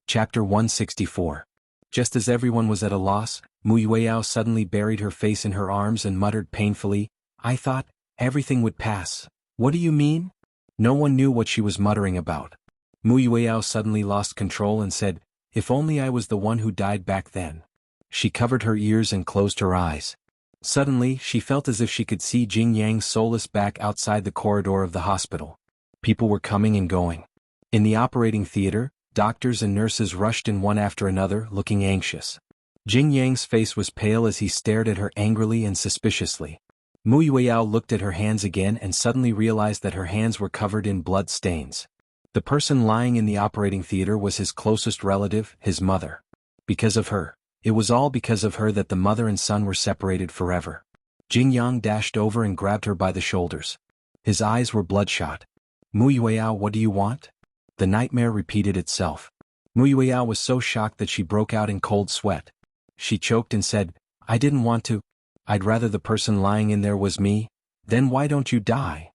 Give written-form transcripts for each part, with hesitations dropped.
Chapter 164. Just as everyone was at a loss, Mu Yueyao suddenly buried her face in her arms and muttered painfully, "I thought everything would pass. What do you mean?" No one knew what she was muttering about. Mu Yueyao suddenly lost control and said, "If only I was the one who died back then." She covered her ears and closed her eyes. Suddenly, she felt as if she could see Jing Yang's soulless back outside the corridor of the hospital. People were coming and going. In the operating theater, doctors and nurses rushed in one after another, looking anxious. Jing Yang's face was pale as he stared at her angrily and suspiciously. Mu Yueyao looked at her hands again and suddenly realized that her hands were covered in blood stains. The person lying in the operating theater was his closest relative, his mother. Because of her. It was all because of her that the mother and son were separated forever. Jing Yang dashed over and grabbed her by the shoulders. His eyes were bloodshot. "Mu Yueyao, what do you want?" The nightmare repeated itself. Mu Yueyao was so shocked that she broke out in cold sweat. She choked and said, "I didn't want to. I'd rather the person lying in there was me." "Then why don't you die?"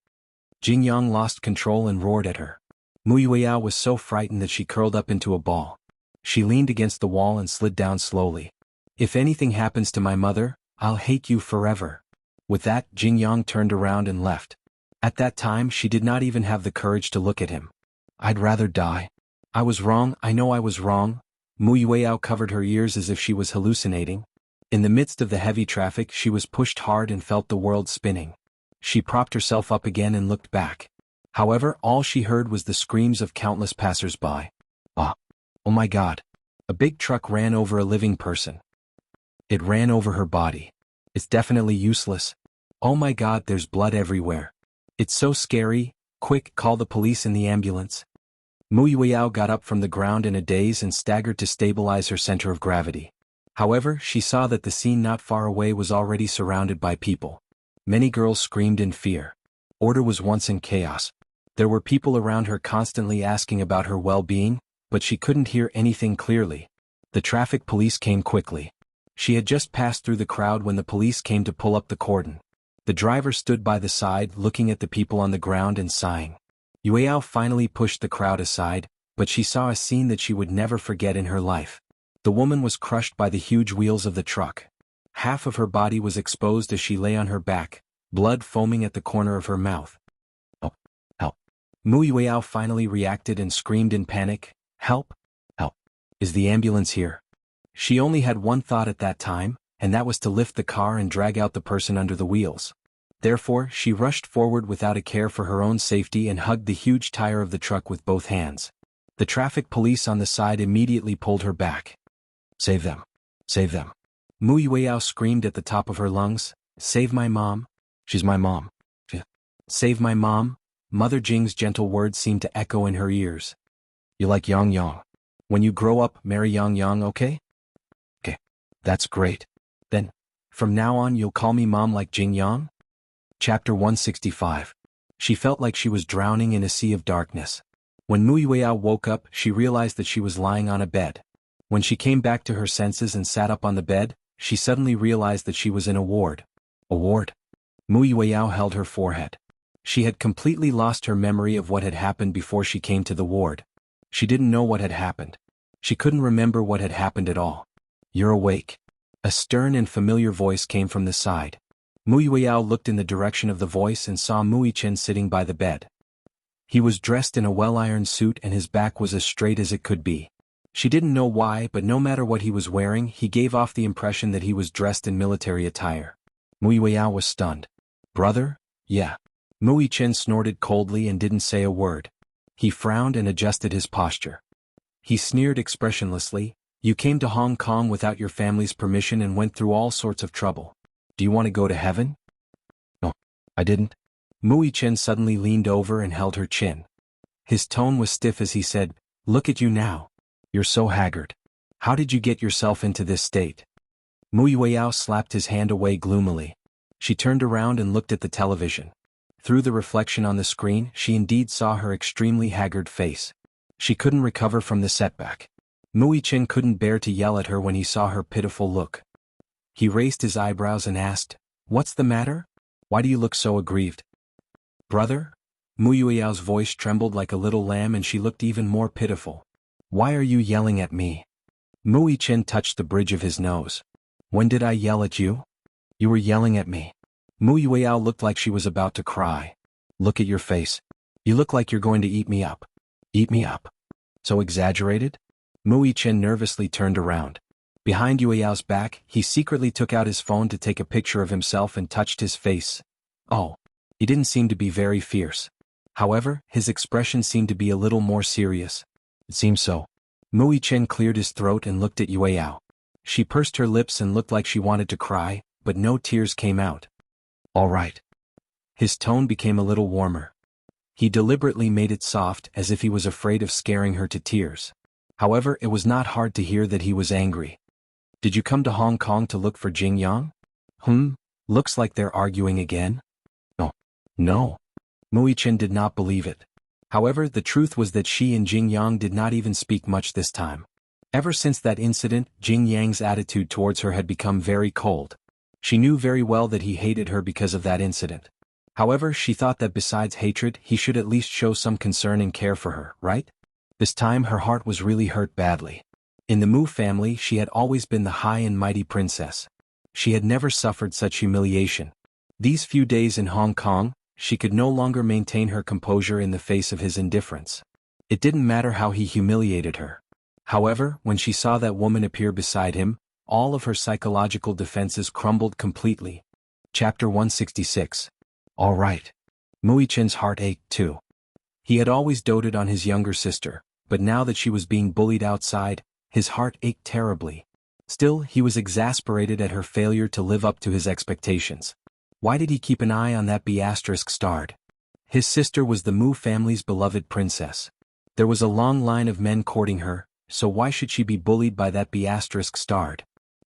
Jing Yang lost control and roared at her. Mu Yueyao was so frightened that she curled up into a ball. She leaned against the wall and slid down slowly. "If anything happens to my mother, I'll hate you forever." With that, Jing Yang turned around and left. At that time she did not even have the courage to look at him. "I'd rather die. I was wrong, I know I was wrong." Mu Yueyao covered her ears as if she was hallucinating. In the midst of the heavy traffic she was pushed hard and felt the world spinning. She propped herself up again and looked back. However, all she heard was the screams of countless passers-by. "Ah! Oh my God! A big truck ran over a living person. It ran over her body. It's definitely useless. Oh my God, there's blood everywhere. It's so scary. Quick, call the police and the ambulance." Mu Yueyao got up from the ground in a daze and staggered to stabilize her center of gravity. However, she saw that the scene not far away was already surrounded by people. Many girls screamed in fear. Order was once in chaos. There were people around her constantly asking about her well-being, but she couldn't hear anything clearly. The traffic police came quickly. She had just passed through the crowd when the police came to pull up the cordon. The driver stood by the side looking at the people on the ground and sighing. Yueyao finally pushed the crowd aside, but she saw a scene that she would never forget in her life. The woman was crushed by the huge wheels of the truck. Half of her body was exposed as she lay on her back, blood foaming at the corner of her mouth. "Oh, help." Mu Yueyao finally reacted and screamed in panic, "Help! Help! Is the ambulance here?" She only had one thought at that time, and that was to lift the car and drag out the person under the wheels. Therefore, she rushed forward without a care for her own safety and hugged the huge tire of the truck with both hands. The traffic police on the side immediately pulled her back. "Save them! Save them!" Mu Yueyao screamed at the top of her lungs, "Save my mom! She's my mom! Save my mom!" Mother Jing's gentle words seemed to echo in her ears. "You like Yang Yang. When you grow up, marry Yang Yang, okay? Okay, that's great. Then, from now on you'll call me mom like Jing Yang?" Chapter 165. She felt like she was drowning in a sea of darkness. When Mu Yueyao woke up, she realized that she was lying on a bed. When she came back to her senses and sat up on the bed, she suddenly realized that she was in a ward. A ward? Mu Yueyao held her forehead. She had completely lost her memory of what had happened before she came to the ward. She didn't know what had happened. She couldn't remember what had happened at all. "You're awake." A stern and familiar voice came from the side. Mu Yueyao looked in the direction of the voice and saw Muichen sitting by the bed. He was dressed in a well-ironed suit and his back was as straight as it could be. She didn't know why, but no matter what he was wearing, he gave off the impression that he was dressed in military attire. Mu Yueyao was stunned. "Brother?" "Yeah." Muichen snorted coldly and didn't say a word. He frowned and adjusted his posture. He sneered expressionlessly, "You came to Hong Kong without your family's permission and went through all sorts of trouble. Do you want to go to heaven?" "No, I didn't." Muichen suddenly leaned over and held her chin. His tone was stiff as he said, "Look at you now. You're so haggard. How did you get yourself into this state?" Mu Yueyao slapped his hand away gloomily. She turned around and looked at the television. Through the reflection on the screen, she indeed saw her extremely haggard face. She couldn't recover from the setback. Muichen couldn't bear to yell at her when he saw her pitiful look. He raised his eyebrows and asked, "What's the matter? Why do you look so aggrieved?" "Brother?" Mu Yueyao's voice trembled like a little lamb and she looked even more pitiful. Why are you yelling at me? Mui Chen touched the bridge of his nose. When did I yell at you? You were yelling at me. Mu Yueyao looked like she was about to cry. Look at your face. You look like you're going to eat me up. Eat me up? So exaggerated? Mui Chen nervously turned around. Behind Yueyao's back, he secretly took out his phone to take a picture of himself and touched his face. Oh. He didn't seem to be very fierce. However, his expression seemed to be a little more serious. It seems so. Mui Chen cleared his throat and looked at Yueyao. She pursed her lips and looked like she wanted to cry, but no tears came out. All right. His tone became a little warmer. He deliberately made it soft as if he was afraid of scaring her to tears. However, it was not hard to hear that he was angry. Did you come to Hong Kong to look for Jingyang? Looks like they're arguing again. Oh. No. Mui Chen did not believe it. However, the truth was that she and Jingyang did not even speak much this time. Ever since that incident, Jingyang's attitude towards her had become very cold. She knew very well that he hated her because of that incident. However, she thought that besides hatred, he should at least show some concern and care for her, right? This time her heart was really hurt badly. In the Mu family, she had always been the high and mighty princess. She had never suffered such humiliation. These few days in Hong Kong, she could no longer maintain her composure in the face of his indifference. It didn't matter how he humiliated her. However, when she saw that woman appear beside him, all of her psychological defenses crumbled completely. Chapter 166. All right. Mui Chen's heart ached too. He had always doted on his younger sister, but now that she was being bullied outside, his heart ached terribly. Still, he was exasperated at her failure to live up to his expectations. Why did he keep an eye on that B*****? His sister was the Mu family's beloved princess. There was a long line of men courting her, so why should she be bullied by that B*****?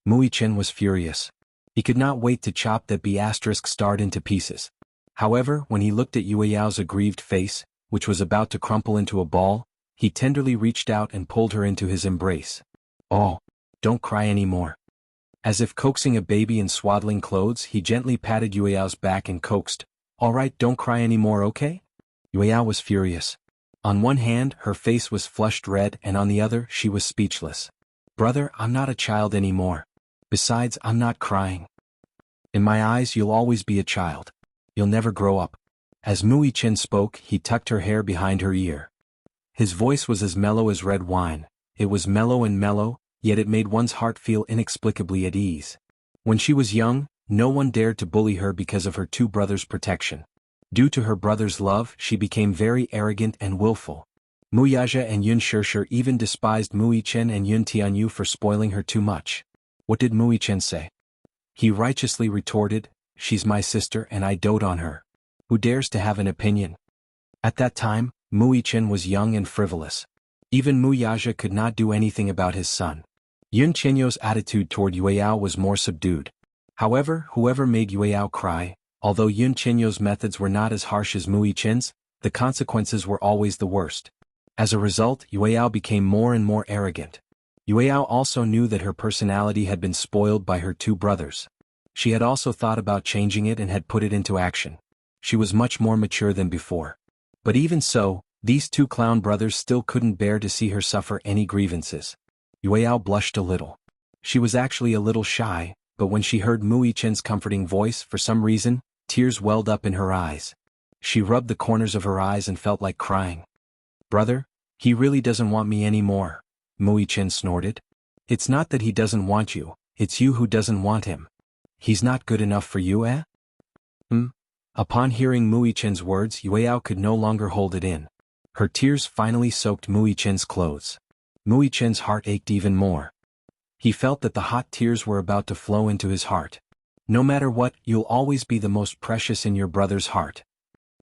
Mui Chen was furious. He could not wait to chop that B*** into pieces. However, when he looked at Yueyao's aggrieved face, which was about to crumple into a ball, he tenderly reached out and pulled her into his embrace. Oh, don't cry anymore. As if coaxing a baby in swaddling clothes, he gently patted Yueyao's back and coaxed, All right, don't cry anymore, okay? Yueyao was furious. On one hand, her face was flushed red, and on the other, she was speechless. Brother, I'm not a child anymore. Besides, I'm not crying. In my eyes, you'll always be a child. You'll never grow up. As Mui Chen spoke, he tucked her hair behind her ear. His voice was as mellow as red wine. It was mellow and mellow, yet it made one's heart feel inexplicably at ease. When she was young, no one dared to bully her because of her two brothers' protection. Due to her brother's love, she became very arrogant and willful. Mu Yaja and Yun Shishir even despised Mui Chen and Yun Tianyu for spoiling her too much. What did Mui Chen say? He righteously retorted, She's my sister and I dote on her. Who dares to have an opinion? At that time, Mui Chen was young and frivolous. Even Mu Yaja could not do anything about his son. Yun Chenyo's attitude toward Yueyao was more subdued. However, whoever made Yueyao cry, although Yun Chenyo's methods were not as harsh as Mui Chen's, the consequences were always the worst. As a result, Yueyao became more and more arrogant. Yueyao also knew that her personality had been spoiled by her two brothers. She had also thought about changing it and had put it into action. She was much more mature than before. But even so, these two clown brothers still couldn't bear to see her suffer any grievances. Yueyao blushed a little. She was actually a little shy, but when she heard Mui Chen's comforting voice, for some reason, tears welled up in her eyes. She rubbed the corners of her eyes and felt like crying. Brother, he really doesn't want me anymore, Mui Chen snorted. It's not that he doesn't want you, it's you who doesn't want him. He's not good enough for you, eh? Upon hearing Mui Chen's words, Yueyao could no longer hold it in. Her tears finally soaked Mui Chen's clothes. Mui Chen's heart ached even more. He felt that the hot tears were about to flow into his heart. No matter what, you'll always be the most precious in your brother's heart.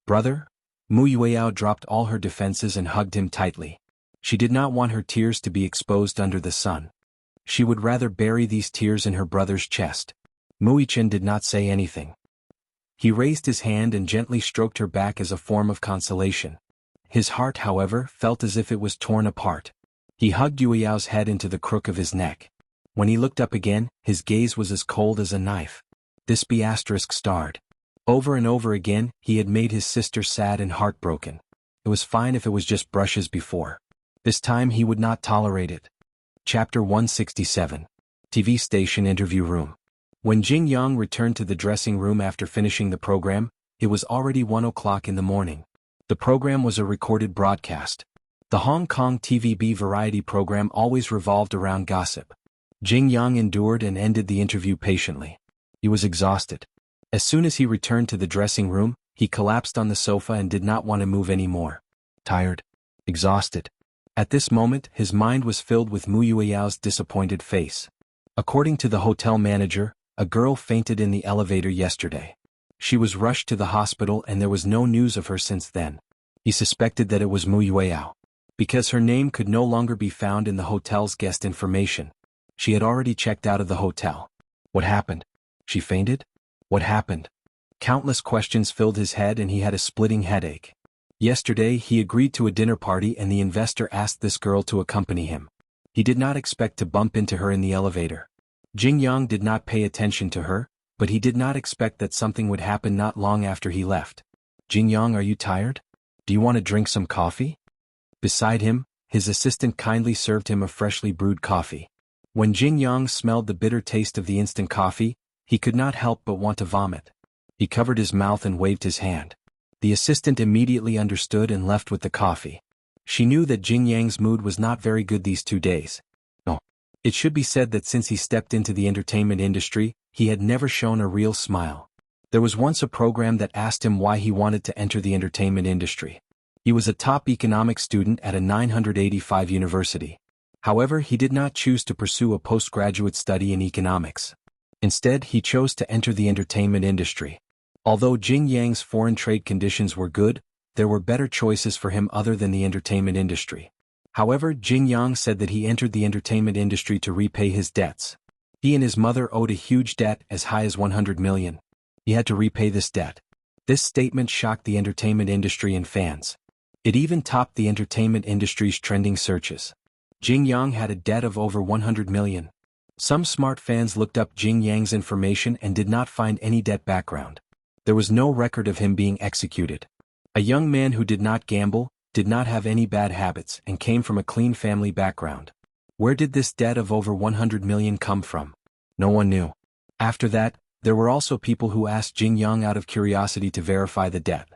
Brother? Mu Yueyao dropped all her defenses and hugged him tightly. She did not want her tears to be exposed under the sun. She would rather bury these tears in her brother's chest. Mui Chen did not say anything. He raised his hand and gently stroked her back as a form of consolation. His heart, however, felt as if it was torn apart. He hugged Yueyao's head into the crook of his neck. When he looked up again, his gaze was as cold as a knife. This B*****. Over and over again, he had made his sister sad and heartbroken. It was fine if it was just brushes before. This time he would not tolerate it. Chapter 167. TV Station Interview Room. When Jianghu returned to the dressing room after finishing the program, it was already 1 o'clock in the morning. The program was a recorded broadcast. The Hong Kong TVB variety program always revolved around gossip. Jianghu endured and ended the interview patiently. He was exhausted. As soon as he returned to the dressing room, he collapsed on the sofa and did not want to move anymore. Tired. Exhausted. At this moment, his mind was filled with Mu Yueyao's disappointed face. According to the hotel manager, a girl fainted in the elevator yesterday. She was rushed to the hospital and there was no news of her since then. He suspected that it was Mu Yueyao. Because her name could no longer be found in the hotel's guest information. She had already checked out of the hotel. What happened? She fainted? What happened? Countless questions filled his head and he had a splitting headache. Yesterday he agreed to a dinner party and the investor asked this girl to accompany him. He did not expect to bump into her in the elevator. Jianghu did not pay attention to her, but he did not expect that something would happen not long after he left. Jianghu, are you tired? Do you want to drink some coffee? Beside him, his assistant kindly served him a freshly brewed coffee. When Jianghu smelled the bitter taste of the instant coffee, he could not help but want to vomit. He covered his mouth and waved his hand. The assistant immediately understood and left with the coffee. She knew that Jianghu's mood was not very good these 2 days. No. It should be said that since he stepped into the entertainment industry, he had never shown a real smile. There was once a program that asked him why he wanted to enter the entertainment industry. He was a top economics student at a 985 university. However, he did not choose to pursue a postgraduate study in economics. Instead, he chose to enter the entertainment industry. Although Jianghu's foreign trade conditions were good, there were better choices for him other than the entertainment industry. However, Jianghu said that he entered the entertainment industry to repay his debts. He and his mother owed a huge debt as high as 100 million. He had to repay this debt. This statement shocked the entertainment industry and fans. It even topped the entertainment industry's trending searches. Jianghu had a debt of over 100 million. Some smart fans looked up Jianghu's information and did not find any debt background. There was no record of him being executed. A young man who did not gamble, did not have any bad habits, and came from a clean family background. Where did this debt of over 100 million come from? No one knew. After that, there were also people who asked Jianghu out of curiosity to verify the debt.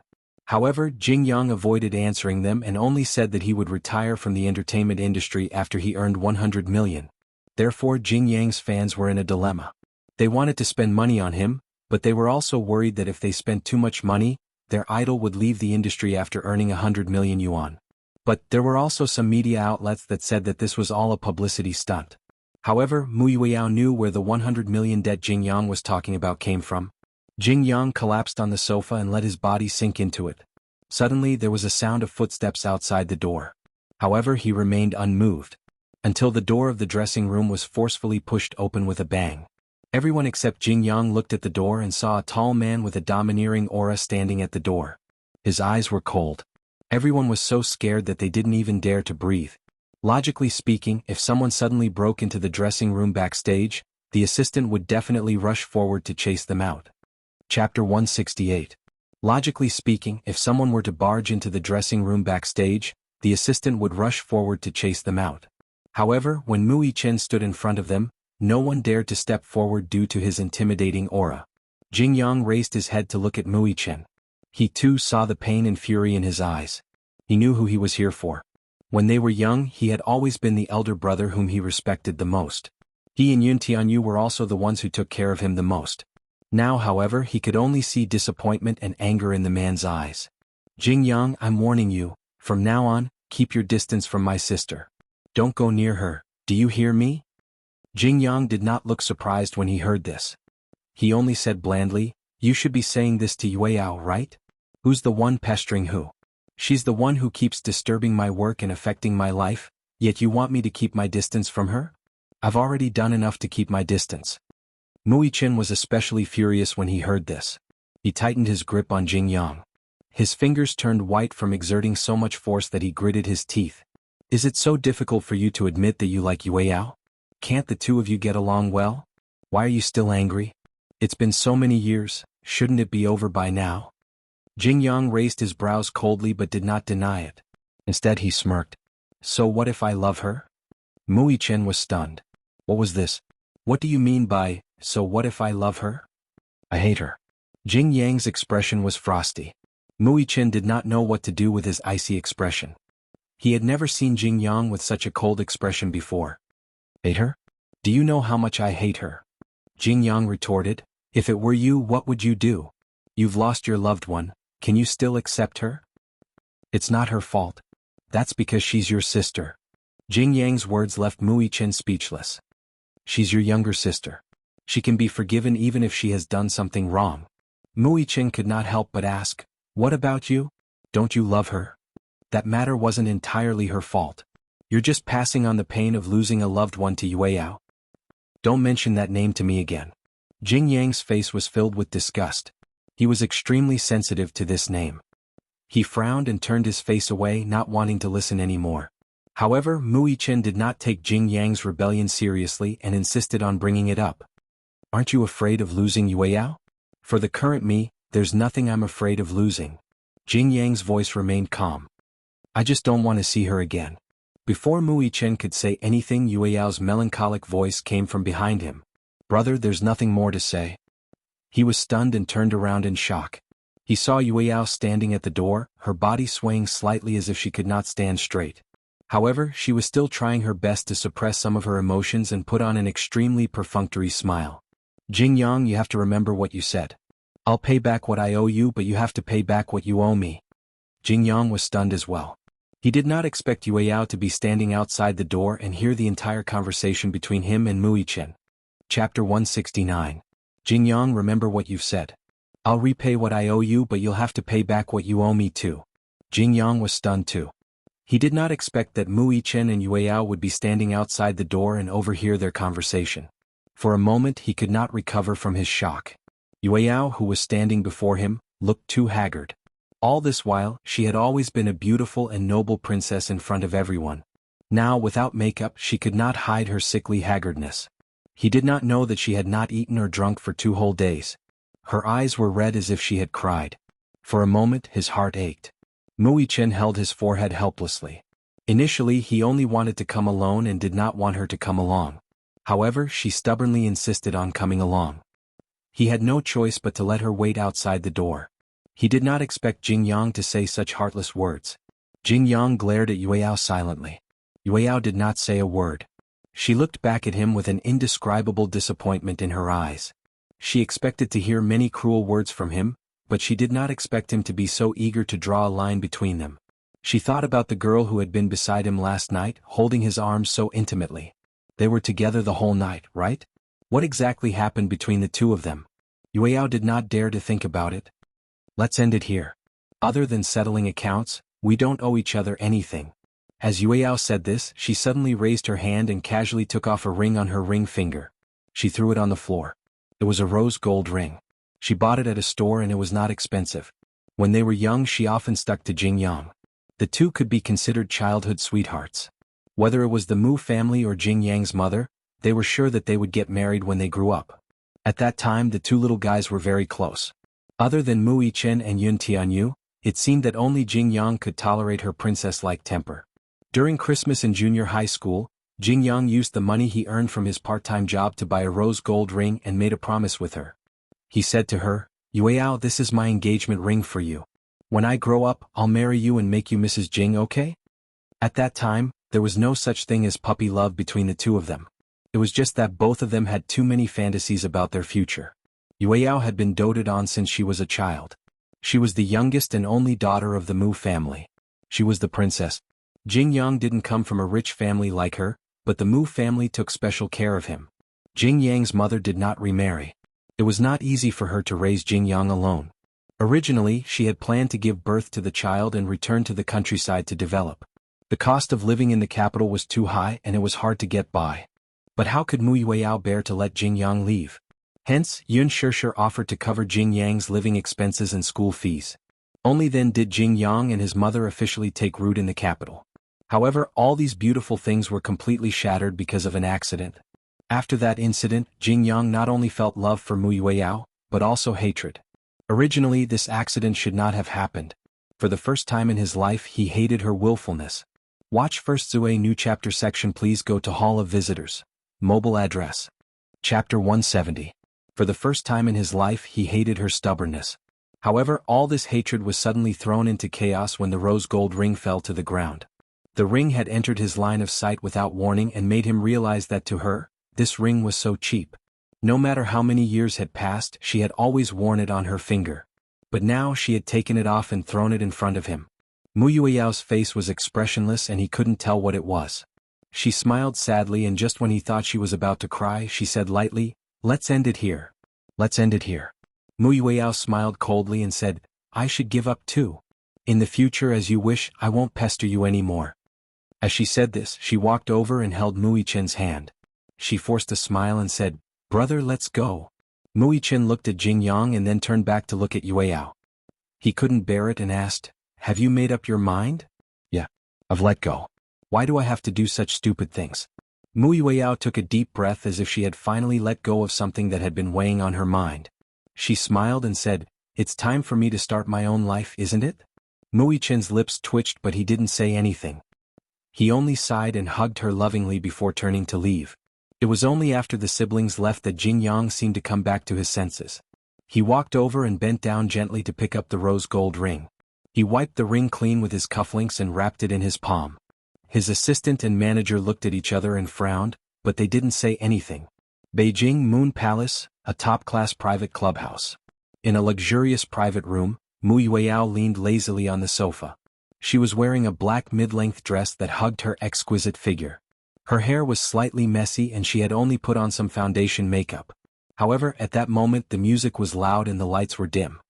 However, Jianghu avoided answering them and only said that he would retire from the entertainment industry after he earned 100 million. Therefore, Jianghu's fans were in a dilemma. They wanted to spend money on him, but they were also worried that if they spent too much money, their idol would leave the industry after earning 100 million yuan. But there were also some media outlets that said that this was all a publicity stunt. However, Mu Yueyao knew where the 100 million debt Jianghu was talking about came from. Jianghu collapsed on the sofa and let his body sink into it. Suddenly there was a sound of footsteps outside the door. However, he remained unmoved. Until the door of the dressing room was forcefully pushed open with a bang. Everyone except Jianghu looked at the door and saw a tall man with a domineering aura standing at the door. His eyes were cold. Everyone was so scared that they didn't even dare to breathe. Logically speaking, if someone suddenly broke into the dressing room backstage, the assistant would definitely rush forward to chase them out. Chapter 168. Logically speaking, if someone were to barge into the dressing room backstage, the assistant would rush forward to chase them out. However, when Mu Yichen stood in front of them, no one dared to step forward due to his intimidating aura. Jianghu raised his head to look at Mu Yichen. He too saw the pain and fury in his eyes. He knew who he was here for. When they were young, he had always been the elder brother whom he respected the most. He and Yun Tianyu were also the ones who took care of him the most. Now, however, he could only see disappointment and anger in the man's eyes. Jianghu, I'm warning you, from now on, keep your distance from my sister. Don't go near her, do you hear me? Jianghu did not look surprised when he heard this. He only said blandly, you should be saying this to Yueyao, right? Who's the one pestering who? She's the one who keeps disturbing my work and affecting my life, yet you want me to keep my distance from her? I've already done enough to keep my distance. Mu Yichen was especially furious when he heard this. He tightened his grip on Jianghu. His fingers turned white from exerting so much force that he gritted his teeth. Is it so difficult for you to admit that you like Yueyao? Can't the two of you get along well? Why are you still angry? It's been so many years, shouldn't it be over by now? Jianghu raised his brows coldly but did not deny it. Instead he smirked. So what if I love her? Mui Chen was stunned. What was this? What do you mean by, so what if I love her? I hate her. Jing Yang's expression was frosty. Mui Chen did not know what to do with his icy expression. He had never seen Jing Yang with such a cold expression before. Hate her? Do you know how much I hate her? Jing Yang retorted. If it were you, what would you do? You've lost your loved one, can you still accept her? It's not her fault. That's because she's your sister. Jing Yang's words left Mui Chen speechless. She's your younger sister. She can be forgiven even if she has done something wrong. Mui Chen could not help but ask, what about you? Don't you love her? That matter wasn't entirely her fault. You're just passing on the pain of losing a loved one to Yueyao. Don't mention that name to me again. Jing Yang's face was filled with disgust. He was extremely sensitive to this name. He frowned and turned his face away, not wanting to listen anymore. However, Mui Chen did not take Jing Yang's rebellion seriously and insisted on bringing it up. Aren't you afraid of losing Yueyao? For the current me, there's nothing I'm afraid of losing. Jing Yang's voice remained calm. I just don't want to see her again. Before Mui Chen could say anything, Yueyao's melancholic voice came from behind him. Brother, there's nothing more to say. He was stunned and turned around in shock. He saw Yueyao standing at the door, her body swaying slightly as if she could not stand straight. However, she was still trying her best to suppress some of her emotions and put on an extremely perfunctory smile. Jing Yang, you have to remember what you said. I'll pay back what I owe you, but you have to pay back what you owe me. Jing Yang was stunned as well. He did not expect Yueyao to be standing outside the door and hear the entire conversation between him and Mui Chen. Chapter 169. Jing Yang, remember what you've said. I'll repay what I owe you, but you'll have to pay back what you owe me too. Jing Yang was stunned too. He did not expect that Mui Chen and Yueyao would be standing outside the door and overhear their conversation. For a moment he could not recover from his shock. Yueyao, who was standing before him, looked too haggard. All this while, she had always been a beautiful and noble princess in front of everyone. Now, without makeup, she could not hide her sickly haggardness. He did not know that she had not eaten or drunk for 2 whole days. Her eyes were red as if she had cried. For a moment his heart ached. Mui Chen held his forehead helplessly. Initially he only wanted to come alone and did not want her to come along. However, she stubbornly insisted on coming along. He had no choice but to let her wait outside the door. He did not expect Jing Yang to say such heartless words. Jing Yang glared at Yueyao silently. Yueyao did not say a word. She looked back at him with an indescribable disappointment in her eyes. She expected to hear many cruel words from him, but she did not expect him to be so eager to draw a line between them. She thought about the girl who had been beside him last night, holding his arms so intimately. They were together the whole night, right? What exactly happened between the two of them? Yueyao did not dare to think about it. Let's end it here. Other than settling accounts, we don't owe each other anything. As Yueyao said this, she suddenly raised her hand and casually took off a ring on her ring finger. She threw it on the floor. It was a rose gold ring. She bought it at a store and it was not expensive. When they were young she often stuck to Jing Yang. The two could be considered childhood sweethearts. Whether it was the Mu family or Jing Yang's mother, they were sure that they would get married when they grew up. At that time the two little guys were very close. Other than Mui Chen and Yun Tianyu, it seemed that only Jing Yang could tolerate her princess-like temper. During Christmas in junior high school, Jing Yang used the money he earned from his part-time job to buy a rose gold ring and made a promise with her. He said to her, Yueyao, this is my engagement ring for you. When I grow up, I'll marry you and make you Mrs. Jing, okay? At that time, there was no such thing as puppy love between the two of them. It was just that both of them had too many fantasies about their future. Yueyao had been doted on since she was a child. She was the youngest and only daughter of the Mu family. She was the princess. Jing Yang didn't come from a rich family like her, but the Mu family took special care of him. Jing Yang's mother did not remarry. It was not easy for her to raise Jing Yang alone. Originally, she had planned to give birth to the child and return to the countryside to develop. The cost of living in the capital was too high and it was hard to get by. But how could Mu Yueyao bear to let Jing Yang leave? Hence, Yun Shishir offered to cover Jing Yang's living expenses and school fees. Only then did Jing Yang and his mother officially take root in the capital. However, all these beautiful things were completely shattered because of an accident. After that incident, Jing Yang not only felt love for Mu Yueyao, but also hatred. Originally, this accident should not have happened. For the first time in his life, he hated her willfulness. Watch first Zue New Chapter section. Please go to Hall of Visitors. Mobile address. Chapter 170. For the first time in his life he hated her stubbornness. However, all this hatred was suddenly thrown into chaos when the rose gold ring fell to the ground. The ring had entered his line of sight without warning and made him realize that to her, this ring was so cheap. No matter how many years had passed, she had always worn it on her finger. But now she had taken it off and thrown it in front of him. Mu Yueyao's face was expressionless and he couldn't tell what it was. She smiled sadly, and just when he thought she was about to cry, she said lightly, "Let's end it here. Let's end it here." Mu Yueyao smiled coldly and said, "I should give up too. In the future, as you wish, I won't pester you anymore." As she said this, she walked over and held Mu Yichen's hand. She forced a smile and said, "Brother, let's go." Mu Yichen looked at Jingyang and then turned back to look at Yueyao. He couldn't bear it and asked, "Have you made up your mind?" "Yeah. I've let go. Why do I have to do such stupid things?" Mu Yueyao took a deep breath as if she had finally let go of something that had been weighing on her mind. She smiled and said, "It's time for me to start my own life, isn't it?" Mu Yichen's lips twitched, but he didn't say anything. He only sighed and hugged her lovingly before turning to leave. It was only after the siblings left that Jingyang seemed to come back to his senses. He walked over and bent down gently to pick up the rose gold ring. He wiped the ring clean with his cufflinks and wrapped it in his palm. His assistant and manager looked at each other and frowned, but they didn't say anything. Beijing Moon Palace, a top-class private clubhouse. In a luxurious private room, Mu Yueyao leaned lazily on the sofa. She was wearing a black mid-length dress that hugged her exquisite figure. Her hair was slightly messy and she had only put on some foundation makeup. However, at that moment the music was loud and the lights were dim.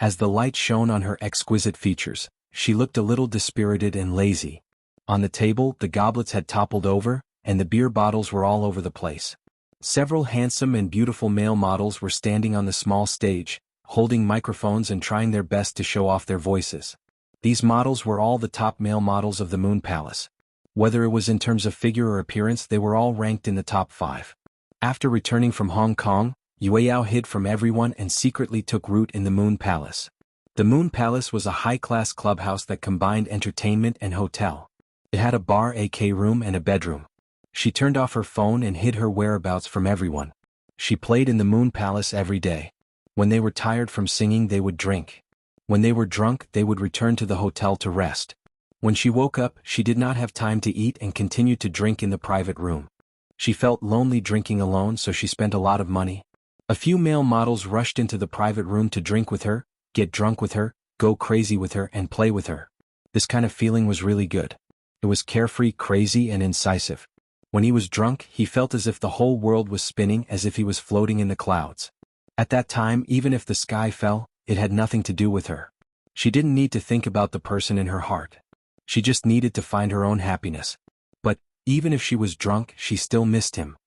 As the light shone on her exquisite features, she looked a little dispirited and lazy. On the table, the goblets had toppled over, and the beer bottles were all over the place. Several handsome and beautiful male models were standing on the small stage, holding microphones and trying their best to show off their voices. These models were all the top male models of the Moon Palace. Whether it was in terms of figure or appearance, they were all ranked in the top 5. After returning from Hong Kong, Yueyao hid from everyone and secretly took root in the Moon Palace. The Moon Palace was a high-class clubhouse that combined entertainment and hotel. It had a bar, a room, and a bedroom. She turned off her phone and hid her whereabouts from everyone. She played in the Moon Palace every day. When they were tired from singing, they would drink. When they were drunk, they would return to the hotel to rest. When she woke up, she did not have time to eat and continued to drink in the private room. She felt lonely drinking alone, so she spent a lot of money. A few male models rushed into the private room to drink with her, get drunk with her, go crazy with her, and play with her. This kind of feeling was really good. It was carefree, crazy, and incisive. When he was drunk, he felt as if the whole world was spinning, as if he was floating in the clouds. At that time, even if the sky fell, it had nothing to do with her. She didn't need to think about the person in her heart. She just needed to find her own happiness. But, even if she was drunk, she still missed him.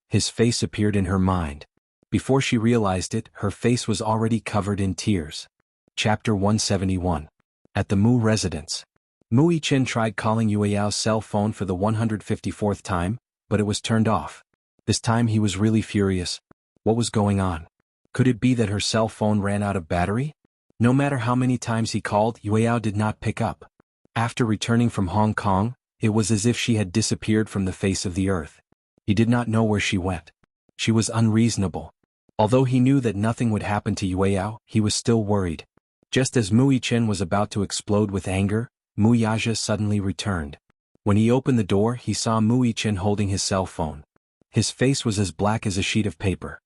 His face appeared in her mind. Before she realized it, her face was already covered in tears. Chapter 171. At the Mu residence. Mu Yichen tried calling Yueyao's cell phone for the 154th time, but it was turned off. This time he was really furious. What was going on? Could it be that her cell phone ran out of battery? No matter how many times he called, Yueyao did not pick up. After returning from Hong Kong, it was as if she had disappeared from the face of the earth. He did not know where she went. She was unreasonable. Although he knew that nothing would happen to Yueyao, he was still worried. Just as Mu Yichen was about to explode with anger, Mu Yaja suddenly returned. When he opened the door, he saw Mu Yichen holding his cell phone. His face was as black as a sheet of paper.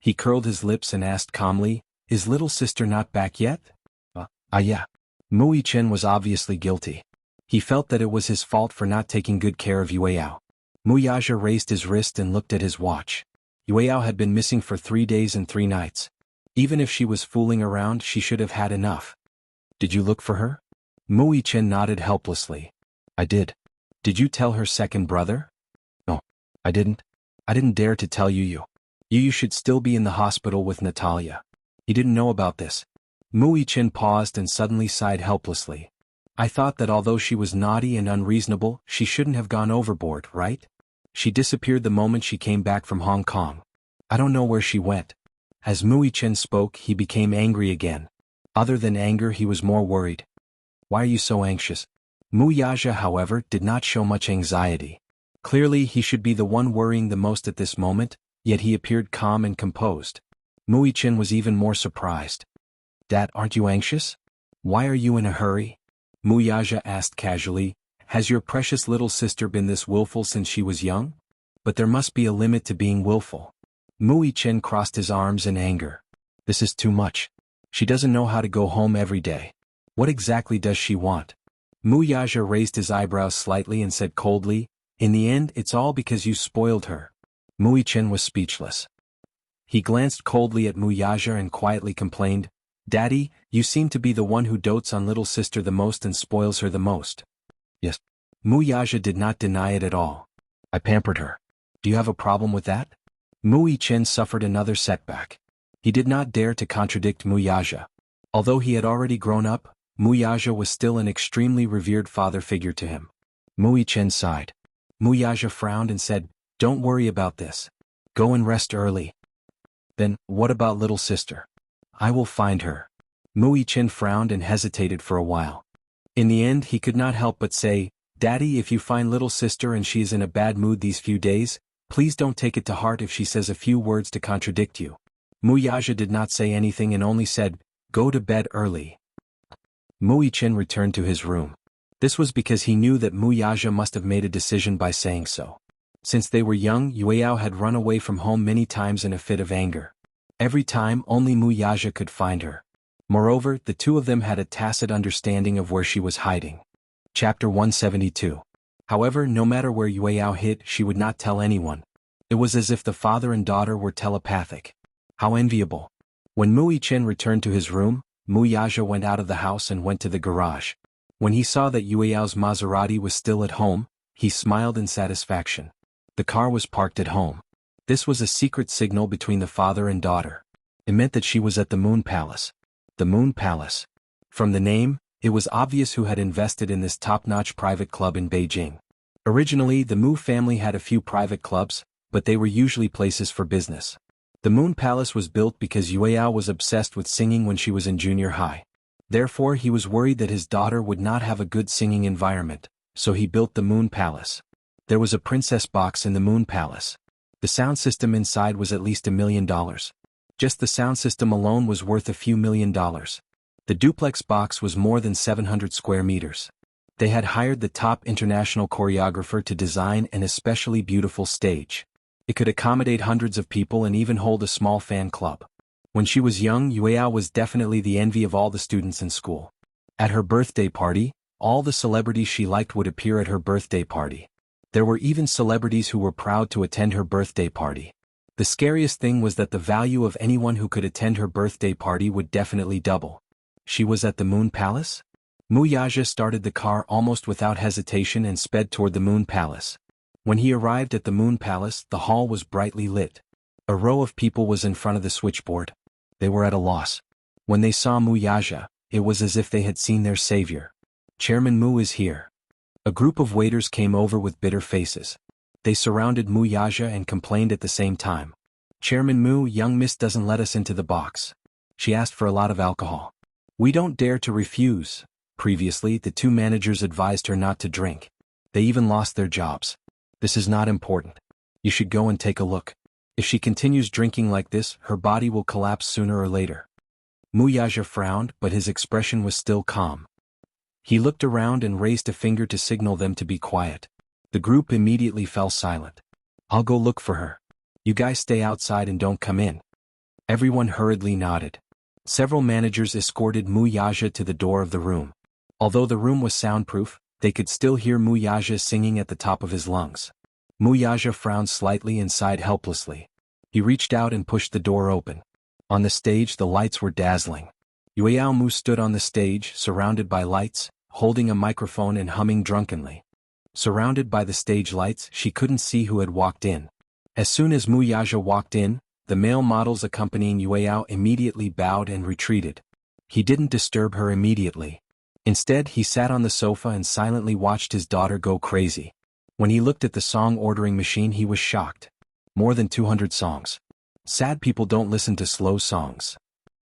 He curled his lips and asked calmly, "Is little sister not back yet?" Yeah. Mu Yichen was obviously guilty. He felt that it was his fault for not taking good care of Yueyao. Mu Yaja raised his wrist and looked at his watch. Yueyao had been missing for 3 days and 3 nights. Even if she was fooling around, she should have had enough. "Did you look for her?" Mu Yichen nodded helplessly. "I did." "Did you tell her second brother?" "No, I didn't. I didn't dare to tell you. You should still be in the hospital with Natalia. He didn't know about this." Mu Yichen paused and suddenly sighed helplessly. "I thought that although she was naughty and unreasonable, she shouldn't have gone overboard, right? She disappeared the moment she came back from Hong Kong. I don't know where she went." As Mu Yichen spoke, he became angry again. Other than anger, he was more worried. "Why are you so anxious? Mu Yaja, however, did not show much anxiety. Clearly he should be the one worrying the most at this moment, yet he appeared calm and composed. Mu Yichen was even more surprised. "Dad, aren't you anxious? Why are you in a hurry?" Mu Yaja asked casually. "Has your precious little sister been this willful since she was young? But there must be a limit to being willful." Mu Yichen crossed his arms in anger. "This is too much. She doesn't know how to go home every day. What exactly does she want?" Mu Yaja raised his eyebrows slightly and said coldly, "In the end, it's all because you spoiled her." Mu Yichen was speechless. He glanced coldly at Mu Yaja and quietly complained, "Daddy, you seem to be the one who dotes on little sister the most and spoils her the most." "Yes." Mu Yaja did not deny it at all. "I pampered her. Do you have a problem with that?" Mu Yichen suffered another setback. He did not dare to contradict Mu Yaja. Although he had already grown up, Mu Yaja was still an extremely revered father figure to him. Mu Yichen sighed. Mu Yaja frowned and said, "Don't worry about this. Go and rest early." "Then, what about little sister?" "I will find her." Mu Yichen frowned and hesitated for a while. In the end he could not help but say, "Daddy, if you find little sister and she is in a bad mood these few days, please don't take it to heart if she says a few words to contradict you." Mu Yaja did not say anything and only said, "Go to bed early." Mu Yichen returned to his room. This was because he knew that Mu Yaja must have made a decision by saying so. Since they were young, Yueyao had run away from home many times in a fit of anger. Every time, only Mu Yaja could find her. Moreover, the two of them had a tacit understanding of where she was hiding. Chapter 172. However, no matter where Yueyao hid, she would not tell anyone. It was as if the father and daughter were telepathic. How enviable. When Mu Yichen returned to his room, Mu Yaja went out of the house and went to the garage. When he saw that Yueyao's Maserati was still at home, he smiled in satisfaction. The car was parked at home. This was a secret signal between the father and daughter. It meant that she was at the Moon Palace. The Moon Palace. From the name, it was obvious who had invested in this top-notch private club in Beijing. Originally, the Mu family had a few private clubs, but they were usually places for business. The Moon Palace was built because Yueyao was obsessed with singing when she was in junior high. Therefore he was worried that his daughter would not have a good singing environment, so he built the Moon Palace. There was a princess box in the Moon Palace. The sound system inside was at least $1 million. Just the sound system alone was worth a few $1,000,000. The duplex box was more than 700 square meters. They had hired the top international choreographer to design an especially beautiful stage. It could accommodate hundreds of people and even hold a small fan club. When she was young, Yueyao was definitely the envy of all the students in school. At her birthday party, all the celebrities she liked would appear at her birthday party. There were even celebrities who were proud to attend her birthday party. The scariest thing was that the value of anyone who could attend her birthday party would definitely double. She was at the Moon Palace? Mu Yaja started the car almost without hesitation and sped toward the Moon Palace. When he arrived at the Moon Palace, the hall was brightly lit. A row of people was in front of the switchboard. They were at a loss. When they saw Mu Yaja, it was as if they had seen their savior. "Chairman Mu is here." A group of waiters came over with bitter faces. They surrounded Mu Yaja and complained at the same time. "Chairman Mu, young miss doesn't let us into the box. She asked for a lot of alcohol. We don't dare to refuse." Previously, the two managers advised her not to drink. They even lost their jobs. "This is not important. You should go and take a look. If she continues drinking like this, her body will collapse sooner or later." Mu Yaja frowned, but his expression was still calm. He looked around and raised a finger to signal them to be quiet. The group immediately fell silent. "I'll go look for her. You guys stay outside and don't come in." Everyone hurriedly nodded. Several managers escorted Mu Yaja to the door of the room. Although the room was soundproof, they could still hear Mu Yaja singing at the top of his lungs. Mu Yaja frowned slightly and sighed helplessly. He reached out and pushed the door open. On the stage the lights were dazzling. Yueyao Mu stood on the stage, surrounded by lights, holding a microphone and humming drunkenly. Surrounded by the stage lights, she couldn't see who had walked in. As soon as Mu Yaja walked in, the male models accompanying Yueyao immediately bowed and retreated. He didn't disturb her immediately. Instead, he sat on the sofa and silently watched his daughter go crazy. When he looked at the song ordering machine, he was shocked. More than 200 songs. Sad people don't listen to slow songs.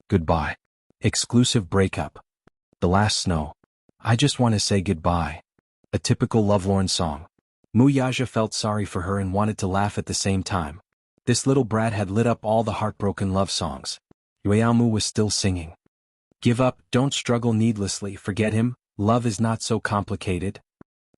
Goodbye. Exclusive breakup. The last snow. I just want to say goodbye. A typical lovelorn song. Muyaja felt sorry for her and wanted to laugh at the same time. This little brat had lit up all the heartbroken love songs. Yueaomu was still singing. Give up, don't struggle needlessly, forget him, love is not so complicated.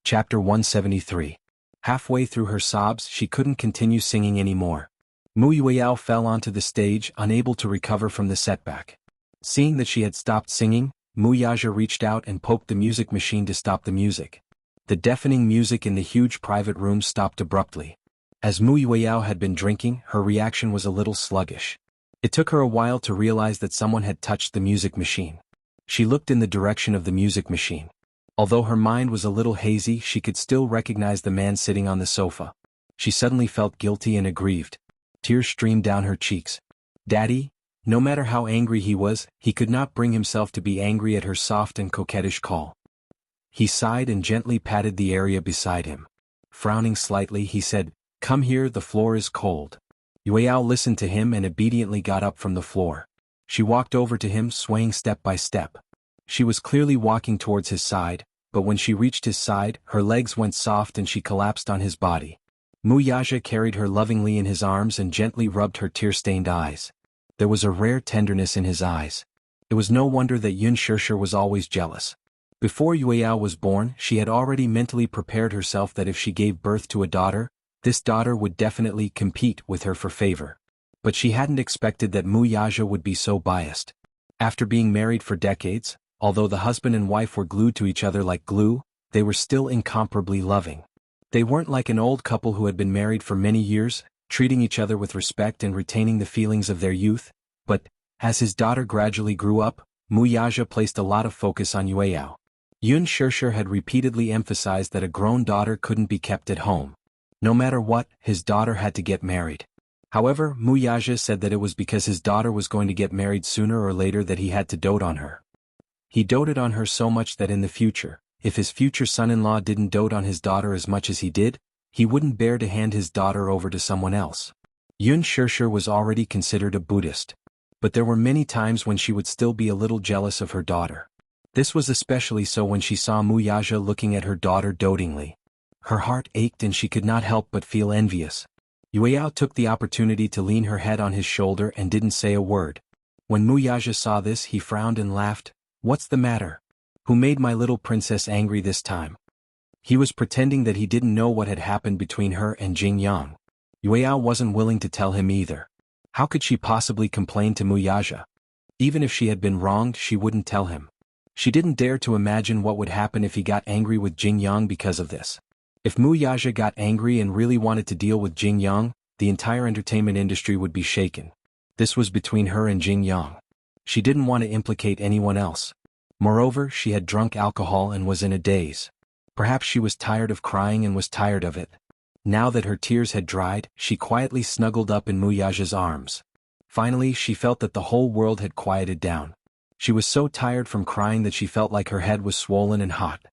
Chapter 173. Halfway through her sobs, she couldn't continue singing anymore. Mu Yueyao fell onto the stage, unable to recover from the setback. Seeing that she had stopped singing, Muyaja reached out and poked the music machine to stop the music. The deafening music in the huge private room stopped abruptly. As Mu Yueyao had been drinking, her reaction was a little sluggish. It took her a while to realize that someone had touched the music machine. She looked in the direction of the music machine. Although her mind was a little hazy, she could still recognize the man sitting on the sofa. She suddenly felt guilty and aggrieved. Tears streamed down her cheeks. Daddy? No matter how angry he was, he could not bring himself to be angry at her soft and coquettish call. He sighed and gently patted the area beside him. Frowning slightly, he said, "Come here, the floor is cold." Yueyao listened to him and obediently got up from the floor. She walked over to him, swaying step by step. She was clearly walking towards his side, but when she reached his side, her legs went soft and she collapsed on his body. Muyaja carried her lovingly in his arms and gently rubbed her tear-stained eyes. There was a rare tenderness in his eyes. It was no wonder that Yun Shishir was always jealous. Before Yueyao was born, she had already mentally prepared herself that if she gave birth to a daughter, this daughter would definitely compete with her for favor. But she hadn't expected that Muyaja would be so biased. After being married for decades, although the husband and wife were glued to each other like glue, they were still incomparably loving. They weren't like an old couple who had been married for many years, treating each other with respect and retaining the feelings of their youth, but, as his daughter gradually grew up, Muyaja placed a lot of focus on Yueyao. Yun Shishir had repeatedly emphasized that a grown daughter couldn't be kept at home. No matter what, his daughter had to get married. However, Muyaja said that it was because his daughter was going to get married sooner or later that he had to dote on her. He doted on her so much that in the future, if his future son-in-law didn't dote on his daughter as much as he did, he wouldn't bear to hand his daughter over to someone else. Yun Shishir was already considered a Buddhist. But there were many times when she would still be a little jealous of her daughter. This was especially so when she saw Muyaja looking at her daughter dotingly. Her heart ached and she could not help but feel envious. Yueyao took the opportunity to lean her head on his shoulder and didn't say a word. When Muyaja saw this, he frowned and laughed. "What's the matter? Who made my little princess angry this time?" He was pretending that he didn't know what had happened between her and Jingyang. Yueyao wasn't willing to tell him either. How could she possibly complain to Muyaja? Even if she had been wronged, she wouldn't tell him. She didn't dare to imagine what would happen if he got angry with Jingyang because of this. If Muyaja got angry and really wanted to deal with Jingyang, the entire entertainment industry would be shaken. This was between her and Jingyang. She didn't want to implicate anyone else. Moreover, she had drunk alcohol and was in a daze. Perhaps she was tired of crying and was tired of it. Now that her tears had dried, she quietly snuggled up in Muyaja's arms. Finally, she felt that the whole world had quieted down. She was so tired from crying that she felt like her head was swollen and hot.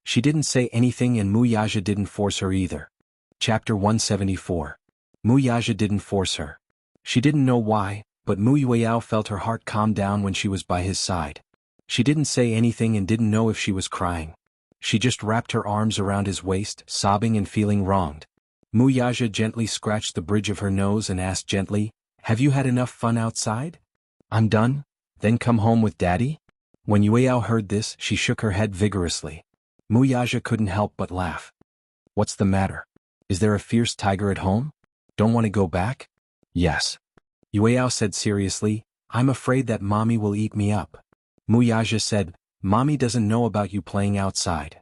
She didn't say anything and Muyaja didn't force her either. Chapter 174. Muyaja didn't force her. She didn't know why, but Mu Yueyao felt her heart calm down when she was by his side. She didn't say anything and didn't know if she was crying. She just wrapped her arms around his waist, sobbing and feeling wronged. Muyaja gently scratched the bridge of her nose and asked gently, "Have you had enough fun outside? I'm done? Then come home with Daddy?" When Yueyao heard this, she shook her head vigorously. Muyaja couldn't help but laugh. "What's the matter? Is there a fierce tiger at home? Don't want to go back?" "Yes." Yueyao said seriously, "I'm afraid that Mommy will eat me up." Muyaja said, "Mommy doesn't know about you playing outside."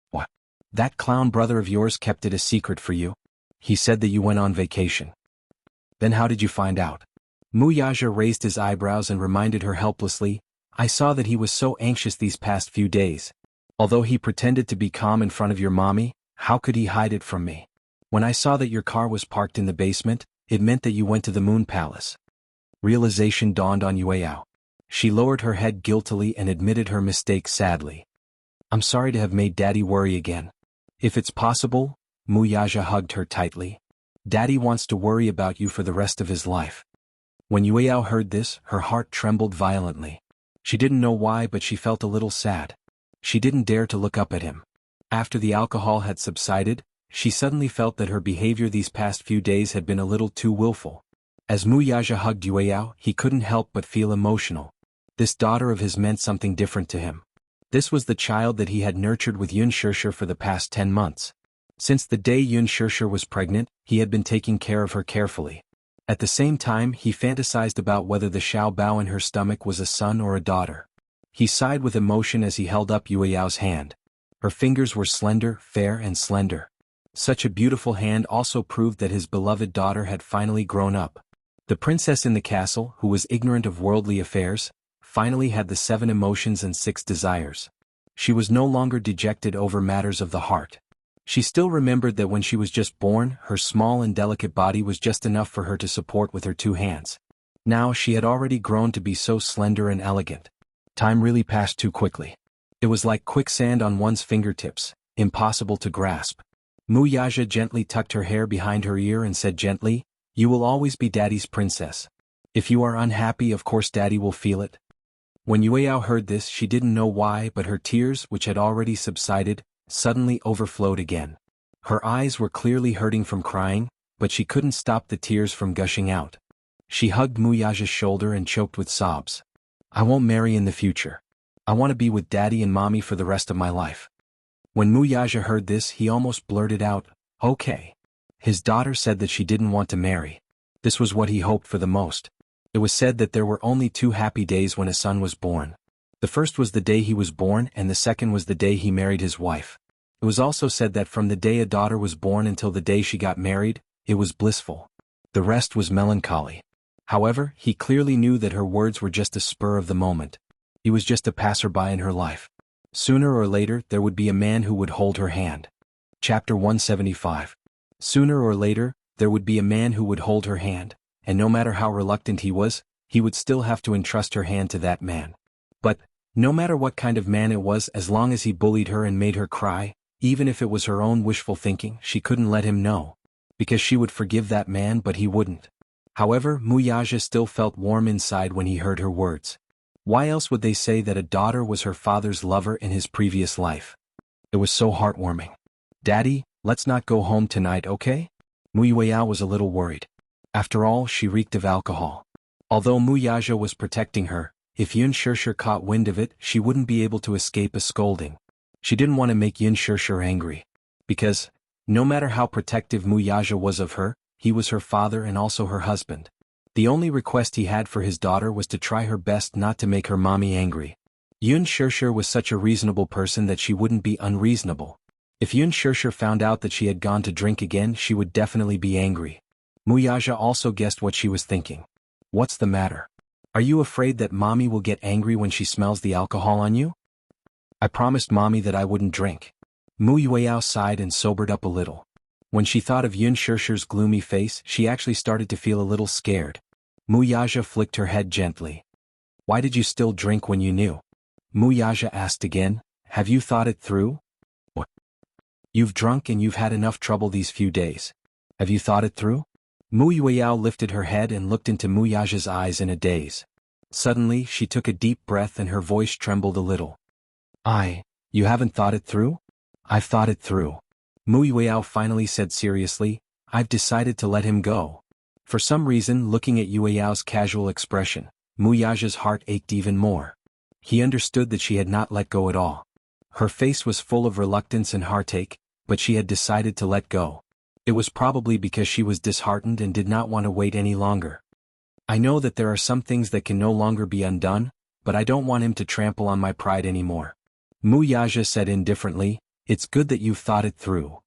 "What? That clown brother of yours kept it a secret for you? He said that you went on vacation. Then how did you find out?" Muyaja raised his eyebrows and reminded her helplessly, "I saw that he was so anxious these past few days. Although he pretended to be calm in front of your mommy, how could he hide it from me? When I saw that your car was parked in the basement, it meant that you went to the Moon Palace." Realization dawned on Yueyao. She lowered her head guiltily and admitted her mistake sadly. "I'm sorry to have made Daddy worry again. If it's possible," Muyaja hugged her tightly. "Daddy wants to worry about you for the rest of his life." When Yueyao heard this, her heart trembled violently. She didn't know why, but she felt a little sad. She didn't dare to look up at him. After the alcohol had subsided, she suddenly felt that her behavior these past few days had been a little too willful. As Mu Yaja hugged Yueyao, he couldn't help but feel emotional. This daughter of his meant something different to him. This was the child that he had nurtured with Yun Shishir for the past 10 months. Since the day Yun Shishir was pregnant, he had been taking care of her carefully. At the same time, he fantasized about whether the Xiao Bao in her stomach was a son or a daughter. He sighed with emotion as he held up Yueyao's hand. Her fingers were slender, fair and slender. Such a beautiful hand also proved that his beloved daughter had finally grown up. The princess in the castle, who was ignorant of worldly affairs, finally had the 7 emotions and 6 desires. She was no longer dejected over matters of the heart. She still remembered that when she was just born, her small and delicate body was just enough for her to support with her 2 hands. Now she had already grown to be so slender and elegant. Time really passed too quickly. It was like quicksand on one's fingertips, impossible to grasp. Mu Yaja gently tucked her hair behind her ear and said gently, "You will always be Daddy's princess. If you are unhappy, of course Daddy will feel it." When Yueyao heard this, she didn't know why, but her tears, which had already subsided, suddenly overflowed again. Her eyes were clearly hurting from crying, but she couldn't stop the tears from gushing out. She hugged Mu Yaja's shoulder and choked with sobs. "I won't marry in the future. I want to be with Daddy and Mommy for the rest of my life." When Mu Yaja heard this, he almost blurted out, "Okay." His daughter said that she didn't want to marry. This was what he hoped for the most. It was said that there were only 2 happy days when a son was born. The first was the day he was born and the second was the day he married his wife. It was also said that from the day a daughter was born until the day she got married, it was blissful. The rest was melancholy. However, he clearly knew that her words were just a spur of the moment. He was just a passerby in her life. Sooner or later, there would be a man who would hold her hand. Chapter 175. Sooner or later, there would be a man who would hold her hand, and no matter how reluctant he would still have to entrust her hand to that man. But, no matter what kind of man it was, as long as he bullied her and made her cry, even if it was her own wishful thinking, she couldn't let him know. Because she would forgive that man, but he wouldn't. However, Mu Yaja still felt warm inside when he heard her words. Why else would they say that a daughter was her father's lover in his previous life? It was so heartwarming. "Daddy, let's not go home tonight, okay?" Mu Yueyao was a little worried. After all, she reeked of alcohol. Although Mu Yaja was protecting her, if Yun Shishir caught wind of it, she wouldn't be able to escape a scolding. She didn't want to make Yun Shishir angry. Because, no matter how protective Mu Yaja was of her, he was her father and also her husband. The only request he had for his daughter was to try her best not to make her mommy angry. Yun Shishir was such a reasonable person that she wouldn't be unreasonable. If Yun Shishir found out that she had gone to drink again, she would definitely be angry. Mu Yaja also guessed what she was thinking. "What's the matter? Are you afraid that Mommy will get angry when she smells the alcohol on you?" "I promised Mommy that I wouldn't drink." Mu Yueyao sighed and sobered up a little. When she thought of Yun Shishir's gloomy face, she actually started to feel a little scared. Mu Yaja flicked her head gently. "Why did you still drink when you knew?" Mu Yaja asked again, "Have you thought it through? What? You've drunk and you've had enough trouble these few days. Have you thought it through?" Mu Yueyao lifted her head and looked into Mu Yaja's eyes in a daze. Suddenly, she took a deep breath and her voice trembled a little. You haven't thought it through?" "I've thought it through." Mu Yueyao finally said seriously, "I've decided to let him go." For some reason, looking at Yueyao's casual expression, Mu Yaja's heart ached even more. He understood that she had not let go at all. Her face was full of reluctance and heartache, but she had decided to let go. It was probably because she was disheartened and did not want to wait any longer. "I know that there are some things that can no longer be undone, but I don't want him to trample on my pride anymore." Mu Yaja said indifferently, "It's good that you've thought it through.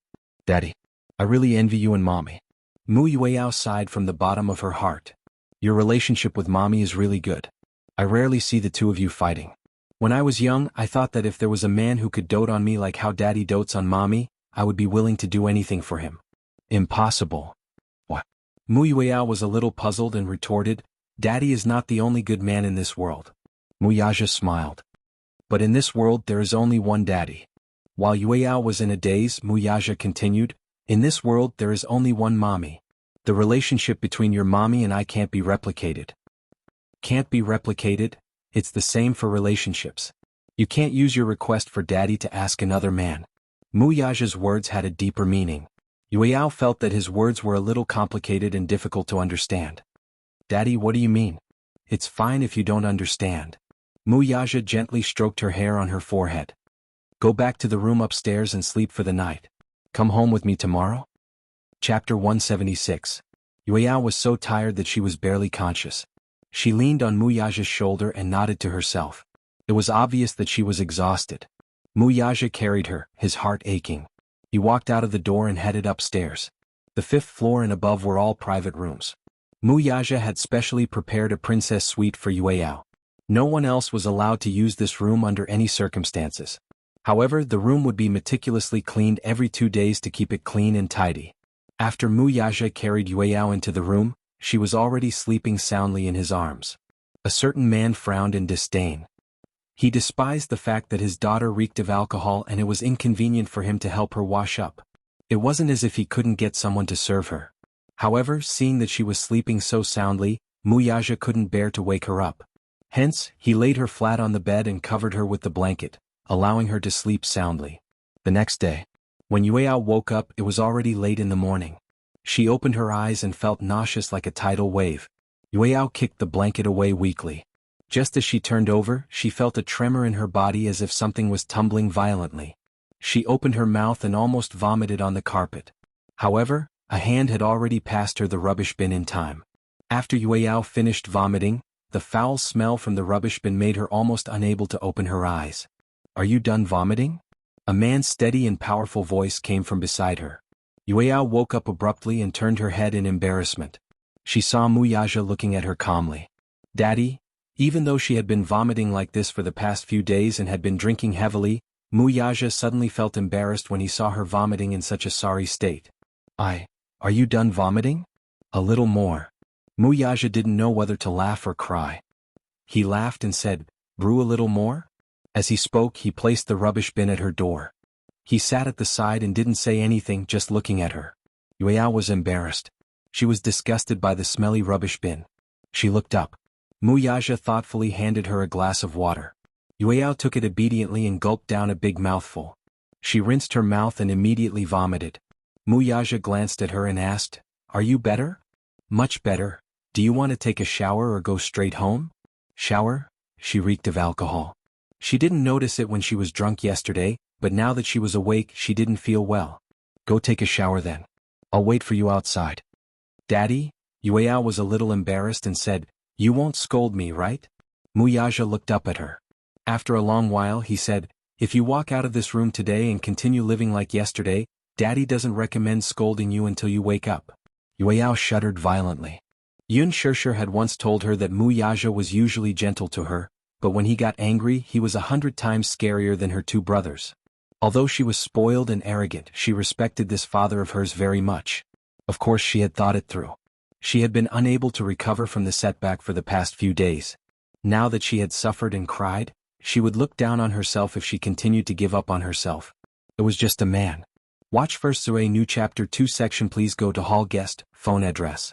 Daddy, I really envy you and Mommy." Mu Yueyao sighed from the bottom of her heart. "Your relationship with Mommy is really good. I rarely see the 2 of you fighting. When I was young, I thought that if there was a man who could dote on me like how Daddy dotes on Mommy, I would be willing to do anything for him." "Impossible." "What?" Mu Yueyao was a little puzzled and retorted, "Daddy is not the only good man in this world." Mu Yaja smiled. "But in this world there is only one Daddy." While Yueyao was in a daze, Mu Yaja continued, "In this world there is only one Mommy. The relationship between your Mommy and I can't be replicated." "Can't be replicated?" It's the same for relationships. You can't use your request for Daddy to ask another man. Mu Yaja's words had a deeper meaning. Yueyao felt that his words were a little complicated and difficult to understand. Daddy, what do you mean? It's fine if you don't understand. Mu Yaja gently stroked her hair on her forehead. Go back to the room upstairs and sleep for the night. Come home with me tomorrow? Chapter 176. Yueyao was so tired that she was barely conscious. She leaned on Mu Yaja's shoulder and nodded to herself. It was obvious that she was exhausted. Mu Yaja carried her, his heart aching. He walked out of the door and headed upstairs. The 5th floor and above were all private rooms. Mu Yaja had specially prepared a princess suite for Yueyao. No one else was allowed to use this room under any circumstances. However, the room would be meticulously cleaned every 2 days to keep it clean and tidy. After Mu Yaja carried Yueyao into the room, she was already sleeping soundly in his arms. A certain man frowned in disdain. He despised the fact that his daughter reeked of alcohol and it was inconvenient for him to help her wash up. It wasn't as if he couldn't get someone to serve her. However, seeing that she was sleeping so soundly, Mu Yaja couldn't bear to wake her up. Hence, he laid her flat on the bed and covered her with the blanket, allowing her to sleep soundly. The next day, when Yueyao woke up, it was already late in the morning. She opened her eyes and felt nauseous like a tidal wave. Yueyao kicked the blanket away weakly. Just as she turned over, she felt a tremor in her body as if something was tumbling violently. She opened her mouth and almost vomited on the carpet. However, a hand had already passed her the rubbish bin in time. After Yueyao finished vomiting, the foul smell from the rubbish bin made her almost unable to open her eyes. Are you done vomiting? A man's steady and powerful voice came from beside her. Yueyao woke up abruptly and turned her head in embarrassment. She saw Mu Yaja looking at her calmly. Daddy? Even though she had been vomiting like this for the past few days and had been drinking heavily, Mu Yaja suddenly felt embarrassed when he saw her vomiting in such a sorry state. Are you done vomiting? A little more. Mu Yaja didn't know whether to laugh or cry. He laughed and said, Brew a little more? As he spoke, he placed the rubbish bin at her door. He sat at the side and didn't say anything, just looking at her. Yueyao was embarrassed. She was disgusted by the smelly rubbish bin. She looked up. Mu Yaja thoughtfully handed her a glass of water. Yueyao took it obediently and gulped down a big mouthful. She rinsed her mouth and immediately vomited. Mu Yaja glanced at her and asked, Are you better? Much better. Do you want to take a shower or go straight home? Shower? She reeked of alcohol. She didn't notice it when she was drunk yesterday, but now that she was awake, she didn't feel well. Go take a shower then. I'll wait for you outside. Daddy? Yueyao was a little embarrassed and said, You won't scold me, right? Mu Yaja looked up at her. After a long while, he said, If you walk out of this room today and continue living like yesterday, Daddy doesn't recommend scolding you until you wake up. Yueyao shuddered violently. Yun Shishir had once told her that Mu Yaja was usually gentle to her, but when he got angry, he was 100 times scarier than her 2 brothers. Although she was spoiled and arrogant, she respected this father of hers very much. Of course, she had thought it through. She had been unable to recover from the setback for the past few days. Now that she had suffered and cried, she would look down on herself if she continued to give up on herself. It was just a man. Watch first Surah New Chapter 2 section. Please go to Hall Guest, phone address.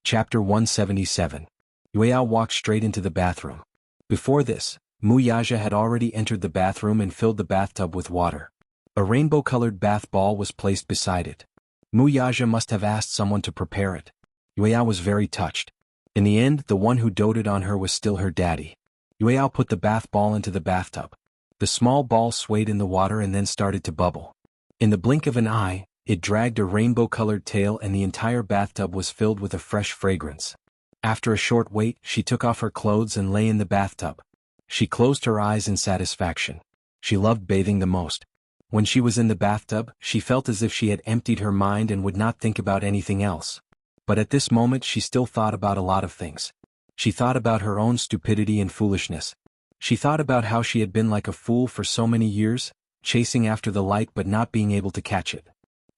Chapter 177. Yueyao walked straight into the bathroom. Before this, Mu Yaja had already entered the bathroom and filled the bathtub with water. A rainbow-colored bath ball was placed beside it. Mu Yaja must have asked someone to prepare it. Yueyao was very touched. In the end, the one who doted on her was still her daddy. Yueyao put the bath ball into the bathtub. The small ball swayed in the water and then started to bubble. In the blink of an eye, it dragged a rainbow-colored tail and the entire bathtub was filled with a fresh fragrance. After a short wait, she took off her clothes and lay in the bathtub. She closed her eyes in satisfaction. She loved bathing the most. When she was in the bathtub, she felt as if she had emptied her mind and would not think about anything else. But at this moment she still thought about a lot of things. She thought about her own stupidity and foolishness. She thought about how she had been like a fool for so many years, chasing after the light but not being able to catch it.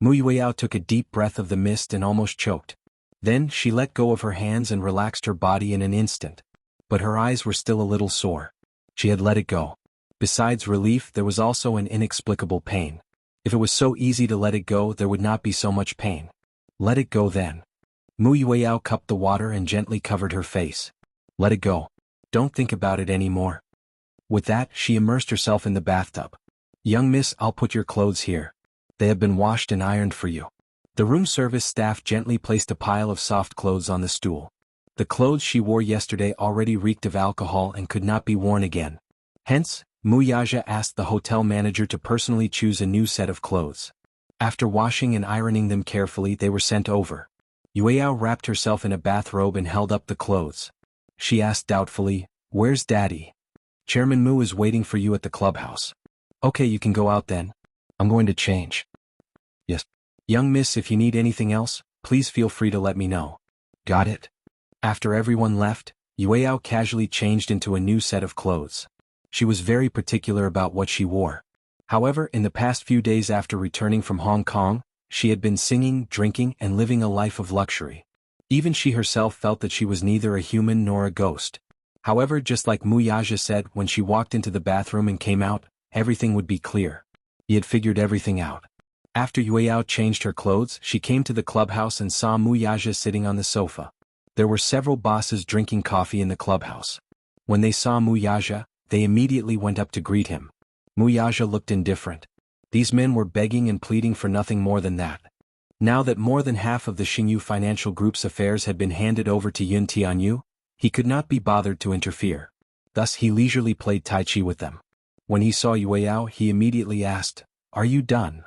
Mu Yueyao took a deep breath of the mist and almost choked. Then she let go of her hands and relaxed her body in an instant. But her eyes were still a little sore. She had let it go. Besides relief, there was also an inexplicable pain. If it was so easy to let it go, there would not be so much pain. Let it go then. Mu Yueyao cupped the water and gently covered her face. Let it go. Don't think about it anymore. With that, she immersed herself in the bathtub. Young miss, I'll put your clothes here. They have been washed and ironed for you. The room service staff gently placed a pile of soft clothes on the stool. The clothes she wore yesterday already reeked of alcohol and could not be worn again. Hence, Muyaja asked the hotel manager to personally choose a new set of clothes. After washing and ironing them carefully, they were sent over. Yueyao wrapped herself in a bathrobe and held up the clothes. She asked doubtfully, "Where's Daddy?" "Chairman Mu is waiting for you at the clubhouse." "Okay, you can go out then. I'm going to change." "Yes. Young miss, if you need anything else, please feel free to let me know." "Got it." After everyone left, Yueyao casually changed into a new set of clothes. She was very particular about what she wore. However, in the past few days after returning from Hong Kong, she had been singing, drinking, and living a life of luxury. Even she herself felt that she was neither a human nor a ghost. However, just like Muyaja said when she walked into the bathroom and came out, everything would be clear. He had figured everything out. After Yueyao changed her clothes, she came to the clubhouse and saw Muyaja sitting on the sofa. There were several bosses drinking coffee in the clubhouse. When they saw Muyaja, they immediately went up to greet him. Muyaja looked indifferent. These men were begging and pleading for nothing more than that. Now that more than half of the Xingyu Financial Group's affairs had been handed over to Yun Tianyu, he could not be bothered to interfere. Thus he leisurely played Tai Chi with them. When he saw Yueyao, he immediately asked, "Are you done?"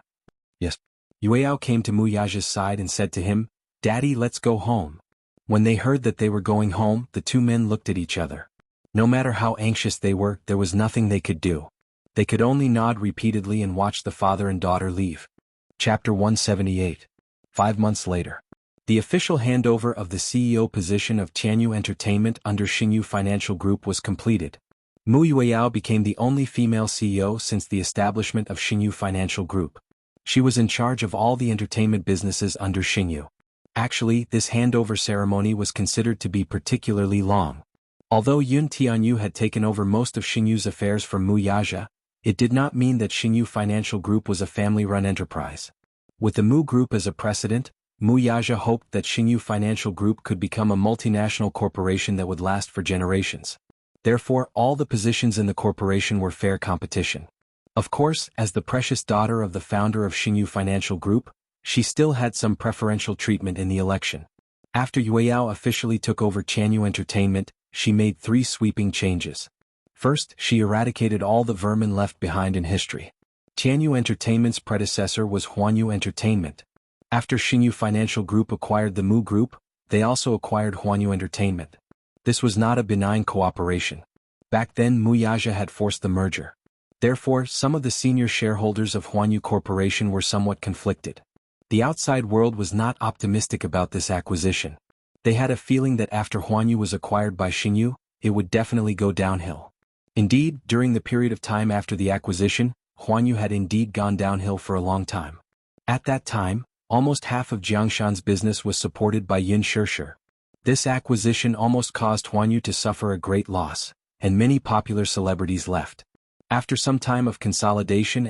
"Yes." Yueyao came to Muyaja's side and said to him, "Daddy, let's go home." When they heard that they were going home, the two men looked at each other. No matter how anxious they were, there was nothing they could do. They could only nod repeatedly and watch the father and daughter leave. Chapter 178. 5 months later. The official handover of the CEO position of Tianyu Entertainment under Xingyu Financial Group was completed. Mu Yueyao became the only female CEO since the establishment of Xingyu Financial Group. She was in charge of all the entertainment businesses under Xingyu. Actually, this handover ceremony was considered to be particularly long. Although Yun Tianyu had taken over most of Xingyu's affairs from Muyaja, it did not mean that Xingyu Financial Group was a family-run enterprise. With the Mu Group as a precedent, Muyaja hoped that Xingyu Financial Group could become a multinational corporation that would last for generations. Therefore, all the positions in the corporation were fair competition. Of course, as the precious daughter of the founder of Xingyu Financial Group, she still had some preferential treatment in the election. After Yueyao officially took over Tianyu Entertainment, she made 3 sweeping changes. First, she eradicated all the vermin left behind in history. Tianyu Entertainment's predecessor was Huanyu Entertainment. After Xingyu Financial Group acquired the Mu Group, they also acquired Huanyu Entertainment. This was not a benign cooperation. Back then Muyaja had forced the merger. Therefore, some of the senior shareholders of Huanyu Corporation were somewhat conflicted. The outside world was not optimistic about this acquisition. They had a feeling that after Huanyu was acquired by Xingyu, it would definitely go downhill. Indeed, during the period of time after the acquisition, Huanyu had indeed gone downhill for a long time. At that time, almost half of Jiangshan's business was supported by Yin Shirshir. This acquisition almost caused Huanyu to suffer a great loss, and many popular celebrities left. After some time of consolidation,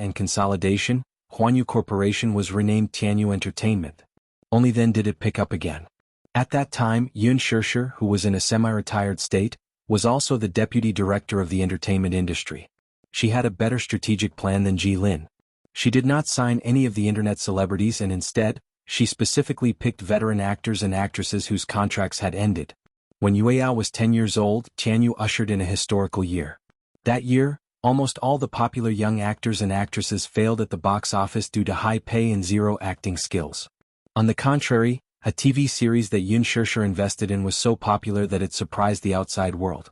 Huanyu Corporation was renamed Tianyu Entertainment. Only then did it pick up again. At that time, Yun Shirshir, who was in a semi-retired state, was also the deputy director of the entertainment industry. She had a better strategic plan than Ji Lin. She did not sign any of the internet celebrities and instead, she specifically picked veteran actors and actresses whose contracts had ended. When Yueyao was 10 years old, Tianyu ushered in a historical year. That year, almost all the popular young actors and actresses failed at the box office due to high pay and zero acting skills. On the contrary, a TV series that Yun Shirshir invested in was so popular that it surprised the outside world.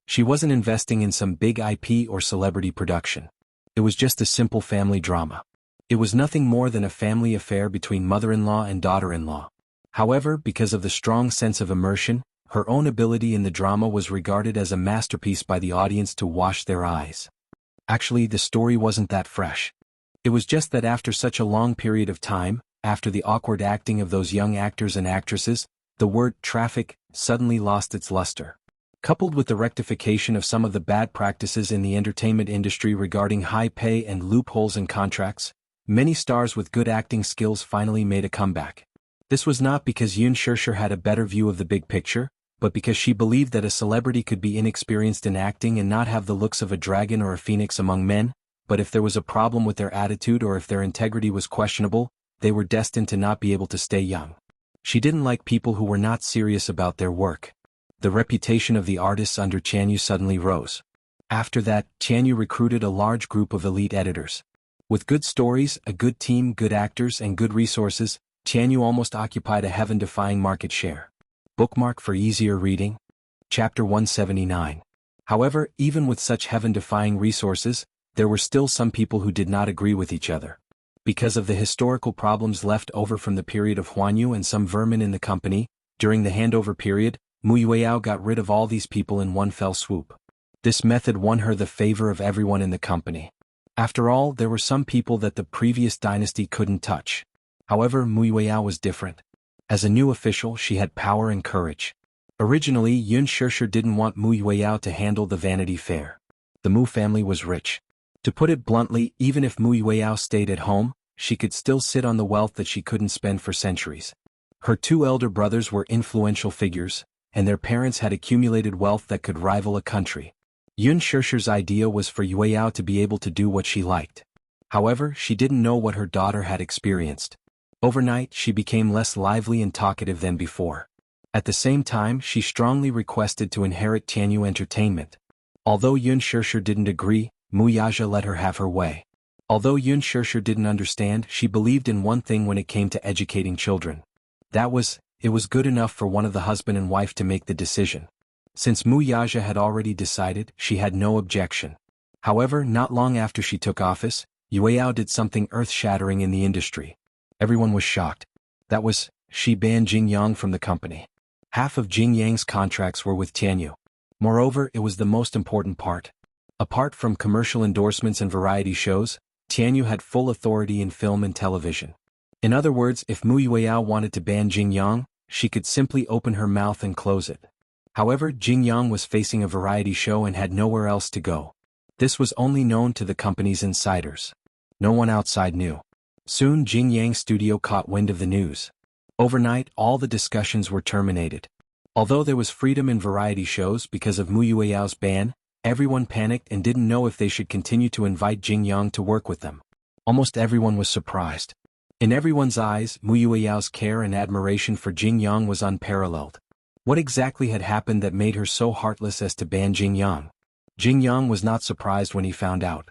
She wasn't investing in some big IP or celebrity production. It was just a simple family drama. It was nothing more than a family affair between mother-in-law and daughter-in-law. However, because of the strong sense of immersion, her own ability in the drama was regarded as a masterpiece by the audience to wash their eyes. Actually, the story wasn't that fresh. It was just that after such a long period of time, after the awkward acting of those young actors and actresses, the word traffic suddenly lost its luster. Coupled with the rectification of some of the bad practices in the entertainment industry regarding high pay and loopholes in contracts, many stars with good acting skills finally made a comeback. This was not because Yun Shirshir had a better view of the big picture, but because she believed that a celebrity could be inexperienced in acting and not have the looks of a dragon or a phoenix among men, but if there was a problem with their attitude or if their integrity was questionable, they were destined to not be able to stay young. She didn't like people who were not serious about their work. The reputation of the artists under Jianghu suddenly rose. After that, Jianghu recruited a large group of elite editors. With good stories, a good team, good actors, and good resources, Jianghu almost occupied a heaven-defying market share. Bookmark for easier reading. Chapter 179. However, even with such heaven-defying resources, there were still some people who did not agree with each other. Because of the historical problems left over from the period of Huanyu and some vermin in the company, during the handover period, Mu Yueyao got rid of all these people in one fell swoop. This method won her the favor of everyone in the company. After all, there were some people that the previous dynasty couldn't touch. However, Mu Yueyao was different. As a new official, she had power and courage. Originally, Yun Shishir didn't want Mu Yueyao to handle the Vanity Fair. The Mu family was rich. To put it bluntly, even if Mu Yueyao stayed at home, she could still sit on the wealth that she couldn't spend for centuries. Her two elder brothers were influential figures, and their parents had accumulated wealth that could rival a country. Yun Shishir's idea was for Yueyao to be able to do what she liked. However, she didn't know what her daughter had experienced. Overnight, she became less lively and talkative than before. At the same time, she strongly requested to inherit Jianghu Entertainment. Although Yun Shishir didn't agree, Mu Yaja let her have her way. Although Yun Shishir didn't understand, she believed in one thing when it came to educating children. It was good enough for one of the husband and wife to make the decision. Since Mu Yaja had already decided, she had no objection. However, not long after she took office, Yueyao did something earth-shattering in the industry. Everyone was shocked. She banned Jing Yang from the company. Half of Jing Yang's contracts were with Jianghu. Moreover, it was the most important part. Apart from commercial endorsements and variety shows, Jianghu had full authority in film and television. In other words, if Mu Yueyao wanted to ban Jing Yang, she could simply open her mouth and close it. However, Jing Yang was facing a variety show and had nowhere else to go. This was only known to the company's insiders. No one outside knew. Soon Jing Yang's studio caught wind of the news. Overnight, all the discussions were terminated. Although there was freedom in variety shows because of Mu Yueyao's ban, everyone panicked and didn't know if they should continue to invite Jing Yang to work with them. Almost everyone was surprised. In everyone's eyes, Mu Yueyao's care and admiration for Jing Yang was unparalleled. What exactly had happened that made her so heartless as to ban Jing Yang? Jing Yang was not surprised when he found out.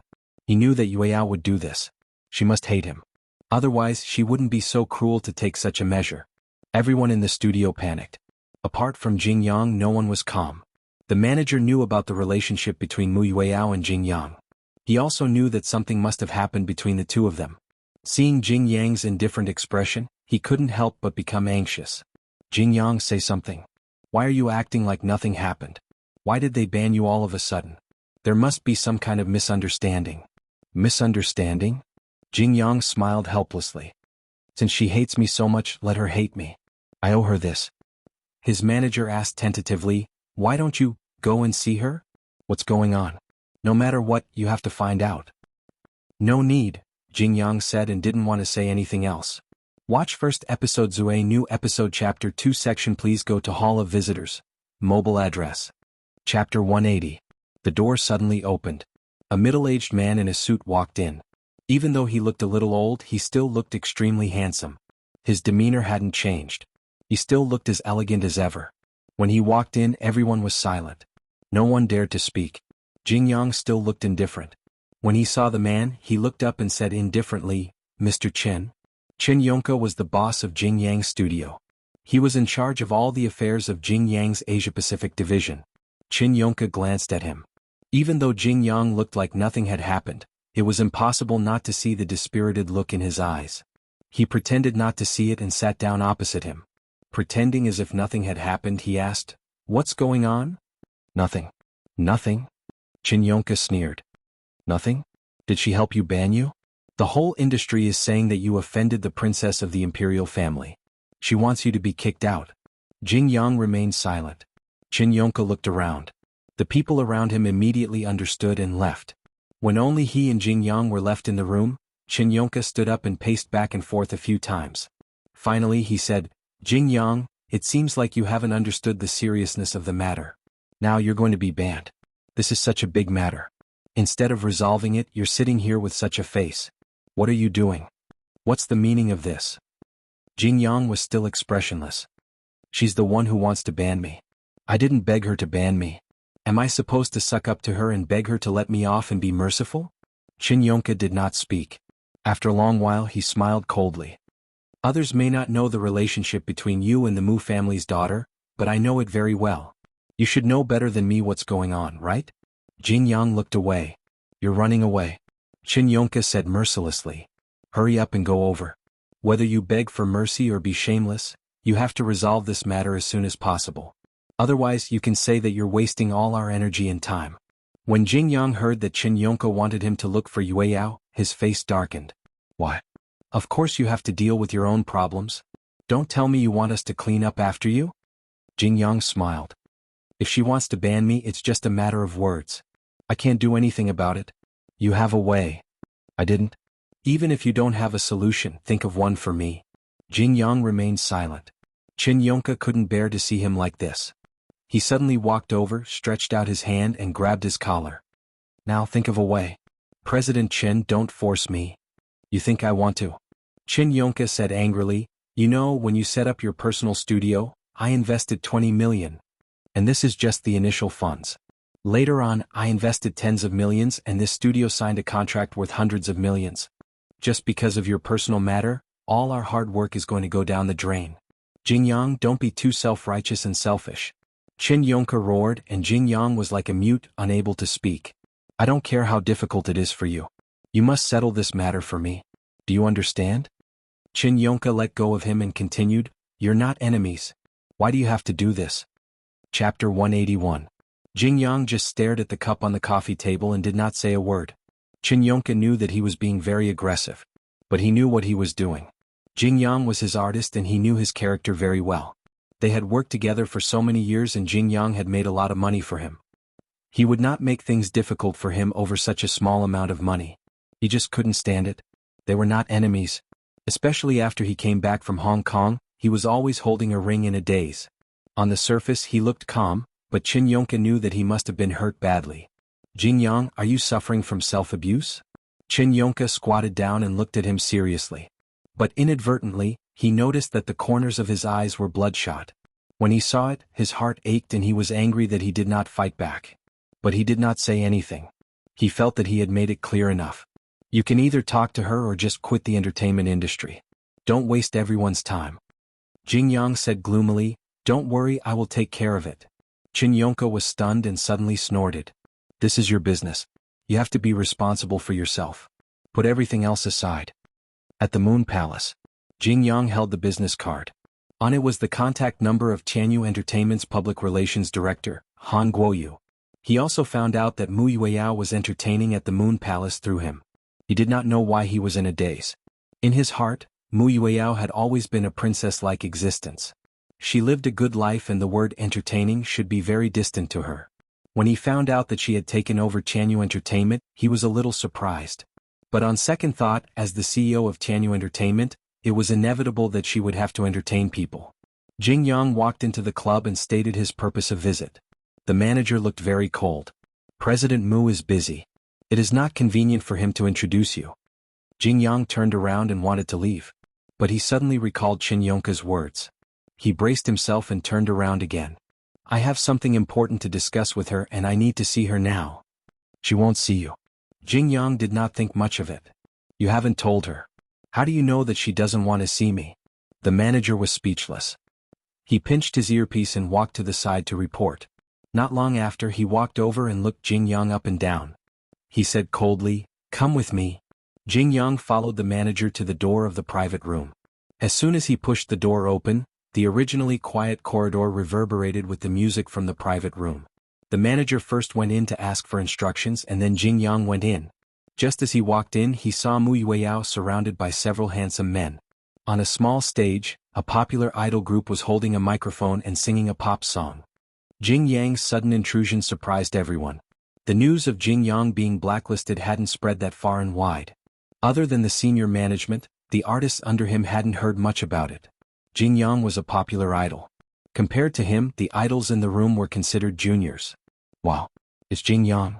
He knew that Yueyao would do this. She must hate him. Otherwise, she wouldn't be so cruel to take such a measure. Everyone in the studio panicked. Apart from Jing Yang, no one was calm. The manager knew about the relationship between Mu Yueyao and Jing Yang. He also knew that something must have happened between the two of them. Seeing Jing Yang's indifferent expression, he couldn't help but become anxious. Jing Yang, say something. Why are you acting like nothing happened? Why did they ban you all of a sudden? There must be some kind of misunderstanding. Misunderstanding? Jing Yang smiled helplessly. Since she hates me so much, let her hate me. I owe her this. His manager asked tentatively, why don't you go and see her? What's going on? No matter what, you have to find out. No need, Jing Yang said and didn't want to say anything else. Watch first episode Zue new episode chapter 2 section please go to Hall of Visitors. Mobile address. Chapter 180. The door suddenly opened. A middle-aged man in a suit walked in. Even though he looked a little old, he still looked extremely handsome. His demeanor hadn't changed. He still looked as elegant as ever. When he walked in, everyone was silent. No one dared to speak. Jing Yang still looked indifferent. When he saw the man, he looked up and said indifferently, Mr. Chen. Chen Yongke was the boss of Jing Yang's studio. He was in charge of all the affairs of Jing Yang's Asia-Pacific division. Chen Yongke glanced at him. Even though Jing Yang looked like nothing had happened, it was impossible not to see the dispirited look in his eyes. He pretended not to see it and sat down opposite him. Pretending as if nothing had happened, he asked, What's going on? Nothing. Nothing? Chen Yongke sneered. Nothing? Did she help you ban you? The whole industry is saying that you offended the princess of the imperial family. She wants you to be kicked out. Jing Yang remained silent. Chen Yongke looked around. The people around him immediately understood and left. When only he and Jing Yang were left in the room, Chen Yongke stood up and paced back and forth a few times. Finally he said, Jing Yang, it seems like you haven't understood the seriousness of the matter. Now you're going to be banned. This is such a big matter. Instead of resolving it, you're sitting here with such a face. What are you doing? What's the meaning of this? Jing Yang was still expressionless. She's the one who wants to ban me. I didn't beg her to ban me. Am I supposed to suck up to her and beg her to let me off and be merciful? Qin Yonke did not speak. After a long while he smiled coldly. Others may not know the relationship between you and the Mu family's daughter, but I know it very well. You should know better than me what's going on, right? Jing Yang looked away. You're running away. Qin Yonke said mercilessly. Hurry up and go over. Whether you beg for mercy or be shameless, you have to resolve this matter as soon as possible. Otherwise you can say that you're wasting all our energy and time. When Jing Yang heard that Qin Yonke wanted him to look for Yue Yao, his face darkened. Why? Of course you have to deal with your own problems. Don't tell me you want us to clean up after you? Jing Yang smiled. If she wants to ban me, it's just a matter of words. I can't do anything about it. You have a way. I didn't. Even if you don't have a solution, think of one for me. Jing Yang remained silent. Qin Yonke couldn't bear to see him like this. He suddenly walked over, stretched out his hand and grabbed his collar. Now think of a way. President Qin, don't force me. You think I want to? Qin Yonke said angrily, you know, when you set up your personal studio, I invested 20 million. And this is just the initial funds. Later on, I invested tens of millions and this studio signed a contract worth hundreds of millions. Just because of your personal matter, all our hard work is going to go down the drain. Jing Yang, don't be too self-righteous and selfish. Qin Yonke roared and Jing Yang was like a mute, unable to speak. I don't care how difficult it is for you. You must settle this matter for me. Do you understand? Qin Yonke let go of him and continued, you're not enemies. Why do you have to do this? Chapter 181. Jing Yang just stared at the cup on the coffee table and did not say a word. Qin Yonke knew that he was being very aggressive. But he knew what he was doing. Jing Yang was his artist and he knew his character very well. They had worked together for so many years and Jing Yang had made a lot of money for him. He would not make things difficult for him over such a small amount of money. He just couldn't stand it. They were not enemies. Especially after he came back from Hong Kong, he was always holding a ring in a daze. On the surface he looked calm, but Qin Yonke knew that he must have been hurt badly. Jing Yang, are you suffering from self-abuse? Qin Yonke squatted down and looked at him seriously. But inadvertently, he noticed that the corners of his eyes were bloodshot. When he saw it, his heart ached and he was angry that he did not fight back. But he did not say anything. He felt that he had made it clear enough. You can either talk to her or just quit the entertainment industry. Don't waste everyone's time. Jing Yang said gloomily, don't worry, I will take care of it. Qin Yonke was stunned and suddenly snorted. This is your business. You have to be responsible for yourself. Put everything else aside. At the Moon Palace, Jing Yang held the business card. On it was the contact number of Jianghu Entertainment's public relations director, Han Guoyu. He also found out that Mu Yueyao was entertaining at the Moon Palace through him. He did not know why he was in a daze. In his heart, Mu Yueyao had always been a princess-like existence. She lived a good life and the word entertaining should be very distant to her. When he found out that she had taken over Jianghu Entertainment, he was a little surprised. But on second thought, as the CEO of Jianghu Entertainment, it was inevitable that she would have to entertain people. Jing Yang walked into the club and stated his purpose of visit. The manager looked very cold. President Mu is busy. It is not convenient for him to introduce you. Jing Yang turned around and wanted to leave. But he suddenly recalled Qin Yonke's words. He braced himself and turned around again. I have something important to discuss with her and I need to see her now. She won't see you. Jing Yang did not think much of it. You haven't told her. How do you know that she doesn't want to see me? The manager was speechless. He pinched his earpiece and walked to the side to report. Not long after he walked over and looked Jing Yang up and down. He said coldly, come with me. Jing Yang followed the manager to the door of the private room. As soon as he pushed the door open, the originally quiet corridor reverberated with the music from the private room. The manager first went in to ask for instructions and then Jing Yang went in. Just as he walked in he saw Mu Yueyao surrounded by several handsome men. On a small stage, a popular idol group was holding a microphone and singing a pop song. Jing Yang's sudden intrusion surprised everyone. The news of Jing Yang being blacklisted hadn't spread that far and wide. Other than the senior management, the artists under him hadn't heard much about it. Jing Yang was a popular idol. Compared to him, the idols in the room were considered juniors. Wow, it's Jing Yang.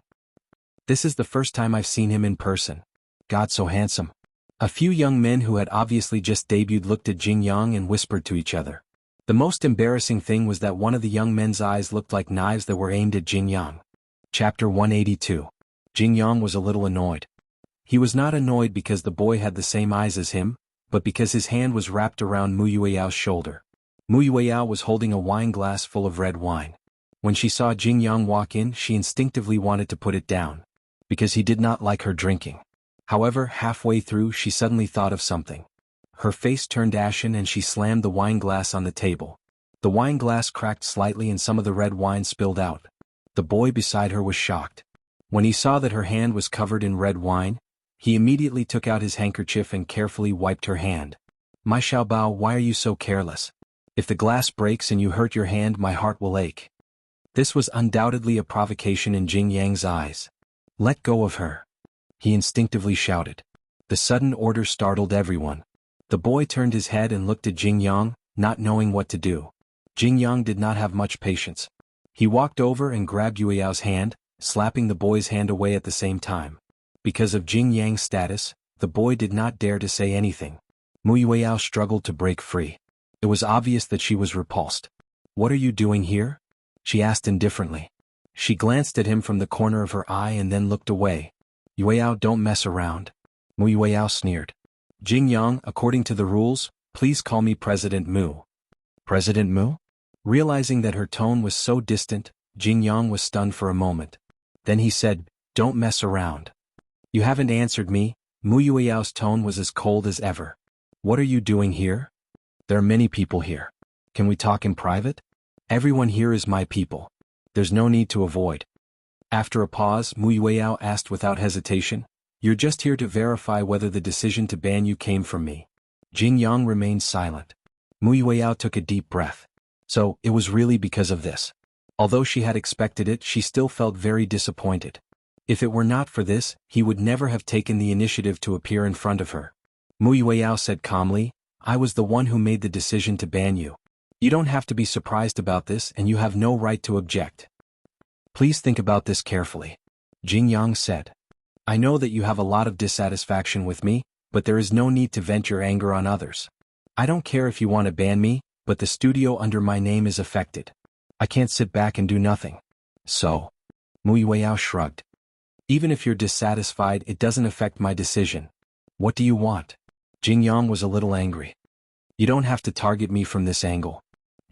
This is the first time I've seen him in person. God, so handsome. A few young men who had obviously just debuted looked at Jingyang and whispered to each other. The most embarrassing thing was that one of the young men's eyes looked like knives that were aimed at Jingyang. Chapter 182. Jingyang was a little annoyed. He was not annoyed because the boy had the same eyes as him, but because his hand was wrapped around Mu Yueyao's shoulder. Mu Yueyao was holding a wine glass full of red wine. When she saw Jingyang walk in, she instinctively wanted to put it down, because he did not like her drinking. However, halfway through she suddenly thought of something. Her face turned ashen and she slammed the wine glass on the table. The wine glass cracked slightly and some of the red wine spilled out. The boy beside her was shocked. When he saw that her hand was covered in red wine, he immediately took out his handkerchief and carefully wiped her hand. "My Xiaobao, why are you so careless? If the glass breaks and you hurt your hand, my heart will ache." This was undoubtedly a provocation in Jingyang's eyes. "Let go of her," he instinctively shouted. The sudden order startled everyone. The boy turned his head and looked at Jingyang, not knowing what to do. Jingyang did not have much patience. He walked over and grabbed Yueyao's hand, slapping the boy's hand away at the same time. Because of Jingyang's status, the boy did not dare to say anything. Mu Yueyao struggled to break free. It was obvious that she was repulsed. "What are you doing here?" she asked indifferently. She glanced at him from the corner of her eye and then looked away. "Yueyao, don't mess around." Mu Yueyao sneered. "Jingyang, according to the rules, please call me President Mu." "President Mu?" Realizing that her tone was so distant, Jingyang was stunned for a moment. Then he said, "Don't mess around." "You haven't answered me." Mu Yueyao's tone was as cold as ever. "What are you doing here?" "There are many people here. Can we talk in private?" "Everyone here is my people. There's no need to avoid." After a pause, Mu Yueyao asked without hesitation, "You're just here to verify whether the decision to ban you came from me." Jingyang remained silent. Mu Yueyao took a deep breath. So, it was really because of this. Although she had expected it, she still felt very disappointed. If it were not for this, he would never have taken the initiative to appear in front of her. Mu Yueyao said calmly, "I was the one who made the decision to ban you. You don't have to be surprised about this and you have no right to object. Please think about this carefully." Jingyang said. "I know that you have a lot of dissatisfaction with me, but there is no need to vent your anger on others. I don't care if you want to ban me, but the studio under my name is affected. I can't sit back and do nothing." "So?" Mu Yueyao shrugged. "Even if you're dissatisfied, it doesn't affect my decision. What do you want?" Jingyang was a little angry. "You don't have to target me from this angle.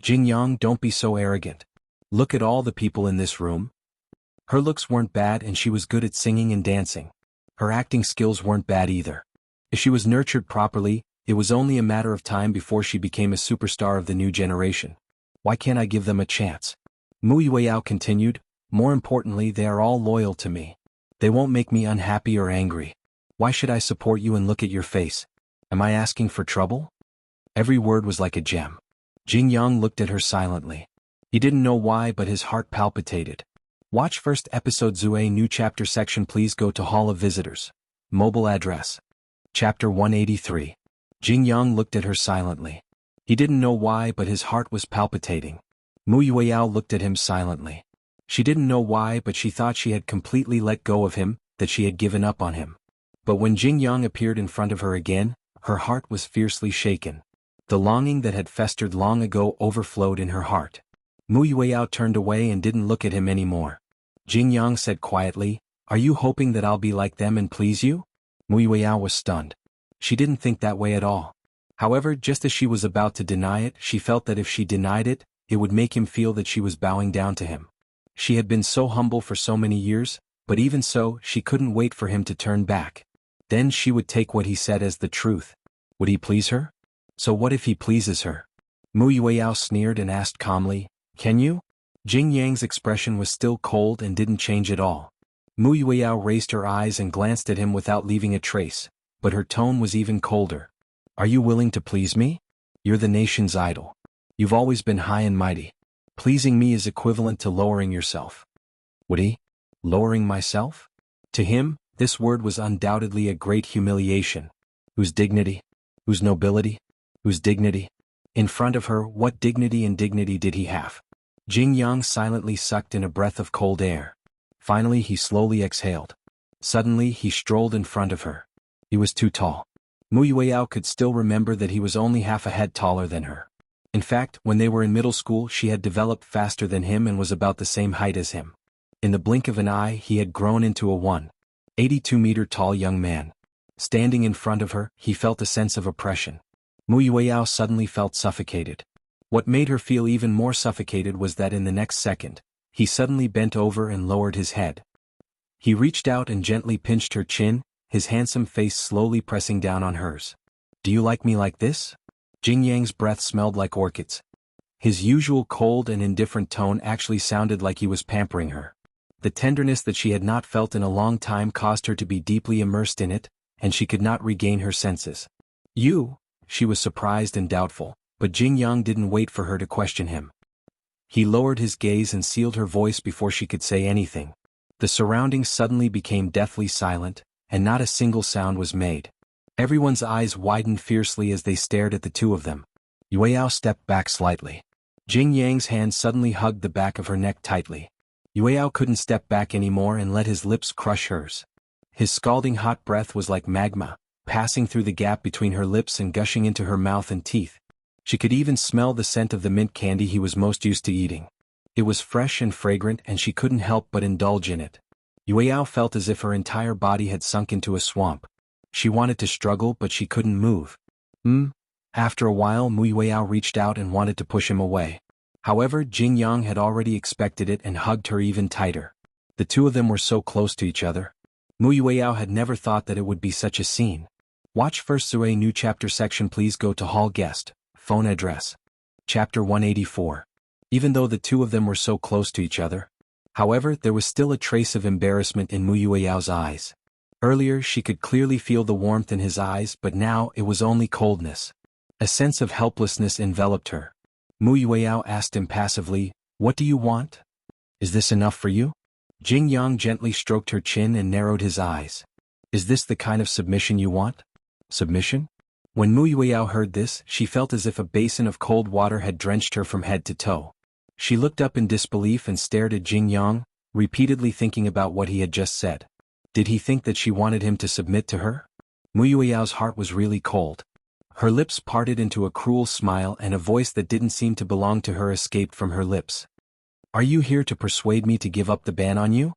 Jingyang, don't be so arrogant. Look at all the people in this room." Her looks weren't bad and she was good at singing and dancing. Her acting skills weren't bad either. If she was nurtured properly, it was only a matter of time before she became a superstar of the new generation. Why can't I give them a chance? Mu Yueyao continued, "More importantly, they are all loyal to me. They won't make me unhappy or angry. Why should I support you and look at your face? Am I asking for trouble?" Every word was like a gem. Jingyang looked at her silently. He didn't know why, but his heart palpitated. Watch first episode Zue new chapter section. Please go to Hall of Visitors. Mobile address. Chapter 183. Jingyang looked at her silently. He didn't know why, but his heart was palpitating. Mu Yueyao looked at him silently. She didn't know why, but she thought she had completely let go of him, that she had given up on him. But when Jingyang appeared in front of her again, her heart was fiercely shaken. The longing that had festered long ago overflowed in her heart. Mu Yueyao turned away and didn't look at him anymore. Jingyang said quietly, "Are you hoping that I'll be like them and please you?" Mu Yueyao was stunned. She didn't think that way at all. However, just as she was about to deny it, she felt that if she denied it, it would make him feel that she was bowing down to him. She had been so humble for so many years, but even so, she couldn't wait for him to turn back. Then she would take what he said as the truth. Would he please her? So what if he pleases her? Mu Yueyao sneered and asked calmly, "Can you?" Jingyang's expression was still cold and didn't change at all. Mu Yueyao raised her eyes and glanced at him without leaving a trace, but her tone was even colder. "Are you willing to please me? You're the nation's idol. You've always been high and mighty. Pleasing me is equivalent to lowering yourself." Would he? Lowering myself? To him, this word was undoubtedly a great humiliation. Whose dignity? Whose nobility? Whose dignity? In front of her, what dignity and dignity did he have? Jingyang silently sucked in a breath of cold air. Finally he slowly exhaled. Suddenly he strolled in front of her. He was too tall. Mu Yueyao could still remember that he was only half a head taller than her. In fact, when they were in middle school she had developed faster than him and was about the same height as him. In the blink of an eye he had grown into a 182-meter tall young man. Standing in front of her, he felt a sense of oppression. Mu Yueyao suddenly felt suffocated. What made her feel even more suffocated was that in the next second, he suddenly bent over and lowered his head. He reached out and gently pinched her chin, his handsome face slowly pressing down on hers. "Do you like me like this?" Jing Yang's breath smelled like orchids. His usual cold and indifferent tone actually sounded like he was pampering her. The tenderness that she had not felt in a long time caused her to be deeply immersed in it, and she could not regain her senses. "You?" She was surprised and doubtful, but Jing Yang didn't wait for her to question him. He lowered his gaze and sealed her voice before she could say anything. The surroundings suddenly became deathly silent, and not a single sound was made. Everyone's eyes widened fiercely as they stared at the two of them. Yueyao stepped back slightly. Jing Yang's hand suddenly hugged the back of her neck tightly. Yueyao couldn't step back anymore and let his lips crush hers. His scalding hot breath was like magma, passing through the gap between her lips and gushing into her mouth and teeth. She could even smell the scent of the mint candy he was most used to eating. It was fresh and fragrant and she couldn't help but indulge in it. Yueyao felt as if her entire body had sunk into a swamp. She wanted to struggle but she couldn't move. After a while Mu Yueyao reached out and wanted to push him away. However, Jing Yang had already expected it and hugged her even tighter. The two of them were so close to each other. Mu Yueyao had never thought that it would be such a scene. Watch first Sue new chapter section. Please go to hall guest, phone address. Chapter 184. Even though the two of them were so close to each other. However, there was still a trace of embarrassment in Mu Yueyao's eyes. Earlier she could clearly feel the warmth in his eyes, but now it was only coldness. A sense of helplessness enveloped her. Mu Yueyao asked impassively, "What do you want? Is this enough for you?" Jing Yang gently stroked her chin and narrowed his eyes. "Is this the kind of submission you want?" Submission? When Mu Yueyao heard this, she felt as if a basin of cold water had drenched her from head to toe. She looked up in disbelief and stared at Jing Yang, repeatedly thinking about what he had just said. Did he think that she wanted him to submit to her? Mu Yueyao's heart was really cold. Her lips parted into a cruel smile and a voice that didn't seem to belong to her escaped from her lips. "Are you here to persuade me to give up the ban on you?"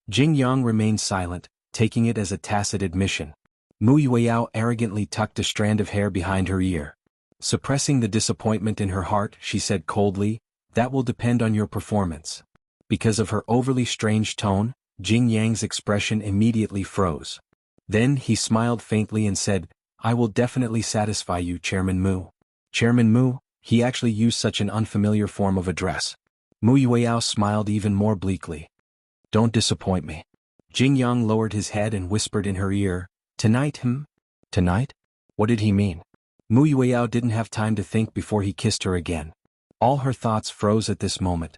Jing Yang remained silent, taking it as a tacit admission. Mu Yueyao arrogantly tucked a strand of hair behind her ear. Suppressing the disappointment in her heart, she said coldly, "That will depend on your performance." Because of her overly strange tone, Jing Yang's expression immediately froze. Then he smiled faintly and said, "I will definitely satisfy you, Chairman Mu." Chairman Mu, he actually used such an unfamiliar form of address. Mu Yueyao smiled even more bleakly. "Don't disappoint me." Jing Yang lowered his head and whispered in her ear, "Tonight, Tonight? What did he mean?" Mu Yueyao didn't have time to think before he kissed her again. All her thoughts froze at this moment.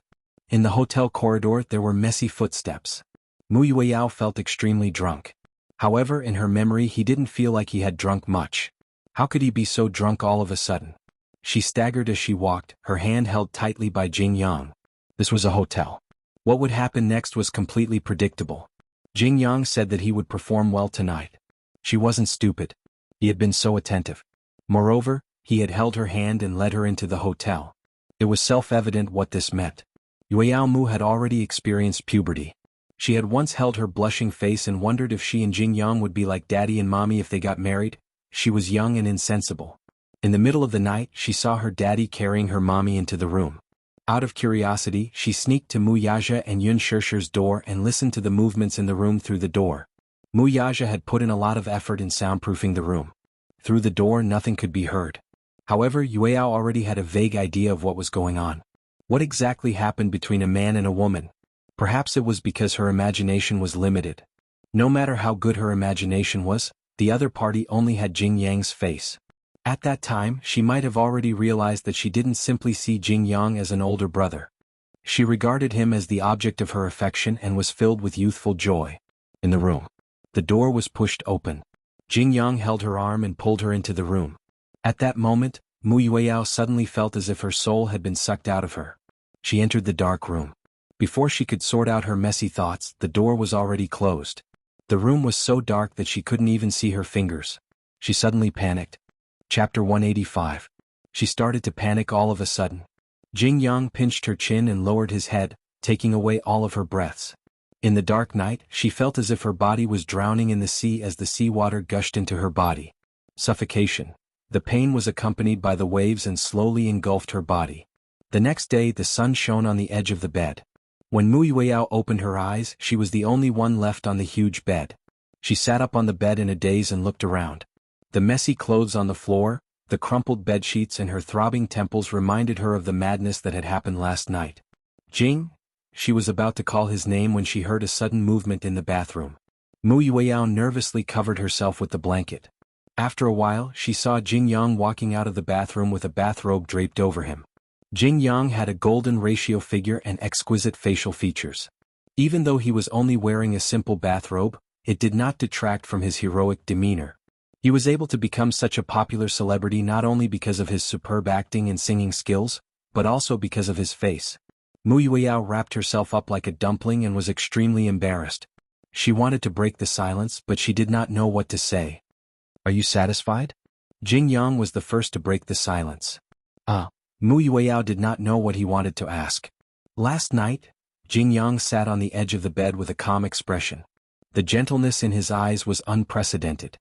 In the hotel corridor there were messy footsteps. Mu Yueyao felt extremely drunk. However, in her memory he didn't feel like he had drunk much. How could he be so drunk all of a sudden? She staggered as she walked, her hand held tightly by Jing Yang. This was a hotel. What would happen next was completely predictable. Jing Yang said that he would perform well tonight. She wasn't stupid. He had been so attentive. Moreover, he had held her hand and led her into the hotel. It was self-evident what this meant. Yueyao Mu had already experienced puberty. She had once held her blushing face and wondered if she and Jing Yang would be like daddy and mommy if they got married. She was young and insensible. In the middle of the night, she saw her daddy carrying her mommy into the room. Out of curiosity, she sneaked to Mu Yaja and Yun Shishir's door and listened to the movements in the room through the door. Mu Yaja had put in a lot of effort in soundproofing the room. Through the door nothing could be heard. However, Yueyao already had a vague idea of what was going on. What exactly happened between a man and a woman? Perhaps it was because her imagination was limited. No matter how good her imagination was, the other party only had Jing Yang's face. At that time, she might have already realized that she didn't simply see Jing Yang as an older brother. She regarded him as the object of her affection and was filled with youthful joy. In the room. The door was pushed open. Jing Yang held her arm and pulled her into the room. At that moment, Mu Yueyao suddenly felt as if her soul had been sucked out of her. She entered the dark room. Before she could sort out her messy thoughts, the door was already closed. The room was so dark that she couldn't even see her fingers. She suddenly panicked. Chapter 185. She started to panic all of a sudden. Jianghu pinched her chin and lowered his head, taking away all of her breaths. In the dark night, she felt as if her body was drowning in the sea as the seawater gushed into her body. Suffocation. The pain was accompanied by the waves and slowly engulfed her body. The next day the sun shone on the edge of the bed. When Mu Yueyao opened her eyes, she was the only one left on the huge bed. She sat up on the bed in a daze and looked around. The messy clothes on the floor, the crumpled bedsheets and her throbbing temples reminded her of the madness that had happened last night. Jing? She was about to call his name when she heard a sudden movement in the bathroom. Mu Yueyao nervously covered herself with the blanket. After a while, she saw Jianghu walking out of the bathroom with a bathrobe draped over him. Jianghu had a golden ratio figure and exquisite facial features. Even though he was only wearing a simple bathrobe, it did not detract from his heroic demeanor. He was able to become such a popular celebrity not only because of his superb acting and singing skills, but also because of his face. Mu Yueyao wrapped herself up like a dumpling and was extremely embarrassed. She wanted to break the silence, but she did not know what to say. "Are you satisfied?" Jianghu was the first to break the silence. Mu Yueyao did not know what he wanted to ask. Last night, Jianghu sat on the edge of the bed with a calm expression. The gentleness in his eyes was unprecedented.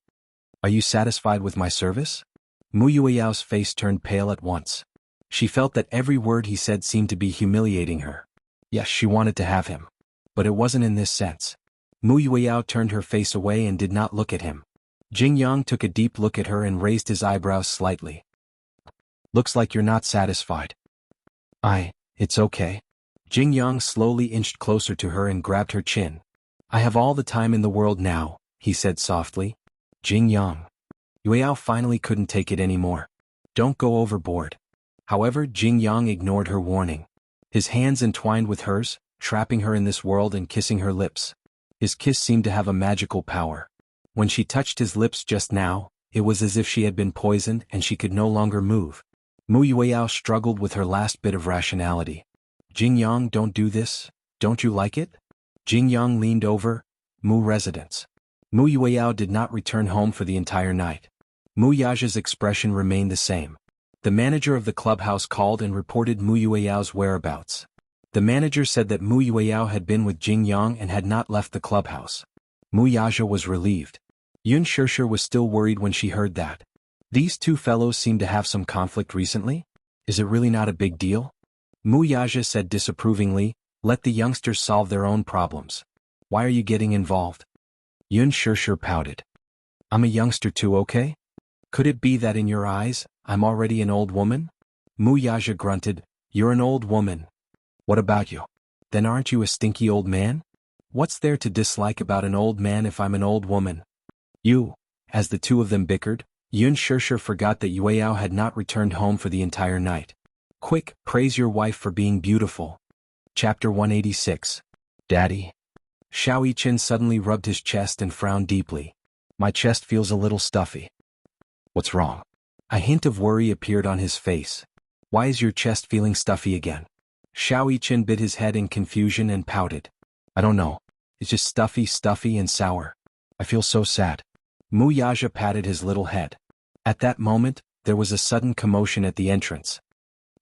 "Are you satisfied with my service?" Mu Yueyao's face turned pale at once. She felt that every word he said seemed to be humiliating her. Yes, she wanted to have him. But it wasn't in this sense. Mu Yueyao turned her face away and did not look at him. Jianghu took a deep look at her and raised his eyebrows slightly. "Looks like you're not satisfied." It's okay." Jianghu slowly inched closer to her and grabbed her chin. "I have all the time in the world now," he said softly. "Jianghu." Yueyao finally couldn't take it anymore. "Don't go overboard." However, Jianghu ignored her warning. His hands entwined with hers, trapping her in this world and kissing her lips. His kiss seemed to have a magical power. When she touched his lips just now, it was as if she had been poisoned and she could no longer move. Mu Yueyao struggled with her last bit of rationality. "Jianghu, don't do this, don't you like it?" Jianghu leaned over. "Mu residence." Mu Yueyao did not return home for the entire night. Mu Yaja's expression remained the same. The manager of the clubhouse called and reported Mu Yueyao's whereabouts. The manager said that Mu Yueyao had been with Jianghu and had not left the clubhouse. Mu Yaja was relieved. Yun Shishir was still worried when she heard that. These two fellows seem to have some conflict recently? Is it really not a big deal? Mu Yaja said disapprovingly, "Let the youngsters solve their own problems. Why are you getting involved?" Yun Shishir pouted. "I'm a youngster too, okay? Could it be that in your eyes, I'm already an old woman?" Mu Yaja grunted, "You're an old woman. What about you? Then aren't you a stinky old man? What's there to dislike about an old man if I'm an old woman?" As the two of them bickered, Yun Shishir forgot that Yueyao had not returned home for the entire night. "Quick, praise your wife for being beautiful." Chapter 186. Daddy. Xiao Yichen suddenly rubbed his chest and frowned deeply. "My chest feels a little stuffy." "What's wrong?" A hint of worry appeared on his face. "Why is your chest feeling stuffy again?" Xiao Yichen bit his head in confusion and pouted. "I don't know. It's just stuffy and sour. I feel so sad." Mu Yaja patted his little head. At that moment, there was a sudden commotion at the entrance.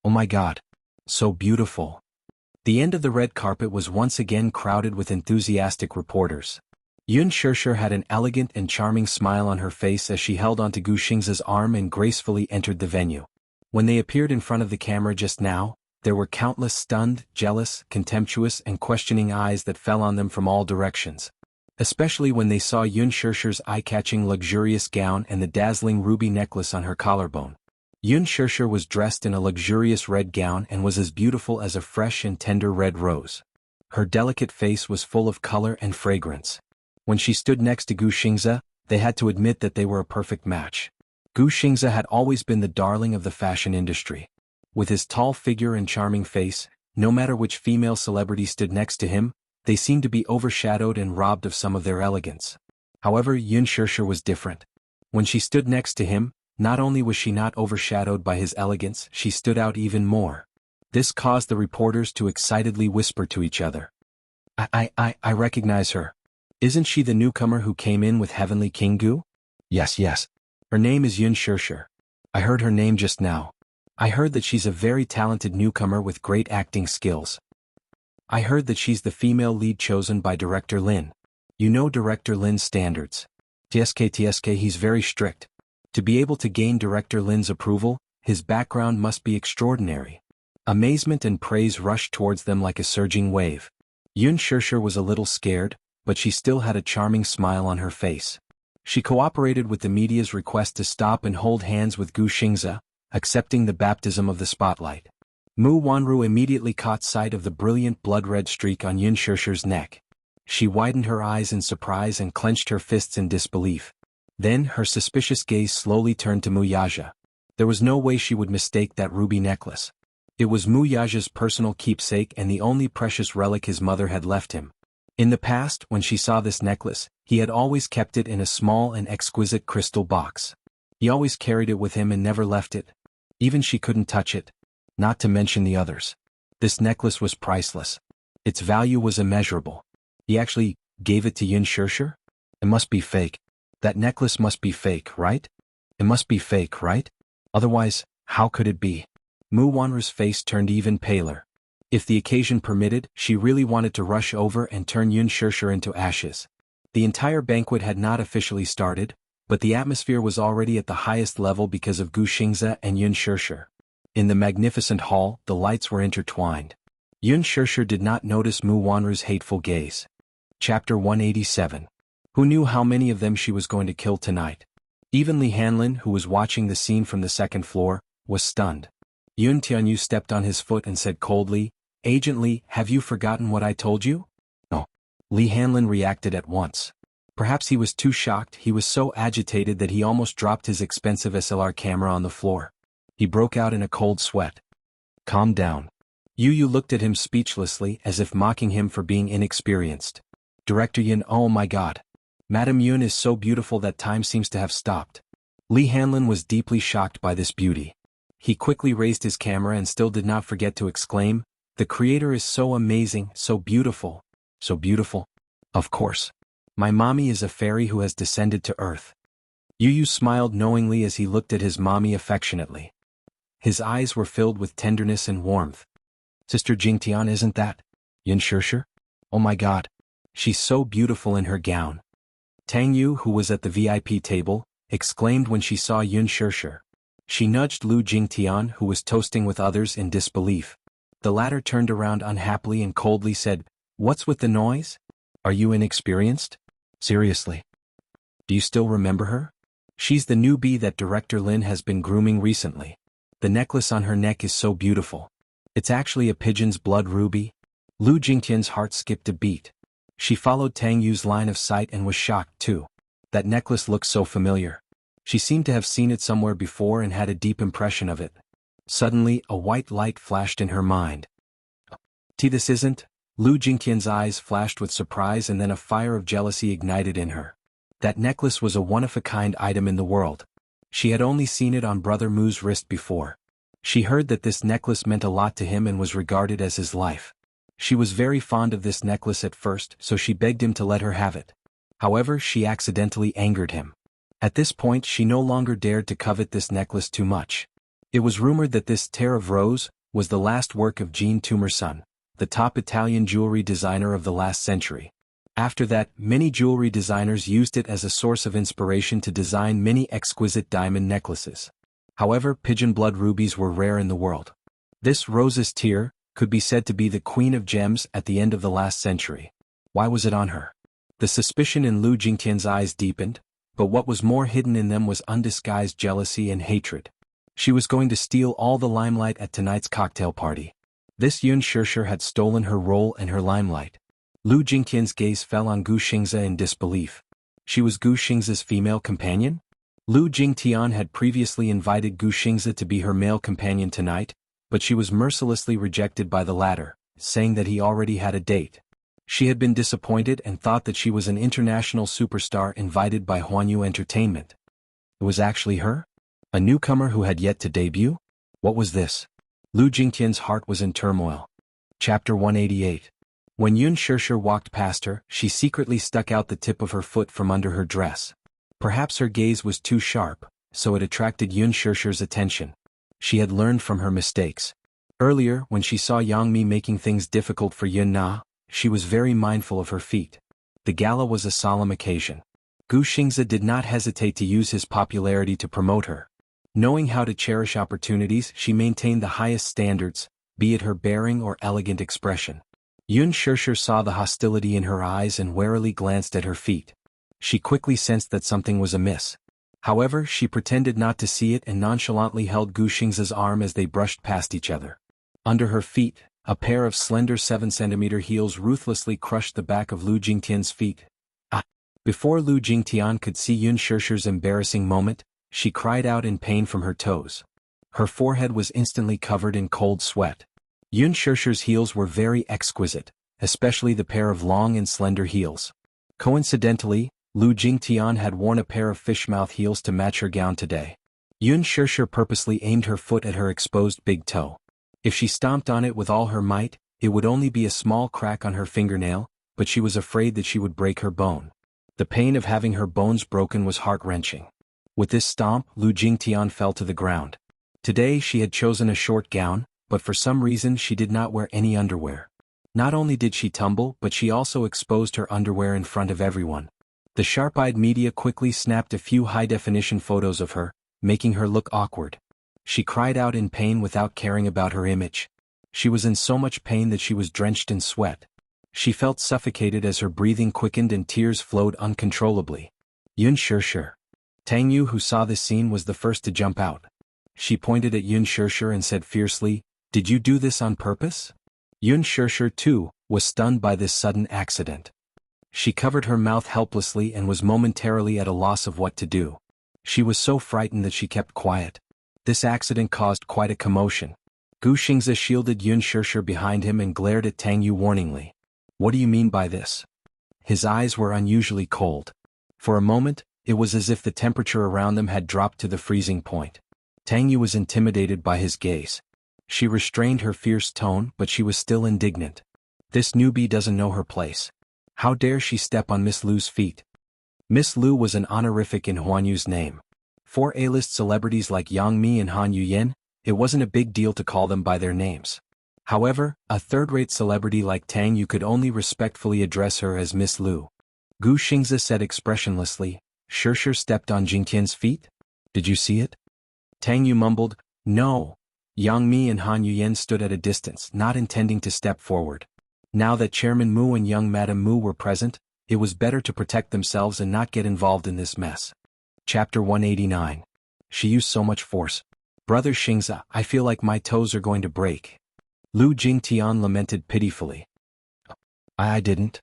"Oh my God! So beautiful!" The end of the red carpet was once again crowded with enthusiastic reporters. Yun Shishir had an elegant and charming smile on her face as she held onto Gu Xingza's arm and gracefully entered the venue. When they appeared in front of the camera just now, there were countless stunned, jealous, contemptuous and questioning eyes that fell on them from all directions. Especially when they saw Yun Shishir's eye-catching luxurious gown and the dazzling ruby necklace on her collarbone. Yun Shishir was dressed in a luxurious red gown and was as beautiful as a fresh and tender red rose. Her delicate face was full of color and fragrance. When she stood next to Gu Xingza, they had to admit that they were a perfect match. Gu Xingza had always been the darling of the fashion industry. With his tall figure and charming face, no matter which female celebrity stood next to him, they seemed to be overshadowed and robbed of some of their elegance. However, Yun Shishir was different. When she stood next to him, not only was she not overshadowed by his elegance, she stood out even more. This caused the reporters to excitedly whisper to each other. I recognize her. Isn't she the newcomer who came in with Heavenly King Gu? Yes, yes. Her name is Yun Shirshir. I heard her name just now. I heard that she's a very talented newcomer with great acting skills. I heard that she's the female lead chosen by Director Lin. You know Director Lin's standards. TSK, he's very strict. To be able to gain Director Lin's approval, his background must be extraordinary. Amazement and praise rushed towards them like a surging wave. Yun Shirshir was a little scared, but she still had a charming smile on her face. She cooperated with the media's request to stop and hold hands with Gu Xingze, accepting the baptism of the spotlight. Mu Wanru immediately caught sight of the brilliant blood-red streak on Yun Shirshir's neck. She widened her eyes in surprise and clenched her fists in disbelief. Then her suspicious gaze slowly turned to Mu Yaja. There was no way she would mistake that ruby necklace. It was Mu Yaja's personal keepsake and the only precious relic his mother had left him. In the past, when she saw this necklace, he had always kept it in a small and exquisite crystal box. He always carried it with him and never left it. Even she couldn't touch it. Not to mention the others. This necklace was priceless. Its value was immeasurable. He actually gave it to Yun Shirshir? It must be fake. That necklace must be fake, right? It must be fake, right? Otherwise, how could it be? Mu Wanru's face turned even paler. If the occasion permitted, she really wanted to rush over and turn Yun Shirshir into ashes. The entire banquet had not officially started, but the atmosphere was already at the highest level because of Gu Xingze and Yun Shirshir. In the magnificent hall, the lights were intertwined. Yun Shirshir did not notice Mu Wanru's hateful gaze. Chapter 187. Who knew how many of them she was going to kill tonight? Even Li Hanlin, who was watching the scene from the second floor, was stunned. Yun Tianyu stepped on his foot and said coldly, "Agent Li, have you forgotten what I told you?" No. Li Hanlin reacted at once. Perhaps he was too shocked, he was so agitated that he almost dropped his expensive SLR camera on the floor. He broke out in a cold sweat. Calm down. Yu looked at him speechlessly as if mocking him for being inexperienced. Director Yun, oh my god. Madame Yun is so beautiful that time seems to have stopped. Li Hanlin was deeply shocked by this beauty. He quickly raised his camera and still did not forget to exclaim, "The creator is so amazing, so beautiful. So beautiful. Of course. My mommy is a fairy who has descended to earth." Yu smiled knowingly as he looked at his mommy affectionately. His eyes were filled with tenderness and warmth. Sister Jingtian, isn't that Yun Shirshir? Oh my god. She's so beautiful in her gown. Tang Yu, who was at the VIP table, exclaimed when she saw Yun Shirshir. She nudged Lu Jingtian, who was toasting with others, in disbelief. The latter turned around unhappily and coldly said, "What's with the noise? Are you inexperienced? Seriously. Do you still remember her? She's the newbie that Director Lin has been grooming recently. The necklace on her neck is so beautiful. It's actually a pigeon's blood ruby." Lu Jingtian's heart skipped a beat. She followed Tang Yu's line of sight and was shocked too. That necklace looked so familiar. She seemed to have seen it somewhere before and had a deep impression of it. Suddenly, a white light flashed in her mind. This isn't? Lu Jingtian's eyes flashed with surprise and then a fire of jealousy ignited in her. That necklace was a one-of-a-kind item in the world. She had only seen it on Brother Mu's wrist before. She heard that this necklace meant a lot to him and was regarded as his life. She was very fond of this necklace at first, so she begged him to let her have it. However, she accidentally angered him. At this point, she no longer dared to covet this necklace too much. It was rumored that this Tear of Rose was the last work of Jean Toomerson, the top Italian jewelry designer of the last century. After that, many jewelry designers used it as a source of inspiration to design many exquisite diamond necklaces. However, pigeon blood rubies were rare in the world. This Rose's Tear could be said to be the queen of gems at the end of the last century. Why was it on her? The suspicion in Lu Jingtian's eyes deepened, but what was more hidden in them was undisguised jealousy and hatred. She was going to steal all the limelight at tonight's cocktail party. This Yun Shirshir had stolen her role and her limelight. Lu Jingtian's gaze fell on Gu Xingze in disbelief. She was Gu Xingze's female companion? Lu Jingtian had previously invited Gu Xingze to be her male companion tonight, but she was mercilessly rejected by the latter, saying that he already had a date. She had been disappointed and thought that she was an international superstar invited by Huanyu Entertainment. It was actually her? A newcomer who had yet to debut? What was this? Lu Jingtian's heart was in turmoil. Chapter 188. When Yun Shirshir walked past her, she secretly stuck out the tip of her foot from under her dress. Perhaps her gaze was too sharp, so it attracted Yun Shirshir's attention. She had learned from her mistakes. Earlier, when she saw Yang Mi making things difficult for Yun Na, she was very mindful of her feet. The gala was a solemn occasion. Gu Xingze did not hesitate to use his popularity to promote her. Knowing how to cherish opportunities, she maintained the highest standards, be it her bearing or elegant expression. Yun Shirshir saw the hostility in her eyes and warily glanced at her feet. She quickly sensed that something was amiss. However, she pretended not to see it and nonchalantly held Gu Xingze's arm as they brushed past each other. Under her feet, a pair of slender 7-centimeter heels ruthlessly crushed the back of Lu Jingtian's feet. Ah! Before Lu Jingtian could see Yun Shirshir's embarrassing moment, she cried out in pain from her toes. Her forehead was instantly covered in cold sweat. Yun Shirshir's heels were very exquisite, especially the pair of long and slender heels. Coincidentally, Lu Jingtian had worn a pair of fishmouth heels to match her gown today. Yun Shirshir purposely aimed her foot at her exposed big toe. If she stomped on it with all her might, it would only be a small crack on her fingernail, but she was afraid that she would break her bone. The pain of having her bones broken was heart-wrenching. With this stomp, Lu Jingtian fell to the ground. Today she had chosen a short gown, but for some reason she did not wear any underwear. Not only did she tumble, but she also exposed her underwear in front of everyone. The sharp-eyed media quickly snapped a few high-definition photos of her, making her look awkward. She cried out in pain without caring about her image. She was in so much pain that she was drenched in sweat. She felt suffocated as her breathing quickened and tears flowed uncontrollably. Yun Shirshir. Tang Yu, who saw this scene, was the first to jump out. She pointed at Yun Shirshir and said fiercely, "Did you do this on purpose?" Yun Shirshir, too, was stunned by this sudden accident. She covered her mouth helplessly and was momentarily at a loss of what to do. She was so frightened that she kept quiet. This accident caused quite a commotion. Gu Xingze shielded Yun Shirshir behind him and glared at Tang Yu warningly. "What do you mean by this?" His eyes were unusually cold. For a moment, it was as if the temperature around them had dropped to the freezing point. Tang Yu was intimidated by his gaze. She restrained her fierce tone, but she was still indignant. This newbie doesn't know her place. How dare she step on Miss Lu's feet? Miss Lu was an honorific in Huan Yu's name. For A-list celebrities like Yang Mi and Han Yuyen, it wasn't a big deal to call them by their names. However, a third-rate celebrity like Tang Yu could only respectfully address her as Miss Lu. Gu Xingze said expressionlessly, "Shirshir stepped on Jingtian's feet? Did you see it?" Tang Yu mumbled, "No." Yang Mi and Han Yuyen stood at a distance, not intending to step forward. Now that Chairman Mu and young Madame Mu were present, it was better to protect themselves and not get involved in this mess. Chapter 189. She used so much force. "Brother Xingze, I feel like my toes are going to break." Lu Jingtian lamented pitifully. I didn't."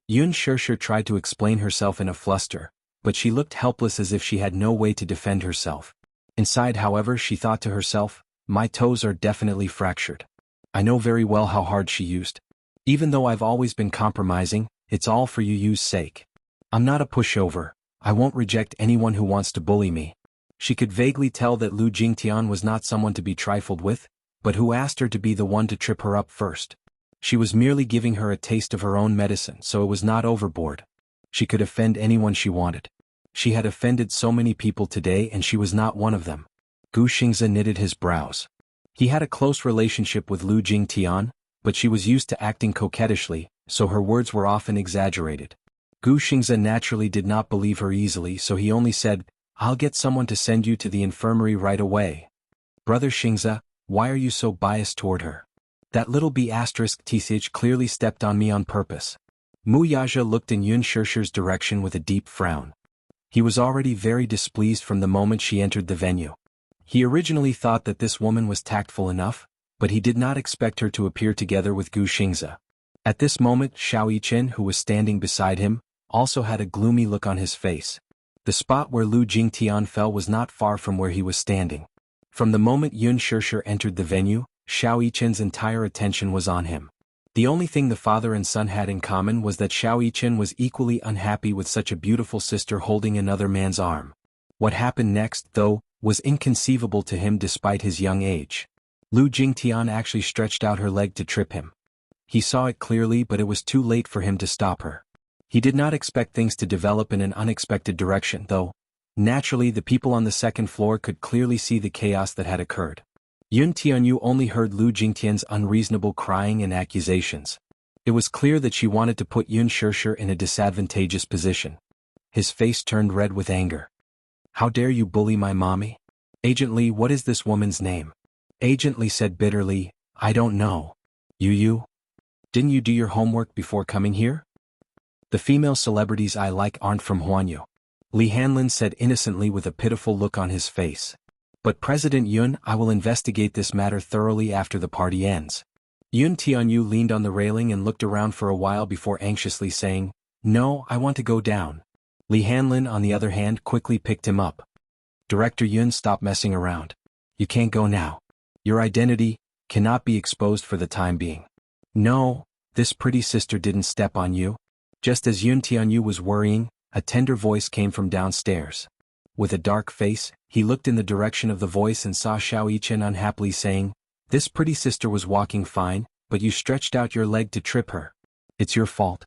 Yun Shirshir tried to explain herself in a fluster, but she looked helpless as if she had no way to defend herself. Inside, however, she thought to herself, "My toes are definitely fractured. I know very well how hard she used. Even though I've always been compromising, it's all for Yu's sake. I'm not a pushover. I won't reject anyone who wants to bully me." She could vaguely tell that Lu Jingtian was not someone to be trifled with, but who asked her to be the one to trip her up first. She was merely giving her a taste of her own medicine, so it was not overboard. She could offend anyone she wanted. She had offended so many people today and she was not one of them. Gu Xingze knitted his brows. He had a close relationship with Lu Jingtian, but she was used to acting coquettishly, so her words were often exaggerated. Gu Xingze naturally did not believe her easily, so he only said, "I'll get someone to send you to the infirmary right away." "Brother Xingze, why are you so biased toward her? That little B*TH clearly stepped on me on purpose." Mu Yaja looked in Yun Shirshir's direction with a deep frown. He was already very displeased from the moment she entered the venue. He originally thought that this woman was tactful enough, but he did not expect her to appear together with Gu Xingze. At this moment, Xiao Yichen, who was standing beside him, also had a gloomy look on his face. The spot where Lu Jingtian fell was not far from where he was standing. From the moment Yun Shirshir entered the venue, Xiao Yichen's entire attention was on him. The only thing the father and son had in common was that Xiao Yichen was equally unhappy with such a beautiful sister holding another man's arm. What happened next, though, was inconceivable to him despite his young age. Lu Jingtian actually stretched out her leg to trip him. He saw it clearly, but it was too late for him to stop her. He did not expect things to develop in an unexpected direction, though. Naturally, the people on the second floor could clearly see the chaos that had occurred. Yun Tianyu only heard Lu Jingtian's unreasonable crying and accusations. It was clear that she wanted to put Yun Shishir in a disadvantageous position. His face turned red with anger. How dare you bully my mommy? Agent Li, what is this woman's name? Agent Li said bitterly, I don't know. You? Didn't you do your homework before coming here? The female celebrities I like aren't from Huanyu. Li Hanlin said innocently with a pitiful look on his face. But President Yun, I will investigate this matter thoroughly after the party ends. Yun Tianyu leaned on the railing and looked around for a while before anxiously saying, No, I want to go down. Li Hanlin, on the other hand, quickly picked him up. Director Yun, stop messing around. You can't go now. Your identity cannot be exposed for the time being. No, this pretty sister didn't step on you. Just as Yun Tianyu was worrying, a tender voice came from downstairs. With a dark face, he looked in the direction of the voice and saw Xiao Yichen unhappily saying, This pretty sister was walking fine, but you stretched out your leg to trip her. It's your fault.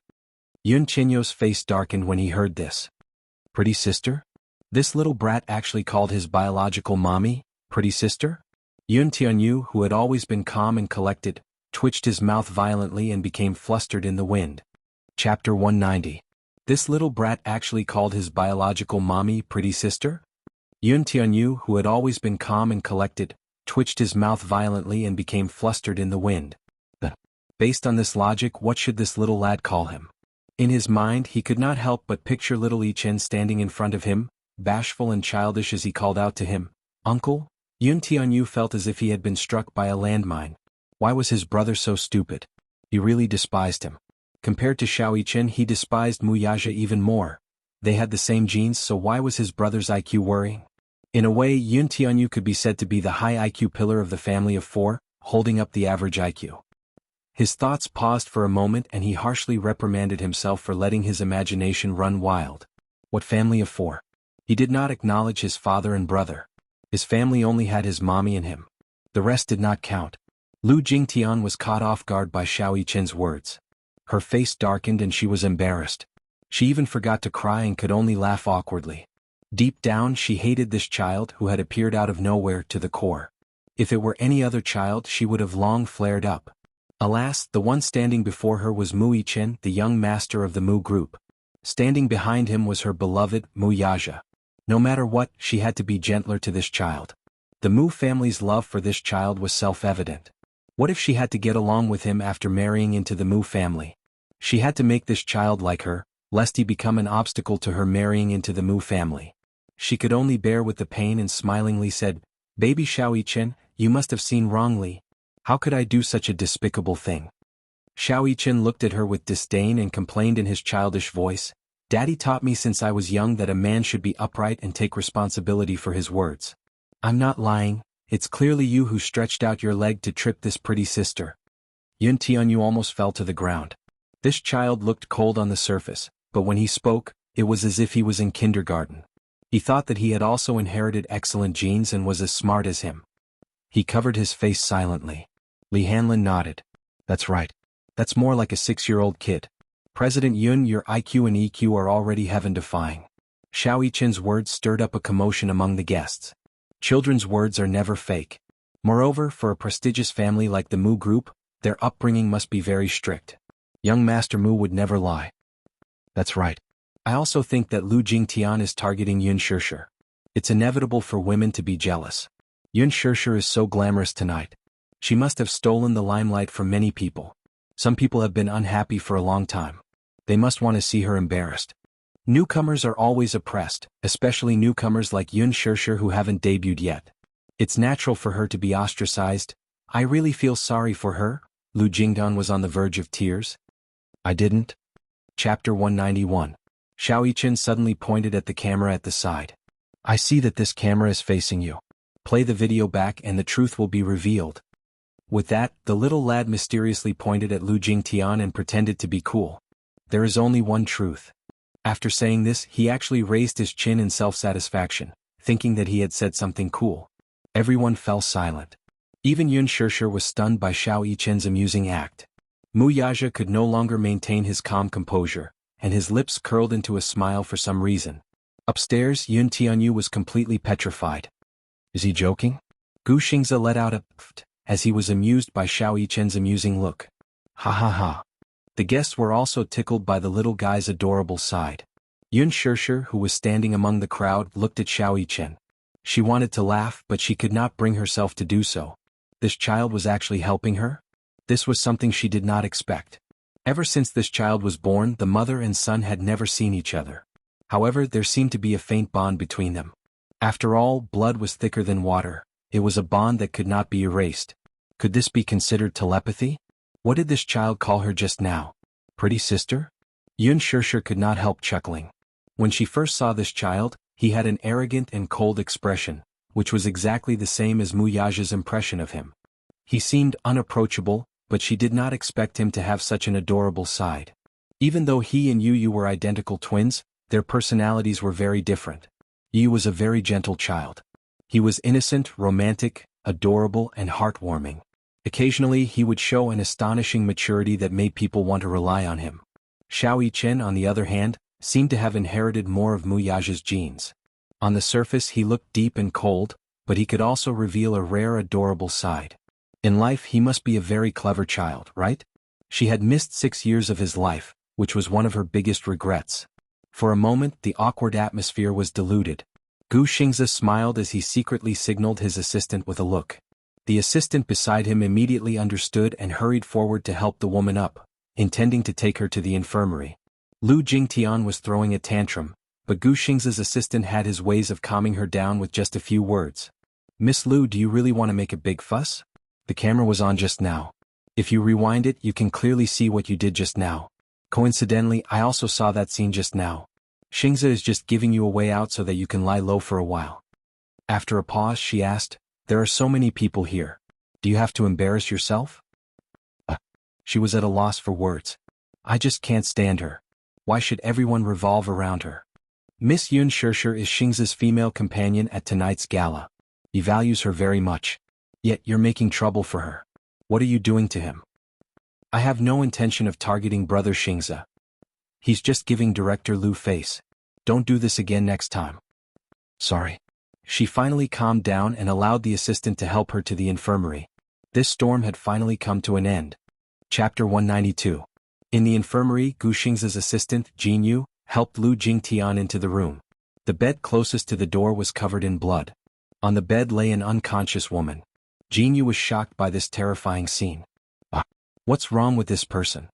Yun Qinyou's face darkened when he heard this. Pretty sister? This little brat actually called his biological mommy pretty sister? Yun Tianyu, who had always been calm and collected, twitched his mouth violently and became flustered in the wind. Chapter 190. This little brat actually called his biological mommy pretty sister? Yun Tianyu, who had always been calm and collected, twitched his mouth violently and became flustered in the wind. Based on this logic, what should this little lad call him? In his mind, he could not help but picture little Yichen standing in front of him, bashful and childish as he called out to him, Uncle? Yun Tianyu felt as if he had been struck by a landmine. Why was his brother so stupid? He really despised him. Compared to Xiao Yichen, he despised Mu Yaja even more. They had the same genes, so why was his brother's IQ worrying? In a way, Yun Tianyu could be said to be the high IQ pillar of the family of four, holding up the average IQ. His thoughts paused for a moment and he harshly reprimanded himself for letting his imagination run wild. What family of four? He did not acknowledge his father and brother. His family only had his mommy and him. The rest did not count. Lu Jingtian was caught off guard by Xiao Yichen's words. Her face darkened and she was embarrassed. She even forgot to cry and could only laugh awkwardly. Deep down, she hated this child who had appeared out of nowhere to the core. If it were any other child, she would have long flared up. Alas, the one standing before her was Mu Yichen, the young master of the Mu group. Standing behind him was her beloved Mu Yaja. No matter what, she had to be gentler to this child. The Mu family's love for this child was self-evident. What if she had to get along with him after marrying into the Mu family? She had to make this child like her, lest he become an obstacle to her marrying into the Mu family. She could only bear with the pain and smilingly said, Baby Xiao Yichen, you must have seen wrongly. How could I do such a despicable thing? Xiao Yichen looked at her with disdain and complained in his childish voice, Daddy taught me since I was young that a man should be upright and take responsibility for his words. I'm not lying, it's clearly you who stretched out your leg to trip this pretty sister. Yun Tianyu almost fell to the ground. This child looked cold on the surface, but when he spoke, it was as if he was in kindergarten. He thought that he had also inherited excellent genes and was as smart as him. He covered his face silently. Li Hanlin nodded. That's right. That's more like a 6-year-old kid. President Yun, your IQ and EQ are already heaven-defying. Xiao Yichen's words stirred up a commotion among the guests. Children's words are never fake. Moreover, for a prestigious family like the Mu group, their upbringing must be very strict. Young Master Mu would never lie. That's right. I also think that Lu Jingtian is targeting Yun Shishir. It's inevitable for women to be jealous. Yun Shishir is so glamorous tonight. She must have stolen the limelight from many people. Some people have been unhappy for a long time. They must want to see her embarrassed. Newcomers are always oppressed, especially newcomers like Yun Shishir who haven't debuted yet. It's natural for her to be ostracized. I really feel sorry for her. Lu Jingdan was on the verge of tears. I didn't. Chapter 191. Xiao Yichen suddenly pointed at the camera at the side. I see that this camera is facing you. Play the video back and the truth will be revealed. With that, the little lad mysteriously pointed at Lu Jingtian and pretended to be cool. There is only one truth. After saying this, he actually raised his chin in self-satisfaction, thinking that he had said something cool. Everyone fell silent. Even Yun Shishir was stunned by Xiao Yichen's amusing act. Muyaja could no longer maintain his calm composure, and his lips curled into a smile for some reason. Upstairs, Yun Tianyu was completely petrified. Is he joking? Gu Xingze let out a pft as he was amused by Xiao Yichen's amusing look. Ha ha ha. The guests were also tickled by the little guy's adorable side. Yun Shishir, who was standing among the crowd, looked at Xiao Yichen. She wanted to laugh, but she could not bring herself to do so. This child was actually helping her? This was something she did not expect. Ever since this child was born, the mother and son had never seen each other. However, there seemed to be a faint bond between them. After all, blood was thicker than water. It was a bond that could not be erased. Could this be considered telepathy? What did this child call her just now? Pretty sister? Yun Shishir could not help chuckling. When she first saw this child, he had an arrogant and cold expression, which was exactly the same as Muyaja's impression of him. He seemed unapproachable, but she did not expect him to have such an adorable side. Even though he and Yu were identical twins, their personalities were very different. Yu was a very gentle child. He was innocent, romantic, adorable, and heartwarming. Occasionally he would show an astonishing maturity that made people want to rely on him. Xiao Yichen, on the other hand, seemed to have inherited more of Muyaja's genes. On the surface he looked deep and cold, but he could also reveal a rare adorable side. In life he must be a very clever child, right? She had missed 6 years of his life, which was one of her biggest regrets. For a moment the awkward atmosphere was diluted. Gu Xingze smiled as he secretly signaled his assistant with a look. The assistant beside him immediately understood and hurried forward to help the woman up, intending to take her to the infirmary. Lu Jingtian was throwing a tantrum, but Gu Xingze's assistant had his ways of calming her down with just a few words. Miss Lu, do you really want to make a big fuss? The camera was on just now. If you rewind it, you can clearly see what you did just now. Coincidentally, I also saw that scene just now. Xingze is just giving you a way out so that you can lie low for a while. After a pause, she asked, there are so many people here. Do you have to embarrass yourself? She was at a loss for words. I just can't stand her. Why should everyone revolve around her? Miss Yun Shishir is Xingze's female companion at tonight's gala. He values her very much. Yet you're making trouble for her. What are you doing to him? I have no intention of targeting Brother Xingze. He's just giving Director Lu face. Don't do this again next time. Sorry. She finally calmed down and allowed the assistant to help her to the infirmary. This storm had finally come to an end. Chapter 192. In the infirmary, Gu Xingze's assistant, Jianghu, helped Lu Jingtian into the room. The bed closest to the door was covered in blood. On the bed lay an unconscious woman. Jianghu was shocked by this terrifying scene. What's wrong with this person?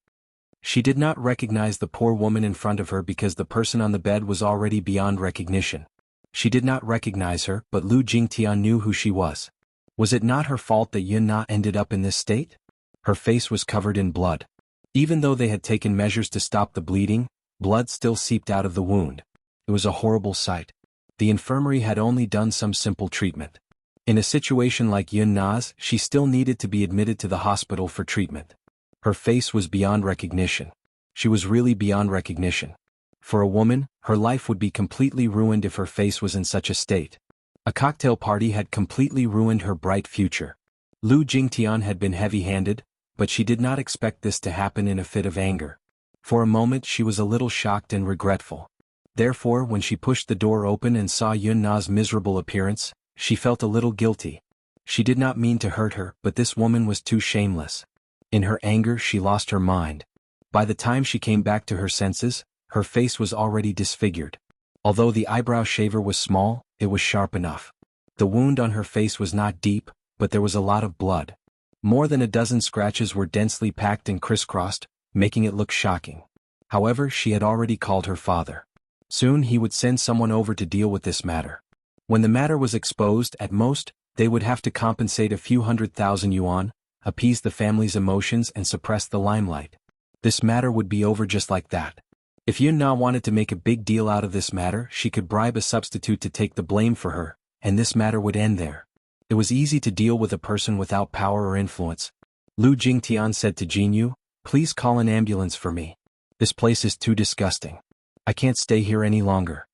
She did not recognize the poor woman in front of her because the person on the bed was already beyond recognition. She did not recognize her, but Lu Jingtian knew who she was. Was it not her fault that Yun Na ended up in this state? Her face was covered in blood. Even though they had taken measures to stop the bleeding, blood still seeped out of the wound. It was a horrible sight. The infirmary had only done some simple treatment. In a situation like Yun Na's, she still needed to be admitted to the hospital for treatment. Her face was beyond recognition. She was really beyond recognition. For a woman, her life would be completely ruined if her face was in such a state. A cocktail party had completely ruined her bright future. Lu Jingtian had been heavy-handed, but she did not expect this to happen in a fit of anger. For a moment she was a little shocked and regretful. Therefore, when she pushed the door open and saw Yun Na's miserable appearance, she felt a little guilty. She did not mean to hurt her, but this woman was too shameless. In her anger she lost her mind. By the time she came back to her senses, her face was already disfigured. Although the eyebrow shaver was small, it was sharp enough. The wound on her face was not deep, but there was a lot of blood. More than a dozen scratches were densely packed and crisscrossed, making it look shocking. However, she had already called her father. Soon he would send someone over to deal with this matter. When the matter was exposed, at most, they would have to compensate a few 100,000 yuan, appease the family's emotions and suppress the limelight. This matter would be over just like that. If Yun Na wanted to make a big deal out of this matter, she could bribe a substitute to take the blame for her, and this matter would end there. It was easy to deal with a person without power or influence. Lu Jingtian said to Jianghu, please call an ambulance for me. This place is too disgusting. I can't stay here any longer.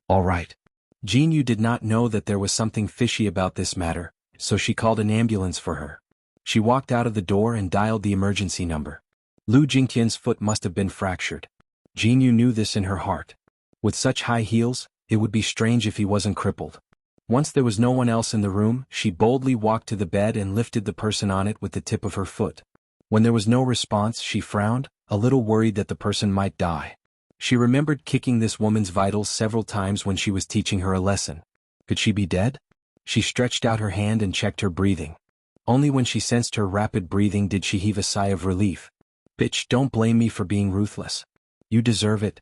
All right. Jianghu did not know that there was something fishy about this matter, so she called an ambulance for her. She walked out of the door and dialed the emergency number. Lu Jingtian's foot must have been fractured. Jianghu knew this in her heart. With such high heels, it would be strange if he wasn't crippled. Once there was no one else in the room, she boldly walked to the bed and lifted the person on it with the tip of her foot. When there was no response, she frowned, a little worried that the person might die. She remembered kicking this woman's vitals several times when she was teaching her a lesson. Could she be dead? She stretched out her hand and checked her breathing. Only when she sensed her rapid breathing did she heave a sigh of relief. Bitch, don't blame me for being ruthless. You deserve it.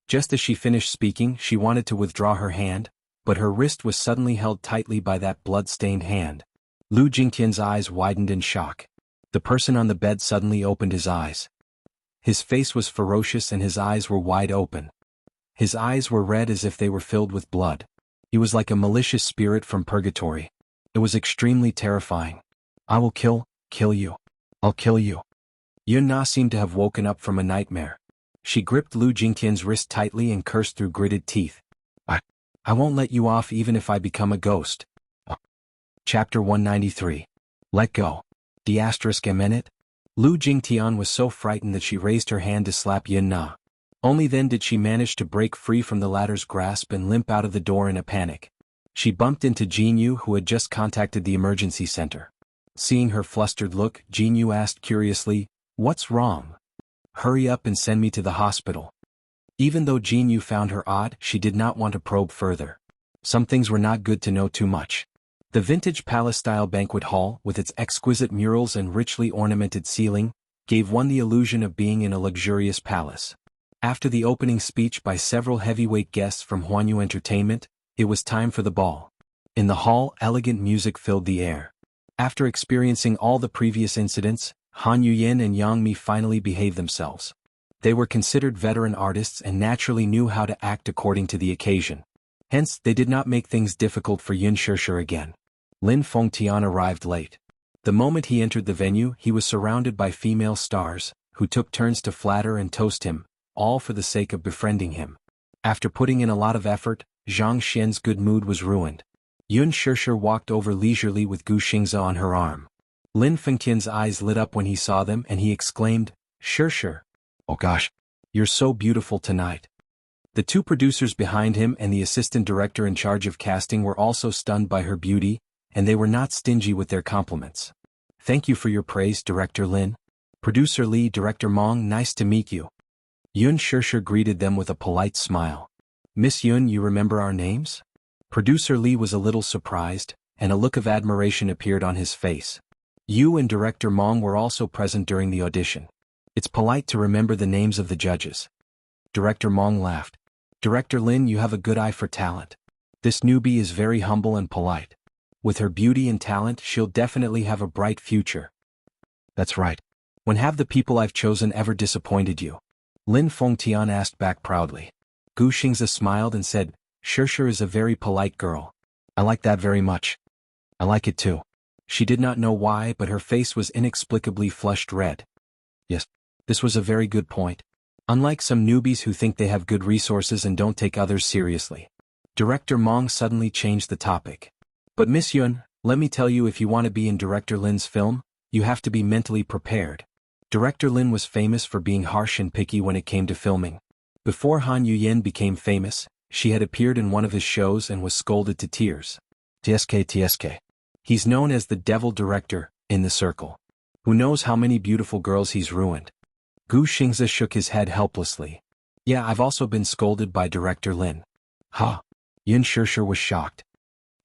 Just as she finished speaking, she wanted to withdraw her hand, but her wrist was suddenly held tightly by that blood-stained hand. Lu Jingtian's eyes widened in shock. The person on the bed suddenly opened his eyes. His face was ferocious and his eyes were wide open. His eyes were red as if they were filled with blood. He was like a malicious spirit from purgatory. It was extremely terrifying. I will kill you. I'll kill you. Yun Na seemed to have woken up from a nightmare. She gripped Lu Jingtian's wrist tightly and cursed through gritted teeth. I won't let you off even if I become a ghost. Chapter 193. Let go. ***. Lu Jingtian was so frightened that she raised her hand to slap Yun Na. Only then did she manage to break free from the latter's grasp and limp out of the door in a panic. She bumped into Jianghu, who had just contacted the emergency center. Seeing her flustered look, Jianghu asked curiously, "What's wrong? Hurry up and send me to the hospital." Even though Jianghu found her odd, she did not want to probe further. Some things were not good to know too much. The vintage palace-style banquet hall, with its exquisite murals and richly ornamented ceiling, gave one the illusion of being in a luxurious palace. After the opening speech by several heavyweight guests from Huanyu Entertainment, it was time for the ball. In the hall, elegant music filled the air. After experiencing all the previous incidents, Han Yuyin and Yang Mi finally behaved themselves. They were considered veteran artists and naturally knew how to act according to the occasion. Hence, they did not make things difficult for Yun Shishir again. Lin Fengtian arrived late. The moment he entered the venue, he was surrounded by female stars, who took turns to flatter and toast him, all for the sake of befriending him. After putting in a lot of effort, Zhang Xian's good mood was ruined. Yun Shishir walked over leisurely with Gu Xingze on her arm. Lin Fengtian's eyes lit up when he saw them and he exclaimed, "Shishir. Oh gosh, you're so beautiful tonight." The two producers behind him and the assistant director in charge of casting were also stunned by her beauty, and they were not stingy with their compliments. "Thank you for your praise, Director Lin. Producer Li, Director Mong, nice to meet you." Yun Shishir greeted them with a polite smile. "Miss Yun, you remember our names?" Producer Li was a little surprised, and a look of admiration appeared on his face. You and Director Mong were also present during the audition. It's polite to remember the names of the judges. Director Mong laughed. "Director Lin, you have a good eye for talent. This newbie is very humble and polite. With her beauty and talent, she'll definitely have a bright future." "That's right. When have the people I've chosen ever disappointed you?" Lin Fengtian asked back proudly. Gu Xingze smiled and said, "Shishir is a very polite girl. I like that very much." "I like it too." She did not know why, but her face was inexplicably flushed red. Yes, this was a very good point. Unlike some newbies who think they have good resources and don't take others seriously. Director Mong suddenly changed the topic. "But Miss Yun, let me tell you, if you want to be in Director Lin's film, you have to be mentally prepared." Director Lin was famous for being harsh and picky when it came to filming. Before Han Yuyin became famous, she had appeared in one of his shows and was scolded to tears. TSK. He's known as the devil director, in the circle. Who knows how many beautiful girls he's ruined. Gu Xingze shook his head helplessly. "Yeah, I've also been scolded by Director Lin." "Ha!" Yun Shishir was shocked.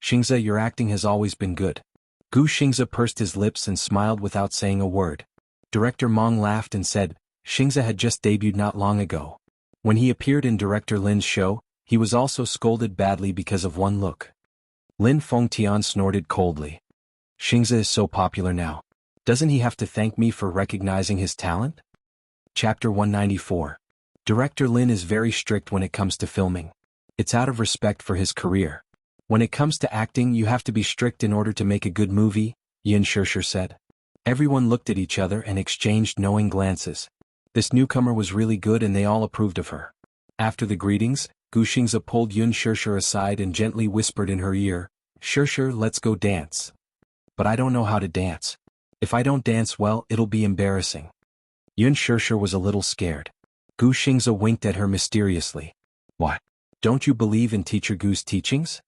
"Xingze, your acting has always been good." Gu Xingze pursed his lips and smiled without saying a word. Director Mong laughed and said, "Xingze had just debuted not long ago. When he appeared in Director Lin's show, he was also scolded badly because of one look." Lin Fengtian snorted coldly. "Xingze is so popular now. Doesn't he have to thank me for recognizing his talent?" Chapter 194. Director Lin is very strict when it comes to filming. It's out of respect for his career. "When it comes to acting, you have to be strict in order to make a good movie," Yun Shishir said. Everyone looked at each other and exchanged knowing glances. This newcomer was really good and they all approved of her. After the greetings, Gu Xingze pulled Yun Shishir aside and gently whispered in her ear, "Shishir, let's go dance." "But I don't know how to dance. If I don't dance well, it'll be embarrassing." Yun Shirshir was a little scared. Gu Xingze winked at her mysteriously. What? Don't you believe in Teacher Gu's teachings?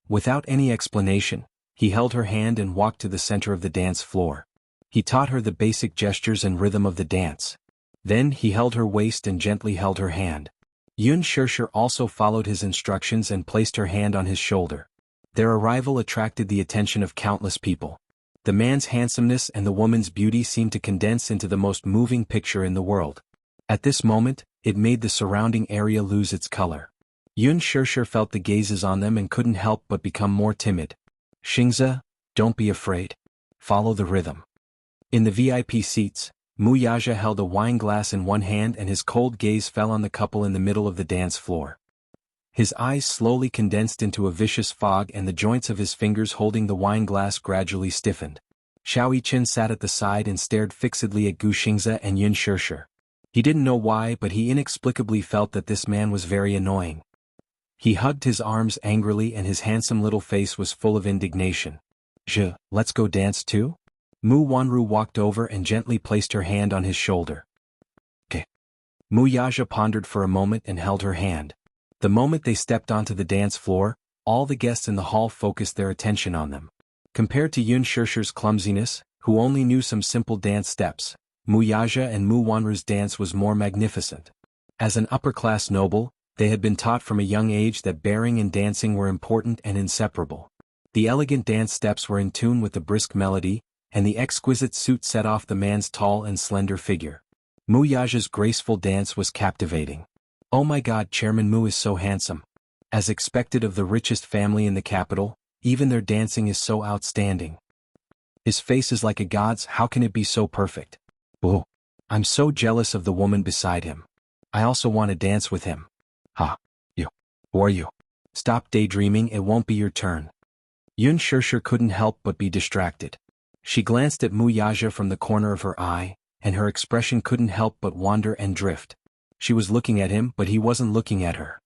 Without any explanation, he held her hand and walked to the center of the dance floor. He taught her the basic gestures and rhythm of the dance. Then he held her waist and gently held her hand. Yun Shirshir also followed his instructions and placed her hand on his shoulder. Their arrival attracted the attention of countless people. The man's handsomeness and the woman's beauty seemed to condense into the most moving picture in the world. At this moment, it made the surrounding area lose its color. Yun Shirshir felt the gazes on them and couldn't help but become more timid. Xingze, don't be afraid. Follow the rhythm. In the VIP seats, Mu Yaja held a wine glass in one hand and his cold gaze fell on the couple in the middle of the dance floor. His eyes slowly condensed into a vicious fog and the joints of his fingers holding the wine glass gradually stiffened. Xiao Yiqin sat at the side and stared fixedly at Gu Xingze and Yun Shirshir. He didn't know why, but he inexplicably felt that this man was very annoying. He hugged his arms angrily and his handsome little face was full of indignation. Let's go dance too? Mu Wanru walked over and gently placed her hand on his shoulder. Okay. Mu Yaja pondered for a moment and held her hand. The moment they stepped onto the dance floor, all the guests in the hall focused their attention on them. Compared to Yun Shirshir's clumsiness, who only knew some simple dance steps, Mu Yaja and Mu Wanru's dance was more magnificent. As an upper-class noble, they had been taught from a young age that bearing and dancing were important and inseparable. The elegant dance steps were in tune with the brisk melody, and the exquisite suit set off the man's tall and slender figure. Mu Yaja's graceful dance was captivating. Oh my God, Chairman Mu is so handsome. As expected of the richest family in the capital, even their dancing is so outstanding. His face is like a god's, how can it be so perfect? Oh, I'm so jealous of the woman beside him. I also want to dance with him. Who are you? Stop daydreaming, it won't be your turn. Yun Shirshir couldn't help but be distracted. She glanced at Mu Yaja from the corner of her eye, and her expression couldn't help but wander and drift. She was looking at him, but he wasn't looking at her.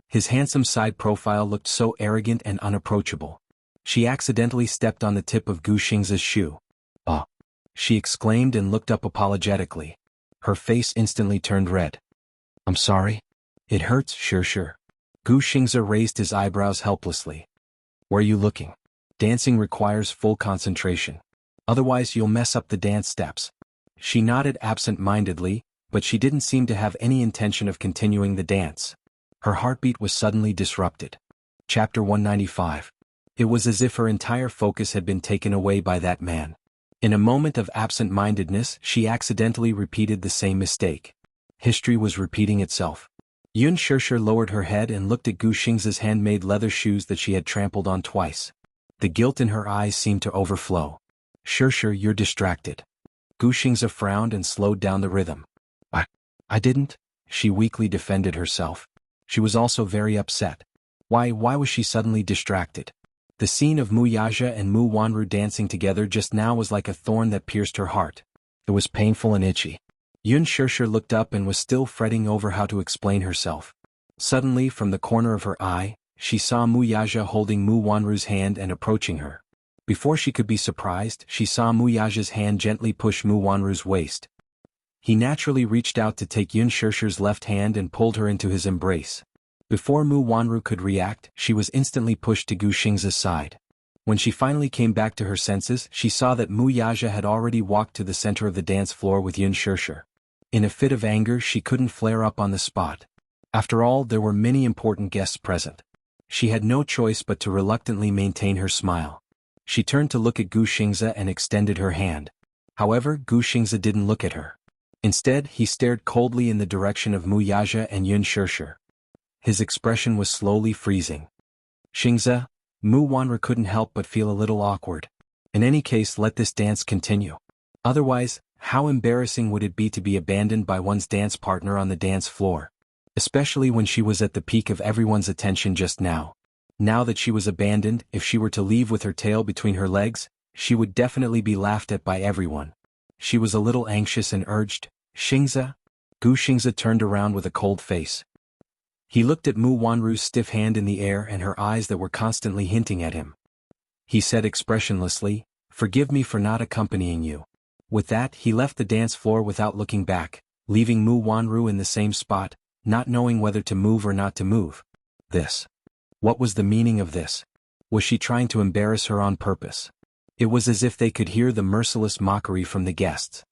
His handsome side profile looked so arrogant and unapproachable. She accidentally stepped on the tip of Gu Xingze's shoe. Oh! She exclaimed and looked up apologetically. Her face instantly turned red. I'm sorry. It hurts, Shirshir. Gu Xingze raised his eyebrows helplessly. Where are you looking? Dancing requires full concentration. Otherwise you'll mess up the dance steps. She nodded absent-mindedly, but she didn't seem to have any intention of continuing the dance. Her heartbeat was suddenly disrupted. Chapter 195. It was as if her entire focus had been taken away by that man. In a moment of absent-mindedness, she accidentally repeated the same mistake. History was repeating itself. Yun Shirshir lowered her head and looked at Gu Xingze's handmade leather shoes that she had trampled on twice. The guilt in her eyes seemed to overflow. Shirshir, you're distracted. Gu Xingze frowned and slowed down the rhythm. I didn't, she weakly defended herself. She was also very upset. Why was she suddenly distracted? The scene of Mu Yaja and Mu Wanru dancing together just now was like a thorn that pierced her heart. It was painful and itchy. Yun Shirshir looked up and was still fretting over how to explain herself. Suddenly, from the corner of her eye, she saw Mu Yaja holding Mu Wanru's hand and approaching her. Before she could be surprised, she saw Mu Yaja's hand gently push Mu Wanru's waist. He naturally reached out to take Yun Shirshir's left hand and pulled her into his embrace. Before Mu Wanru could react, she was instantly pushed to Gu Xingze's side. When she finally came back to her senses, she saw that Mu Yaja had already walked to the center of the dance floor with Yun Shirshir. In a fit of anger, she couldn't flare up on the spot. After all, there were many important guests present. She had no choice but to reluctantly maintain her smile. She turned to look at Gu Xingze and extended her hand. However, Gu Xingze didn't look at her. Instead, he stared coldly in the direction of Mu Yaja and Yun Shirshir. His expression was slowly freezing. Xingze, Mu Wanru couldn't help but feel a little awkward. In any case, let this dance continue. Otherwise, how embarrassing would it be to be abandoned by one's dance partner on the dance floor? Especially when she was at the peak of everyone's attention just now. Now that she was abandoned, if she were to leave with her tail between her legs, she would definitely be laughed at by everyone. She was a little anxious and urged, Xingze? Gu Xingze turned around with a cold face. He looked at Mu Wanru's stiff hand in the air and her eyes that were constantly hinting at him. He said expressionlessly, forgive me for not accompanying you. With that, he left the dance floor without looking back, leaving Mu Wanru in the same spot, not knowing whether to move or not to move. This. What was the meaning of this? Was she trying to embarrass her on purpose? It was as if they could hear the merciless mockery from the guests.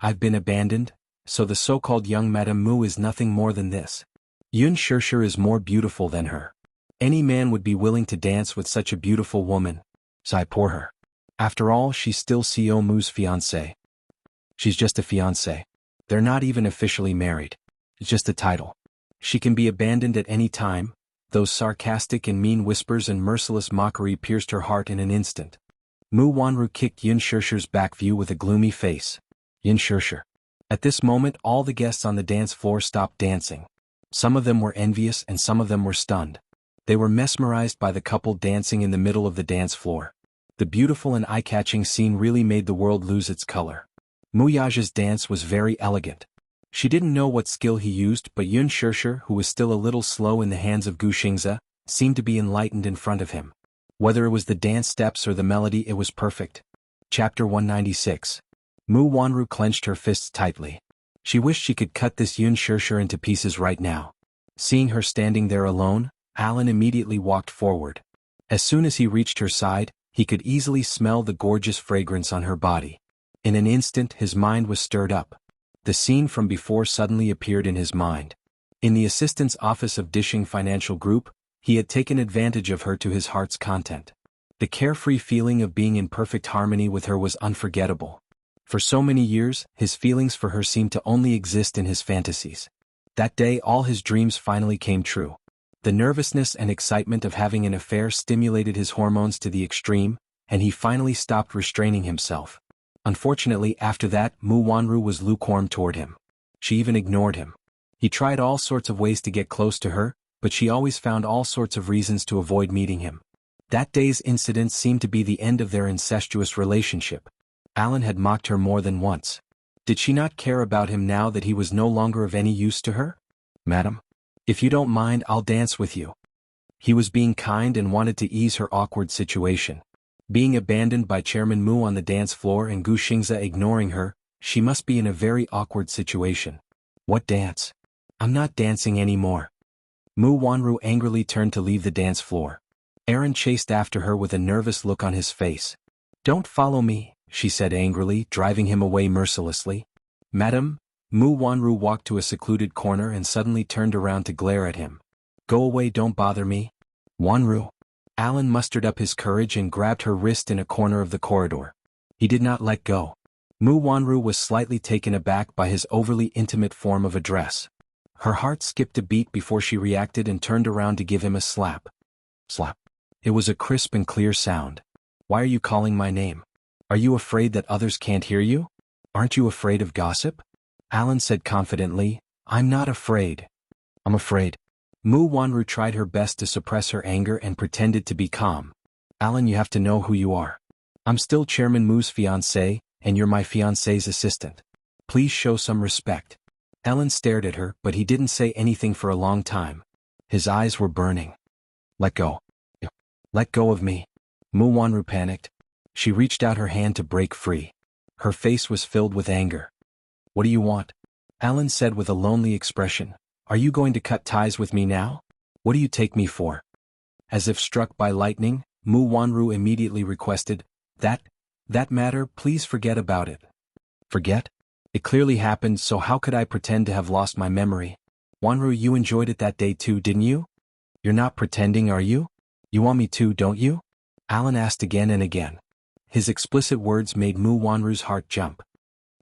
I've been abandoned, so the so-called young Madame Mu is nothing more than this. Yun Shirshir is more beautiful than her. Any man would be willing to dance with such a beautiful woman. Sigh poor her. After all, she's still Co Mu's fiancée. She's just a fiancée. They're not even officially married. It's just a title. She can be abandoned at any time. Those sarcastic and mean whispers and merciless mockery pierced her heart in an instant. Mu Wanru kicked Yun Shirshir's back view with a gloomy face. Yun Shirshir. At this moment, all the guests on the dance floor stopped dancing. Some of them were envious and some of them were stunned. They were mesmerized by the couple dancing in the middle of the dance floor. The beautiful and eye-catching scene really made the world lose its color. Mu Yaja's dance was very elegant. She didn't know what skill he used, but Yun Shirshir, who was still a little slow in the hands of Gu Xingze, seemed to be enlightened in front of him. Whether it was the dance steps or the melody, it was perfect. Chapter 196. Mu Wanru clenched her fists tightly. She wished she could cut this Yun Shirshir into pieces right now. Seeing her standing there alone, Alan immediately walked forward. As soon as he reached her side, he could easily smell the gorgeous fragrance on her body. In an instant, his mind was stirred up. The scene from before suddenly appeared in his mind. In the assistant's office of Dishing Financial Group, he had taken advantage of her to his heart's content. The carefree feeling of being in perfect harmony with her was unforgettable. For so many years, his feelings for her seemed to only exist in his fantasies. That day, all his dreams finally came true. The nervousness and excitement of having an affair stimulated his hormones to the extreme, and he finally stopped restraining himself. Unfortunately, after that, Mu Wanru was lukewarm toward him. She even ignored him. He tried all sorts of ways to get close to her, but she always found all sorts of reasons to avoid meeting him. That day's incident seemed to be the end of their incestuous relationship. Alan had mocked her more than once. Did she not care about him now that he was no longer of any use to her? Madam, if you don't mind, I'll dance with you. He was being kind and wanted to ease her awkward situation. Being abandoned by Chairman Mu on the dance floor and Gu Xingze ignoring her, she must be in a very awkward situation. What dance? I'm not dancing anymore. Mu Wanru angrily turned to leave the dance floor. Aaron chased after her with a nervous look on his face. Don't follow me, she said angrily, driving him away mercilessly. Madam, Mu Wanru walked to a secluded corner and suddenly turned around to glare at him. Go away, don't bother me. Wanru. Alan mustered up his courage and grabbed her wrist in a corner of the corridor. He did not let go. Mu Wanru was slightly taken aback by his overly intimate form of address. Her heart skipped a beat before she reacted and turned around to give him a slap. Slap. It was a crisp and clear sound. Why are you calling my name? Are you afraid that others can't hear you? Aren't you afraid of gossip? Alan said confidently, I'm not afraid. I'm afraid. Mu Wanru tried her best to suppress her anger and pretended to be calm. Alan, you have to know who you are. I'm still Chairman Mu's fiancé, and you're my fiancé's assistant. Please show some respect. Alan stared at her, but he didn't say anything for a long time. His eyes were burning. Let go. Let go of me. Mu Wanru panicked. She reached out her hand to break free. Her face was filled with anger. What do you want? Alan said with a lonely expression. Are you going to cut ties with me now? What do you take me for? As if struck by lightning, Mu Wanru immediately requested, That matter, please forget about it. Forget? It clearly happened, so how could I pretend to have lost my memory? Wanru, you enjoyed it that day too, didn't you? You're not pretending, are you? You want me to, don't you? Alan asked again and again. His explicit words made Mu Wanru's heart jump.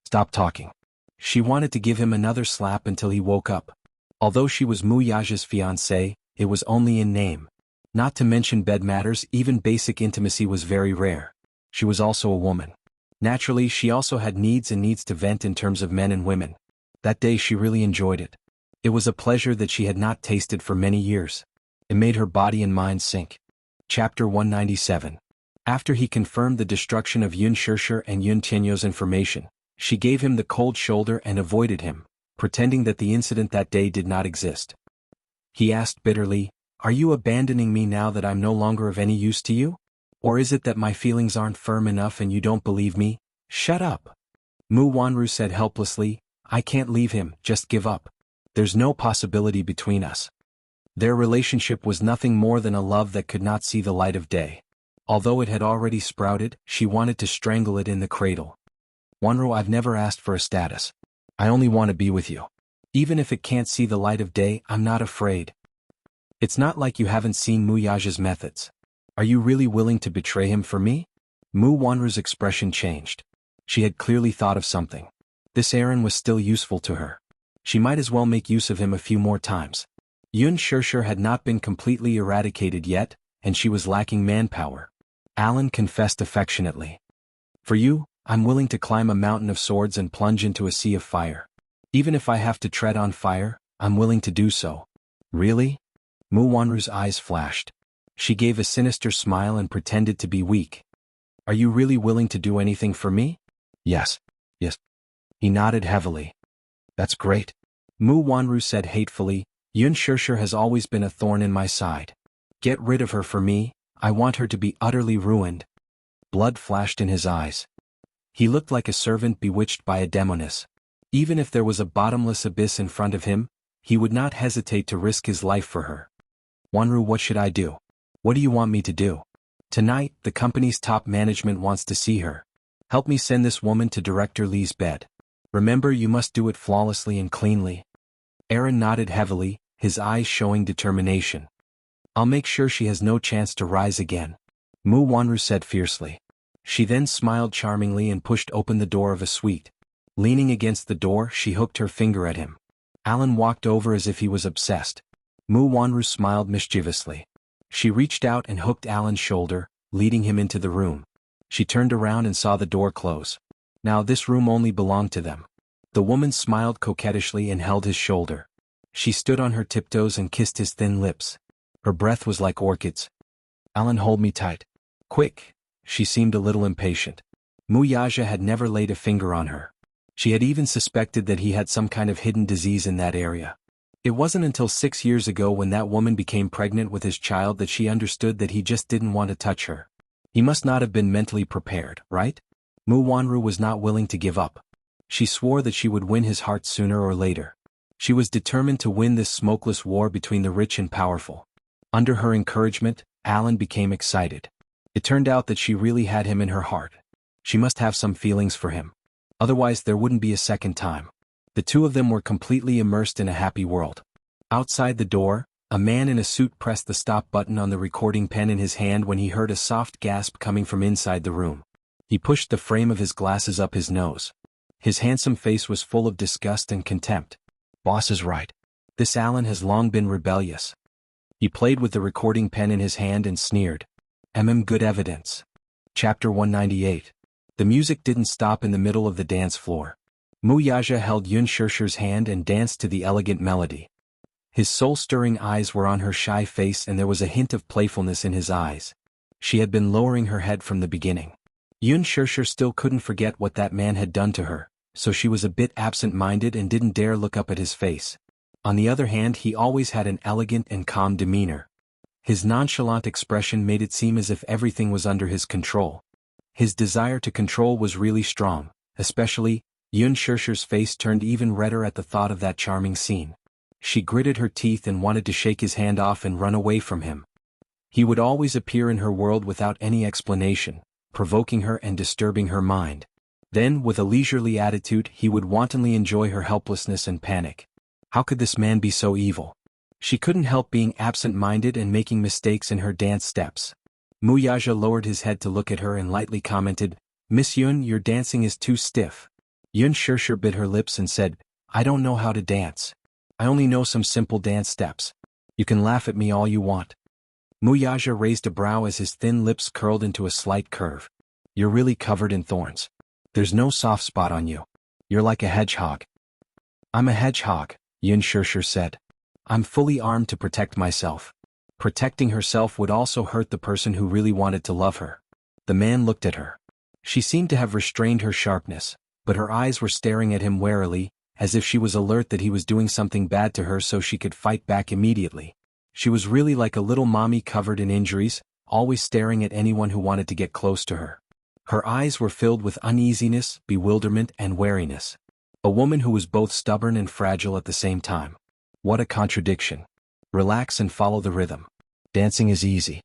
Stop talking. She wanted to give him another slap until he woke up. Although she was Mu Yaja's fiancée, it was only in name. Not to mention bed matters, even basic intimacy was very rare. She was also a woman. Naturally, she also had needs and needs to vent in terms of men and women. That day she really enjoyed it. It was a pleasure that she had not tasted for many years. It made her body and mind sink. Chapter 197. After he confirmed the destruction of Yun Shirshir and Yun Tianyo's information, she gave him the cold shoulder and avoided him, pretending that the incident that day did not exist. He asked bitterly, Are you abandoning me now that I'm no longer of any use to you? Or is it that my feelings aren't firm enough and you don't believe me? Shut up. Mu Wanru said helplessly, I can't leave him, just give up. There's no possibility between us. Their relationship was nothing more than a love that could not see the light of day. Although it had already sprouted, she wanted to strangle it in the cradle. Wanru, I've never asked for a status. I only want to be with you. Even if it can't see the light of day, I'm not afraid. It's not like you haven't seen Mu Yaja's methods. Are you really willing to betray him for me? Mu Wanru's expression changed. She had clearly thought of something. This Aaron was still useful to her. She might as well make use of him a few more times. Yun Shirshir had not been completely eradicated yet, and she was lacking manpower. Alan confessed affectionately. For you, I'm willing to climb a mountain of swords and plunge into a sea of fire. Even if I have to tread on fire, I'm willing to do so. Really? Mu Wanru's eyes flashed. She gave a sinister smile and pretended to be weak. Are you really willing to do anything for me? Yes. Yes. He nodded heavily. That's great. Mu Wanru said hatefully, Yun Shirshir has always been a thorn in my side. Get rid of her for me, I want her to be utterly ruined. Blood flashed in his eyes. He looked like a servant bewitched by a demoness. Even if there was a bottomless abyss in front of him, he would not hesitate to risk his life for her. Wanru, what should I do? What do you want me to do? Tonight, the company's top management wants to see her. Help me send this woman to Director Lee's bed. Remember, you must do it flawlessly and cleanly. Aaron nodded heavily, his eyes showing determination. I'll make sure she has no chance to rise again. Mu Wanru said fiercely. She then smiled charmingly and pushed open the door of a suite. Leaning against the door, she hooked her finger at him. Alan walked over as if he was obsessed. Mu Wanru smiled mischievously. She reached out and hooked Alan's shoulder, leading him into the room. She turned around and saw the door close. Now this room only belonged to them. The woman smiled coquettishly and held his shoulder. She stood on her tiptoes and kissed his thin lips. Her breath was like orchids. Alan, hold me tight. Quick. She seemed a little impatient. Mu Yaja had never laid a finger on her. She had even suspected that he had some kind of hidden disease in that area. It wasn't until 6 years ago when that woman became pregnant with his child that she understood that he just didn't want to touch her. He must not have been mentally prepared, right? Mu Wanru was not willing to give up. She swore that she would win his heart sooner or later. She was determined to win this smokeless war between the rich and powerful. Under her encouragement, Alan became excited. It turned out that she really had him in her heart. She must have some feelings for him. Otherwise there wouldn't be a second time. The two of them were completely immersed in a happy world. Outside the door, a man in a suit pressed the stop button on the recording pen in his hand when he heard a soft gasp coming from inside the room. He pushed the frame of his glasses up his nose. His handsome face was full of disgust and contempt. Boss is right. This Alan has long been rebellious. He played with the recording pen in his hand and sneered. Good evidence. Chapter 198. The music didn't stop in the middle of the dance floor. Mu Yaja held Yun Shirshir's hand and danced to the elegant melody. His soul-stirring eyes were on her shy face and there was a hint of playfulness in his eyes. She had been lowering her head from the beginning. Yun Shirshir still couldn't forget what that man had done to her, so she was a bit absent-minded and didn't dare look up at his face. On the other hand, he always had an elegant and calm demeanor. His nonchalant expression made it seem as if everything was under his control. His desire to control was really strong, especially, Yun Shirshir's face turned even redder at the thought of that charming scene. She gritted her teeth and wanted to shake his hand off and run away from him. He would always appear in her world without any explanation, provoking her and disturbing her mind. Then, with a leisurely attitude, he would wantonly enjoy her helplessness and panic. How could this man be so evil? She couldn't help being absent-minded and making mistakes in her dance steps. Mu Yaja lowered his head to look at her and lightly commented, Miss Yun, your dancing is too stiff. Yun Shirshir bit her lips and said, I don't know how to dance. I only know some simple dance steps. You can laugh at me all you want. Mu Yaja raised a brow as his thin lips curled into a slight curve. You're really covered in thorns. There's no soft spot on you. You're like a hedgehog. I'm a hedgehog, Yun Shirshir said. I'm fully armed to protect myself. Protecting herself would also hurt the person who really wanted to love her. The man looked at her. She seemed to have restrained her sharpness, but her eyes were staring at him warily, as if she was alert that he was doing something bad to her so she could fight back immediately. She was really like a little mommy covered in injuries, always staring at anyone who wanted to get close to her. Her eyes were filled with uneasiness, bewilderment, and wariness. A woman who was both stubborn and fragile at the same time. What a contradiction. Relax and follow the rhythm. Dancing is easy.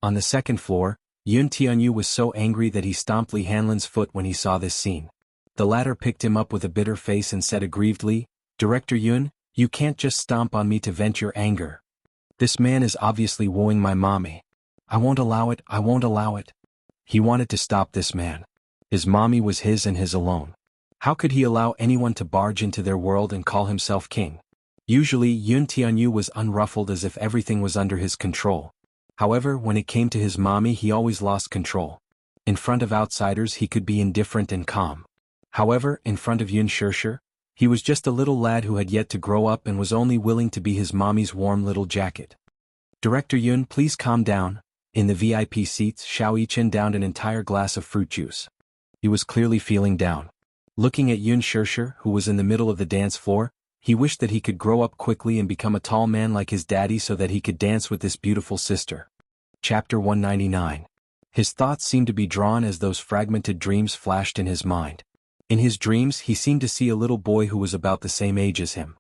On the second floor, Yun Tianyu was so angry that he stomped Li Hanlin's foot when he saw this scene. The latter picked him up with a bitter face and said aggrievedly, "Director Yun, you can't just stomp on me to vent your anger. This man is obviously wooing my mommy. I won't allow it, I won't allow it." He wanted to stop this man. His mommy was his and his alone. How could he allow anyone to barge into their world and call himself king? Usually Yun Tianyu was unruffled as if everything was under his control. However, when it came to his mommy he always lost control. In front of outsiders he could be indifferent and calm. However, in front of Yun Shirshir, he was just a little lad who had yet to grow up and was only willing to be his mommy's warm little jacket. "Director Yun, please calm down." In the VIP seats, Xiao Yichen downed an entire glass of fruit juice. He was clearly feeling down. Looking at Yun Shirshir, who was in the middle of the dance floor, he wished that he could grow up quickly and become a tall man like his daddy so that he could dance with this beautiful sister. Chapter 199. His thoughts seemed to be drawn as those fragmented dreams flashed in his mind. In his dreams he seemed to see a little boy who was about the same age as him.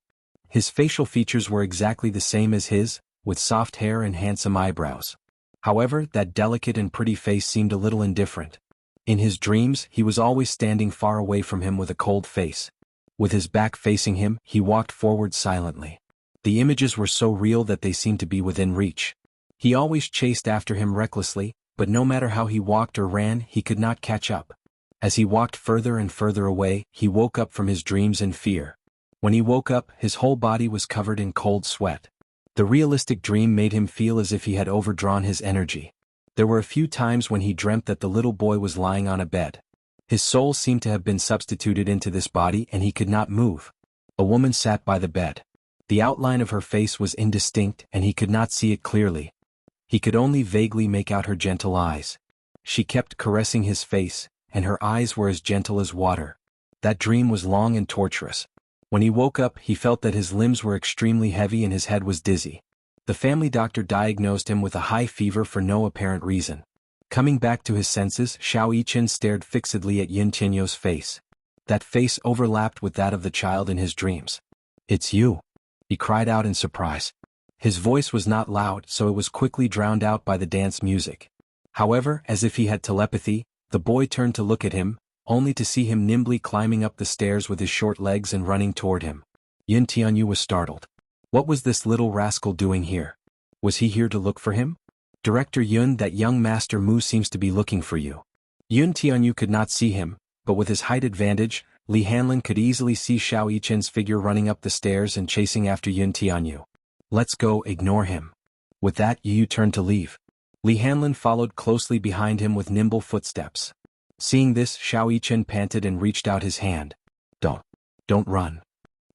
His facial features were exactly the same as his, with soft hair and handsome eyebrows. However, that delicate and pretty face seemed a little indifferent. In his dreams he was always standing far away from him with a cold face. With his back facing him, he walked forward silently. The images were so real that they seemed to be within reach. He always chased after him recklessly, but no matter how he walked or ran, he could not catch up. As he walked further and further away, he woke up from his dreams in fear. When he woke up, his whole body was covered in cold sweat. The realistic dream made him feel as if he had overdrawn his energy. There were a few times when he dreamt that the little boy was lying on a bed. His soul seemed to have been substituted into this body and he could not move. A woman sat by the bed. The outline of her face was indistinct and he could not see it clearly. He could only vaguely make out her gentle eyes. She kept caressing his face, and her eyes were as gentle as water. That dream was long and torturous. When he woke up, he felt that his limbs were extremely heavy and his head was dizzy. The family doctor diagnosed him with a high fever for no apparent reason. Coming back to his senses, Xiao Yichen stared fixedly at Yun Tianyu's face. That face overlapped with that of the child in his dreams. "It's you," he cried out in surprise. His voice was not loud, so it was quickly drowned out by the dance music. However, as if he had telepathy, the boy turned to look at him, only to see him nimbly climbing up the stairs with his short legs and running toward him. Yun Tianyu was startled. What was this little rascal doing here? Was he here to look for him? "Director Yun, that young Master Mu seems to be looking for you." Yun Tianyu could not see him, but with his height advantage, Li Hanlin could easily see Xiao Yichen's figure running up the stairs and chasing after Yun Tianyu. "Let's go, ignore him." With that, Yu turned to leave. Li Hanlin followed closely behind him with nimble footsteps. Seeing this, Xiao Yichen panted and reached out his hand. Don't run."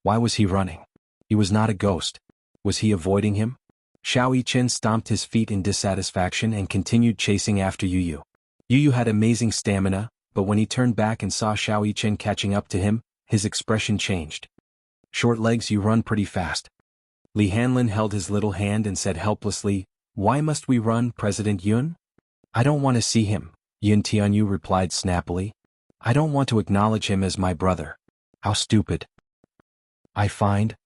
Why was he running? He was not a ghost. Was he avoiding him? Xiao Yichen stomped his feet in dissatisfaction and continued chasing after Yu. Yu had amazing stamina, but when he turned back and saw Xiao Yichen catching up to him, his expression changed. "Short legs, you run pretty fast." Li Hanlin held his little hand and said helplessly, "Why must we run, President Yun?" "I don't want to see him," Yun Tianyu replied snappily. "I don't want to acknowledge him as my brother." "How stupid." "I find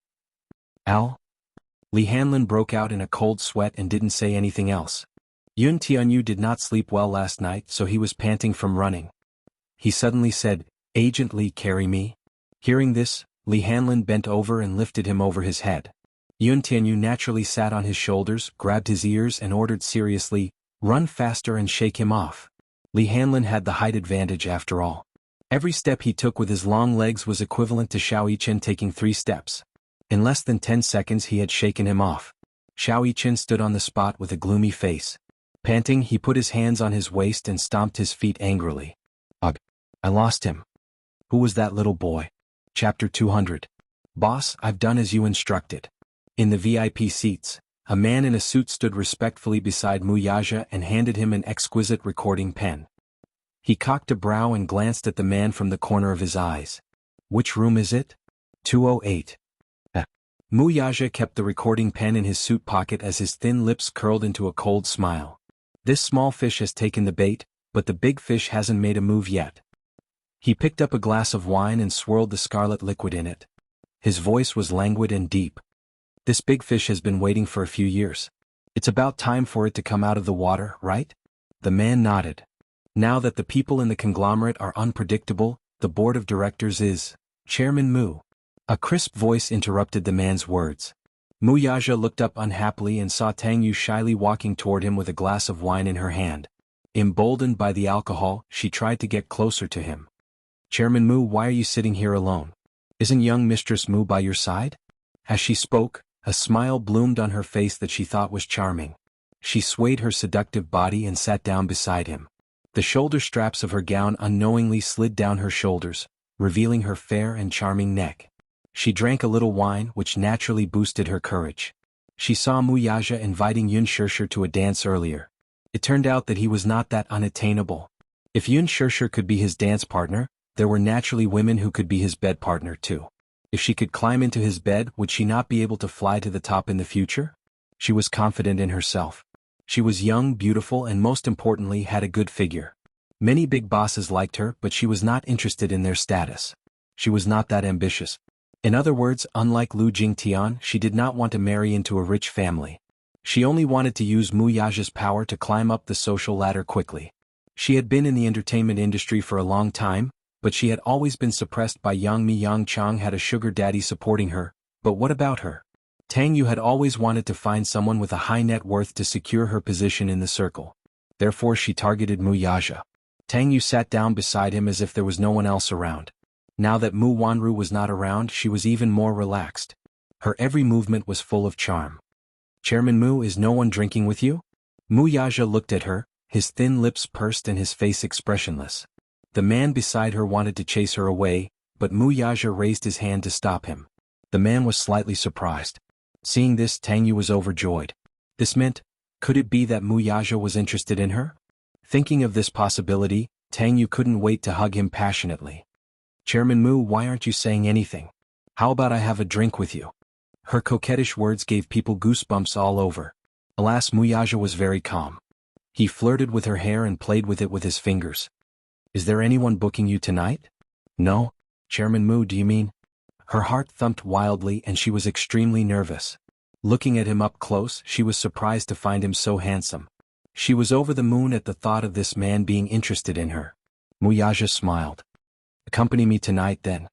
Al?" Li Hanlin broke out in a cold sweat and didn't say anything else. Yun Tianyu did not sleep well last night, so he was panting from running. He suddenly said, "Agent Li, carry me." Hearing this, Li Hanlin bent over and lifted him over his head. Yun Tianyu naturally sat on his shoulders, grabbed his ears and ordered seriously, "Run faster and shake him off." Li Hanlin had the height advantage after all. Every step he took with his long legs was equivalent to Xiao Yichen taking 3 steps. In less than 10 seconds he had shaken him off. Xiao Yichen stood on the spot with a gloomy face. Panting, he put his hands on his waist and stomped his feet angrily. "Ugh! I lost him." "Who was that little boy?" Chapter 200. "Boss, I've done as you instructed." In the VIP seats, a man in a suit stood respectfully beside Muyaja and handed him an exquisite recording pen. He cocked a brow and glanced at the man from the corner of his eyes. "Which room is it?" 208. Muyaja kept the recording pen in his suit pocket as his thin lips curled into a cold smile. "This small fish has taken the bait," but the big fish hasn't made a move yet. He picked up a glass of wine and swirled the scarlet liquid in it. His voice was languid and deep. This big fish has been waiting for a few years. It's about time for it to come out of the water, right? The man nodded. Now that the people in the conglomerate are unpredictable, the board of directors is Chairman Mu. A crisp voice interrupted the man's words. Mu Yaja looked up unhappily and saw Tang Yu shyly walking toward him with a glass of wine in her hand. Emboldened by the alcohol, she tried to get closer to him. Chairman Mu, why are you sitting here alone? Isn't young Mistress Mu by your side? As she spoke, a smile bloomed on her face that she thought was charming. She swayed her seductive body and sat down beside him. The shoulder straps of her gown unknowingly slid down her shoulders, revealing her fair and charming neck. She drank a little wine, which naturally boosted her courage. She saw Mu Yaja inviting Yun Shishir to a dance earlier. It turned out that he was not that unattainable. If Yun Shishir could be his dance partner, there were naturally women who could be his bed partner too. If she could climb into his bed, would she not be able to fly to the top in the future? She was confident in herself. She was young, beautiful, and most importantly had a good figure. Many big bosses liked her, but she was not interested in their status. She was not that ambitious. In other words, unlike Lu Jingtian, she did not want to marry into a rich family. She only wanted to use Mu Yaja's power to climb up the social ladder quickly. She had been in the entertainment industry for a long time, but she had always been suppressed by Yang Mi. Yang Chang had a sugar daddy supporting her, but what about her? Tang Yu had always wanted to find someone with a high net worth to secure her position in the circle. Therefore she targeted Mu Yaja. Tang Yu sat down beside him as if there was no one else around. Now that Mu Wanru was not around, she was even more relaxed. Her every movement was full of charm. Chairman Mu, is no one drinking with you? Mu Yaja looked at her, his thin lips pursed and his face expressionless. The man beside her wanted to chase her away, but Mu Yaja raised his hand to stop him. The man was slightly surprised. Seeing this, Tang Yu was overjoyed. This meant, could it be that Mu Yaja was interested in her? Thinking of this possibility, Tang Yu couldn't wait to hug him passionately. Chairman Mu, why aren't you saying anything? How about I have a drink with you? Her coquettish words gave people goosebumps all over. Alas, Mu Yaja was very calm. He flirted with her hair and played with it with his fingers. Is there anyone booking you tonight? No. Chairman Mu, do you mean? Her heart thumped wildly and she was extremely nervous. Looking at him up close, she was surprised to find him so handsome. She was over the moon at the thought of this man being interested in her. Mu Yaja smiled. Accompany me tonight then.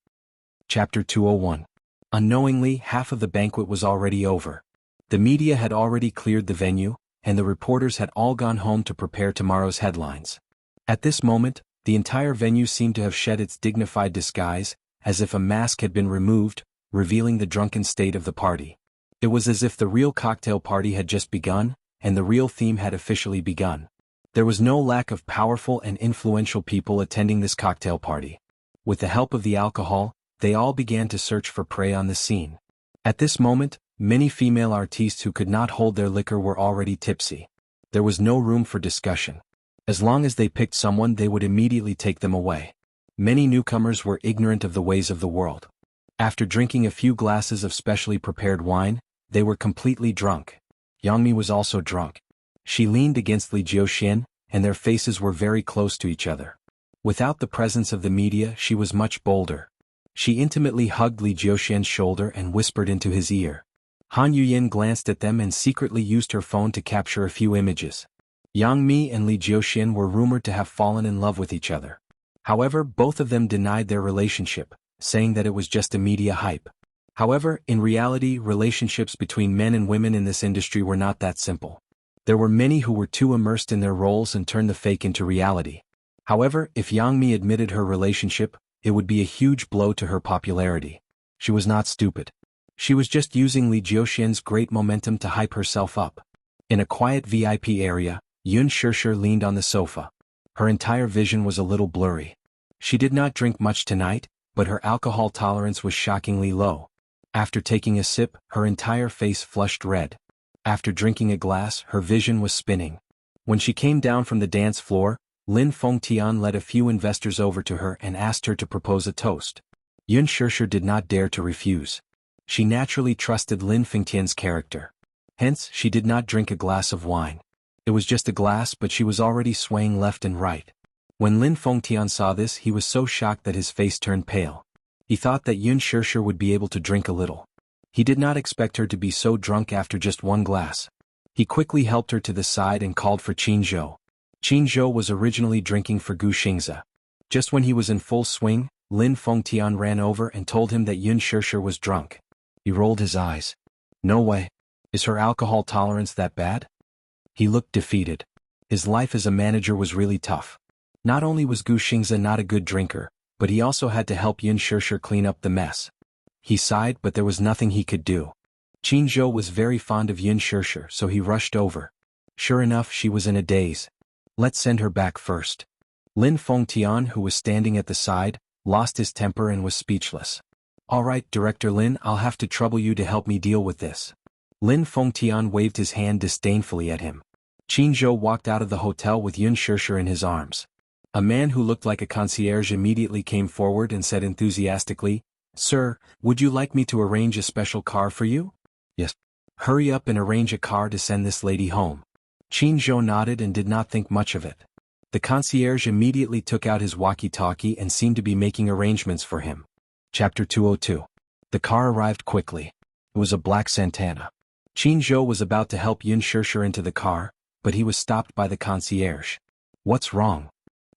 Chapter 201. Unknowingly, half of the banquet was already over. The media had already cleared the venue, and the reporters had all gone home to prepare tomorrow's headlines. At this moment, the entire venue seemed to have shed its dignified disguise, as if a mask had been removed, revealing the drunken state of the party. It was as if the real cocktail party had just begun, and the real theme had officially begun. There was no lack of powerful and influential people attending this cocktail party. With the help of the alcohol, they all began to search for prey on the scene. At this moment, many female artistes who could not hold their liquor were already tipsy. There was no room for discussion. As long as they picked someone, they would immediately take them away. Many newcomers were ignorant of the ways of the world. After drinking a few glasses of specially prepared wine, they were completely drunk. Yang Mi was also drunk. She leaned against Li Jiuxian, and their faces were very close to each other. Without the presence of the media, she was much bolder. She intimately hugged Li Jiuxian's shoulder and whispered into his ear. Han Yuyin glanced at them and secretly used her phone to capture a few images. Yang Mi and Li Jiuxian were rumored to have fallen in love with each other. However, both of them denied their relationship, saying that it was just a media hype. However, in reality, relationships between men and women in this industry were not that simple. There were many who were too immersed in their roles and turned the fake into reality. However, if Yang Mi admitted her relationship, it would be a huge blow to her popularity. She was not stupid. She was just using Li Jiuxian's great momentum to hype herself up. In a quiet VIP area, Yun Shishir leaned on the sofa. Her entire vision was a little blurry. She did not drink much tonight, but her alcohol tolerance was shockingly low. After taking a sip, her entire face flushed red. After drinking a glass, her vision was spinning. When she came down from the dance floor, Lin Fengtian led a few investors over to her and asked her to propose a toast. Yun Shishir did not dare to refuse. She naturally trusted Lin Fengtian's character. Hence, she did not drink a glass of wine. It was just a glass, but she was already swaying left and right. When Lin Fengtian saw this, he was so shocked that his face turned pale. He thought that Yun Shirshir would be able to drink a little. He did not expect her to be so drunk after just one glass. He quickly helped her to the side and called for Qin Zhou. Qin Zhou was originally drinking for Gu Xingze. Just when he was in full swing, Lin Fengtian ran over and told him that Yun Shirshir was drunk. He rolled his eyes. No way. Is her alcohol tolerance that bad? He looked defeated. His life as a manager was really tough. Not only was Gu Xingze not a good drinker, but he also had to help Yun Shirshir clean up the mess. He sighed, but there was nothing he could do. Qin Zhou was very fond of Yun Shirshir, so he rushed over. Sure enough, she was in a daze. Let's send her back first. Lin Fengtian, who was standing at the side, lost his temper and was speechless. All right, Director Lin, I'll have to trouble you to help me deal with this. Lin Fengtian waved his hand disdainfully at him. Qin Zhou walked out of the hotel with Yun Shirshir in his arms. A man who looked like a concierge immediately came forward and said enthusiastically, "Sir, would you like me to arrange a special car for you?" "Yes." "Hurry up and arrange a car to send this lady home." Qin Zhou nodded and did not think much of it. The concierge immediately took out his walkie-talkie and seemed to be making arrangements for him. Chapter 202. The car arrived quickly. It was a black Santana. Qin Zhou was about to help Yun Shirshir into the car, but he was stopped by the concierge. "What's wrong?"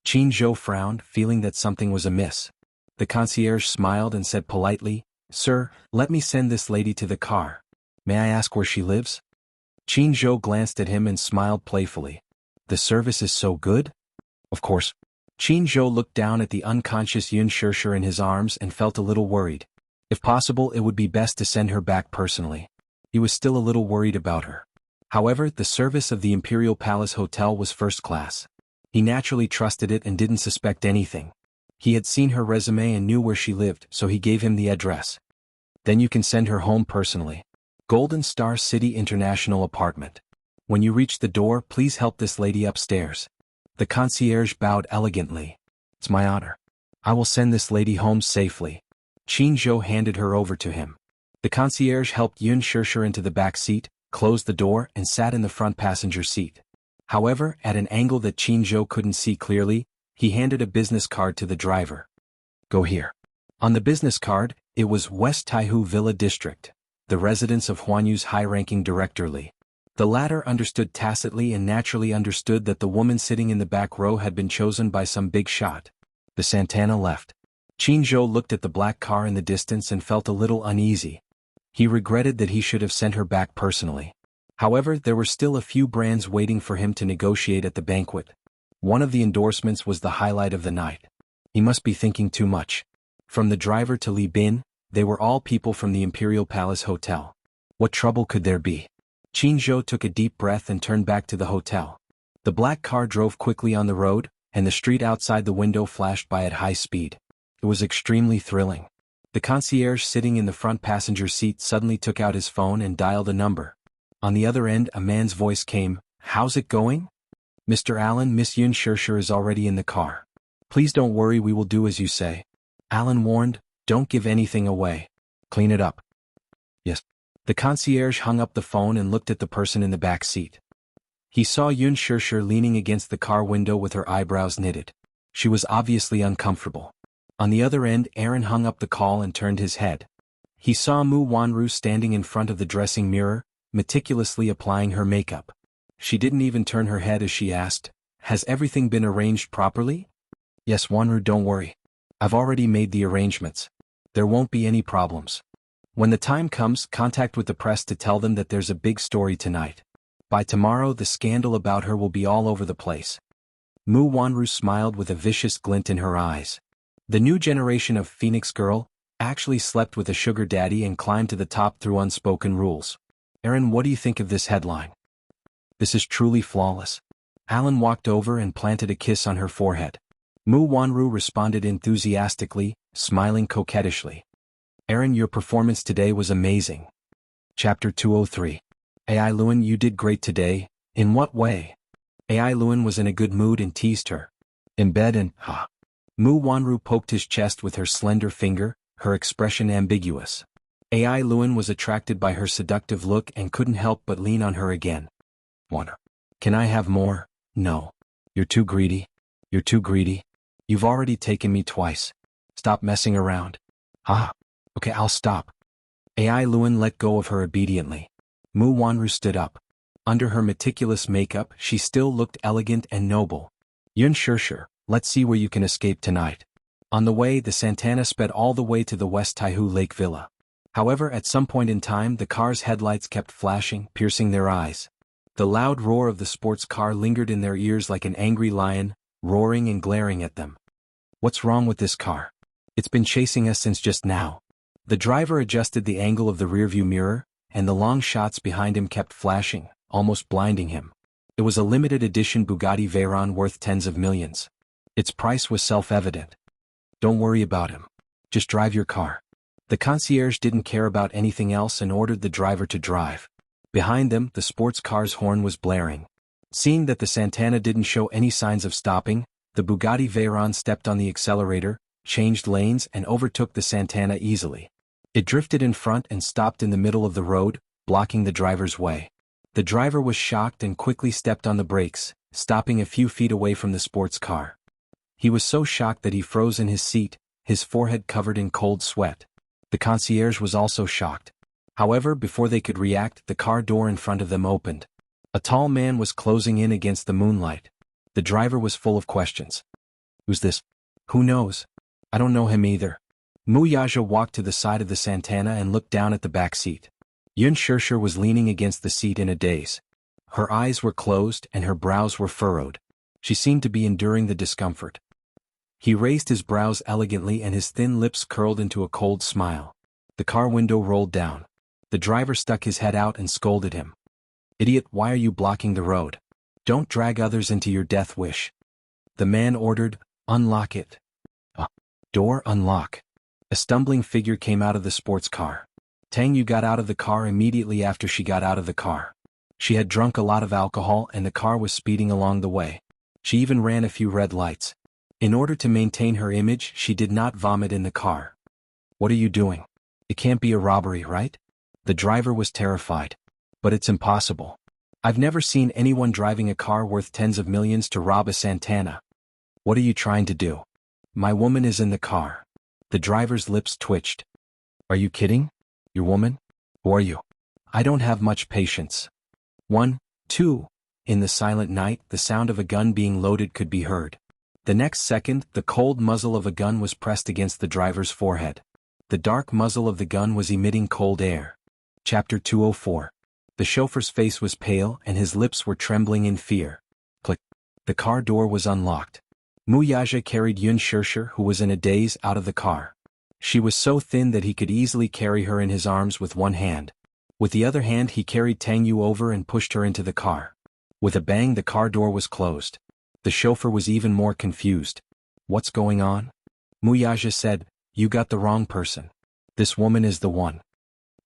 Qin Zhou frowned, feeling that something was amiss. The concierge smiled and said politely, "Sir, let me send this lady to the car. May I ask where she lives?" Qin Zhou glanced at him and smiled playfully. "The service is so good?" "Of course." Qin Zhou looked down at the unconscious Yun Shirshir in his arms and felt a little worried. If possible, it would be best to send her back personally. He was still a little worried about her. However, the service of the Imperial Palace Hotel was first class. He naturally trusted it and didn't suspect anything. He had seen her resume and knew where she lived, so he gave him the address. "Then you can send her home personally. Golden Star City International Apartment. When you reach the door, please help this lady upstairs." The concierge bowed elegantly. "It's my honor. I will send this lady home safely." Qin Zhou handed her over to him. The concierge helped Yun Shirshir into the back seat, closed the door, and sat in the front passenger seat. However, at an angle that Qin Zhou couldn't see clearly, he handed a business card to the driver. "Go here." On the business card, it was West Taihu Villa District, the residence of Huanyu's high-ranking director Li. The latter understood tacitly and naturally understood that the woman sitting in the back row had been chosen by some big shot. The Santana left. Qin Zhou looked at the black car in the distance and felt a little uneasy. He regretted that he should have sent her back personally. However, there were still a few brands waiting for him to negotiate at the banquet. One of the endorsements was the highlight of the night. He must be thinking too much. From the driver to Li Bin, they were all people from the Imperial Palace Hotel. What trouble could there be? Qin Zhou took a deep breath and turned back to the hotel. The black car drove quickly on the road, and the street outside the window flashed by at high speed. It was extremely thrilling. The concierge sitting in the front passenger seat suddenly took out his phone and dialed a number. On the other end, a man's voice came, "How's it going?" "Mr. Allen, Miss Yun Shirshir is already in the car. Please don't worry, we will do as you say." Allen warned, "Don't give anything away. Clean it up." "Yes." The concierge hung up the phone and looked at the person in the back seat. He saw Yun Shirshir leaning against the car window with her eyebrows knitted. She was obviously uncomfortable. On the other end, Aaron hung up the call and turned his head. He saw Mu Wanru standing in front of the dressing mirror, meticulously applying her makeup. She didn't even turn her head as she asked, "Has everything been arranged properly?" "Yes, Wanru, don't worry. I've already made the arrangements. There won't be any problems. When the time comes, contact with the press to tell them that there's a big story tonight. By tomorrow, the scandal about her will be all over the place." Mu Wanru smiled with a vicious glint in her eyes. The new generation of Phoenix Girl actually slept with a sugar daddy and climbed to the top through unspoken rules. "Aaron, what do you think of this headline?" "This is truly flawless." Alan walked over and planted a kiss on her forehead. Mu Wanru responded enthusiastically, smiling coquettishly. "Aaron, your performance today was amazing." Chapter 203. AI Luan, you did great today. In what way? AI Luan was in a good mood and teased her. In bed and, Mu Wanru poked his chest with her slender finger, her expression ambiguous. AI Luan was attracted by her seductive look and couldn't help but lean on her again. "Wanna?" Can I have more? No. You're too greedy. You're too greedy. You've already taken me twice. Stop messing around. Ah. Okay, I'll stop. Ai Luan let go of her obediently. Mu Wanru stood up. Under her meticulous makeup, she still looked elegant and noble. Yun Shirshir, let's see where you can escape tonight. On the way, the Santana sped all the way to the West Taihu Lake Villa. However, at some point in time, the car's headlights kept flashing, piercing their eyes. The loud roar of the sports car lingered in their ears like an angry lion, roaring and glaring at them. What's wrong with this car? It's been chasing us since just now. The driver adjusted the angle of the rearview mirror, and the long shots behind him kept flashing, almost blinding him. It was a limited edition Bugatti Veyron worth tens of millions. Its price was self-evident. Don't worry about him. Just drive your car. The concierge didn't care about anything else and ordered the driver to drive. Behind them, the sports car's horn was blaring. Seeing that the Santana didn't show any signs of stopping, the Bugatti Veyron stepped on the accelerator, changed lanes and overtook the Santana easily. It drifted in front and stopped in the middle of the road, blocking the driver's way. The driver was shocked and quickly stepped on the brakes, stopping a few feet away from the sports car. He was so shocked that he froze in his seat, his forehead covered in cold sweat. The concierge was also shocked. However, before they could react, the car door in front of them opened. A tall man was closing in against the moonlight. The driver was full of questions. Who's this? Who knows? I don't know him either. Mu Yaja walked to the side of the Santana and looked down at the back seat. Yun Shirshir was leaning against the seat in a daze. Her eyes were closed and her brows were furrowed. She seemed to be enduring the discomfort. He raised his brows elegantly and his thin lips curled into a cold smile. The car window rolled down. The driver stuck his head out and scolded him. Idiot, why are you blocking the road? Don't drag others into your death wish. The man ordered, unlock it. Door unlock. A stumbling figure came out of the sports car. Tang Yu got out of the car immediately after she got out of the car. She had drunk a lot of alcohol and the car was speeding along the way. She even ran a few red lights. In order to maintain her image, she did not vomit in the car. What are you doing? It can't be a robbery, right? The driver was terrified. But it's impossible. I've never seen anyone driving a car worth tens of millions to rob a Santana. What are you trying to do? My woman is in the car. The driver's lips twitched. Are you kidding? Your woman? Who are you? I don't have much patience. 1, 2. In the silent night, the sound of a gun being loaded could be heard. The next second, the cold muzzle of a gun was pressed against the driver's forehead. The dark muzzle of the gun was emitting cold air. Chapter 204. The chauffeur's face was pale and his lips were trembling in fear. Click. The car door was unlocked. Mu Yaja carried Yun Shirshir, who was in a daze, out of the car. She was so thin that he could easily carry her in his arms with one hand. With the other hand he carried Tang Yu over and pushed her into the car. With a bang the car door was closed. The chauffeur was even more confused. What's going on? Mu Yaja said, you got the wrong person. This woman is the one.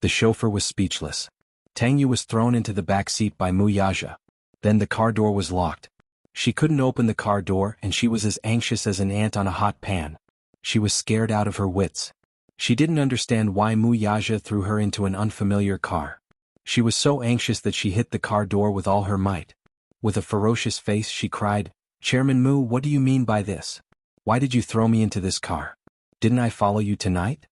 The chauffeur was speechless. Tang Yu was thrown into the back seat by Mu Yaja. Then the car door was locked. She couldn't open the car door and she was as anxious as an ant on a hot pan. She was scared out of her wits. She didn't understand why Mu Yaja threw her into an unfamiliar car. She was so anxious that she hit the car door with all her might. With a ferocious face she cried, Chairman Mu, what do you mean by this? Why did you throw me into this car? Didn't I follow you tonight?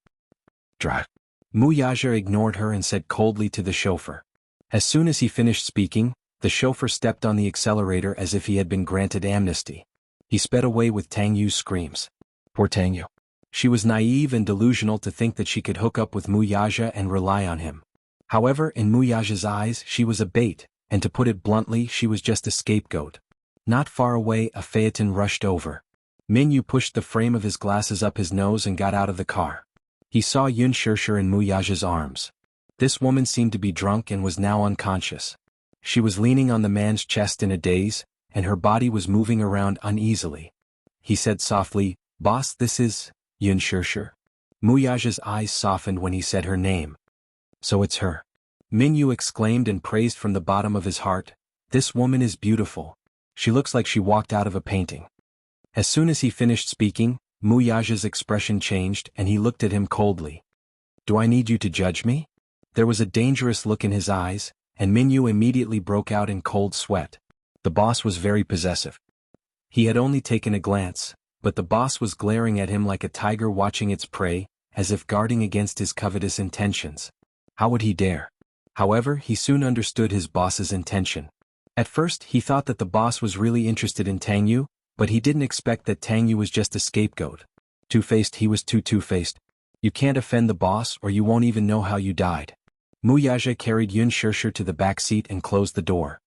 Drive. Mu Yaja ignored her and said coldly to the chauffeur. As soon as he finished speaking, the chauffeur stepped on the accelerator as if he had been granted amnesty. He sped away with Tang Yu's screams. Poor Tang Yu. She was naive and delusional to think that she could hook up with Mu Yaja and rely on him. However, in Mu Yaja's eyes, she was a bait, and to put it bluntly, she was just a scapegoat. Not far away, a phaeton rushed over. Min Yu pushed the frame of his glasses up his nose and got out of the car. He saw Yun Shirshir in Mu Yaja's arms. This woman seemed to be drunk and was now unconscious. She was leaning on the man's chest in a daze, and her body was moving around uneasily. He said softly, Boss, this is Yun Shirshir. Mu Yaja's eyes softened when he said her name. So it's her. Min Yu exclaimed and praised from the bottom of his heart, This woman is beautiful. She looks like she walked out of a painting. As soon as he finished speaking, Mu Yaja's expression changed and he looked at him coldly. Do I need you to judge me? There was a dangerous look in his eyes, and Min Yu immediately broke out in cold sweat. The boss was very possessive. He had only taken a glance, but the boss was glaring at him like a tiger watching its prey, as if guarding against his covetous intentions. How would he dare? However, he soon understood his boss's intention. At first, he thought that the boss was really interested in Tang Yu, but he didn't expect that Tang Yu was just a scapegoat. Two-faced, he was too two-faced. You can't offend the boss or you won't even know how you died. Mu Yaja carried Yun Shirshir to the back seat and closed the door.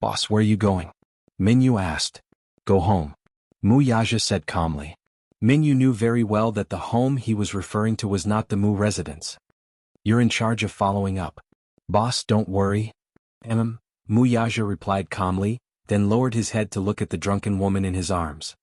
Boss, where are you going? Minyu asked. Go home. Mu Yaja said calmly. Minyu knew very well that the home he was referring to was not the Mu residence. You're in charge of following up. Boss, don't worry. Mu Yaja replied calmly, then lowered his head to look at the drunken woman in his arms.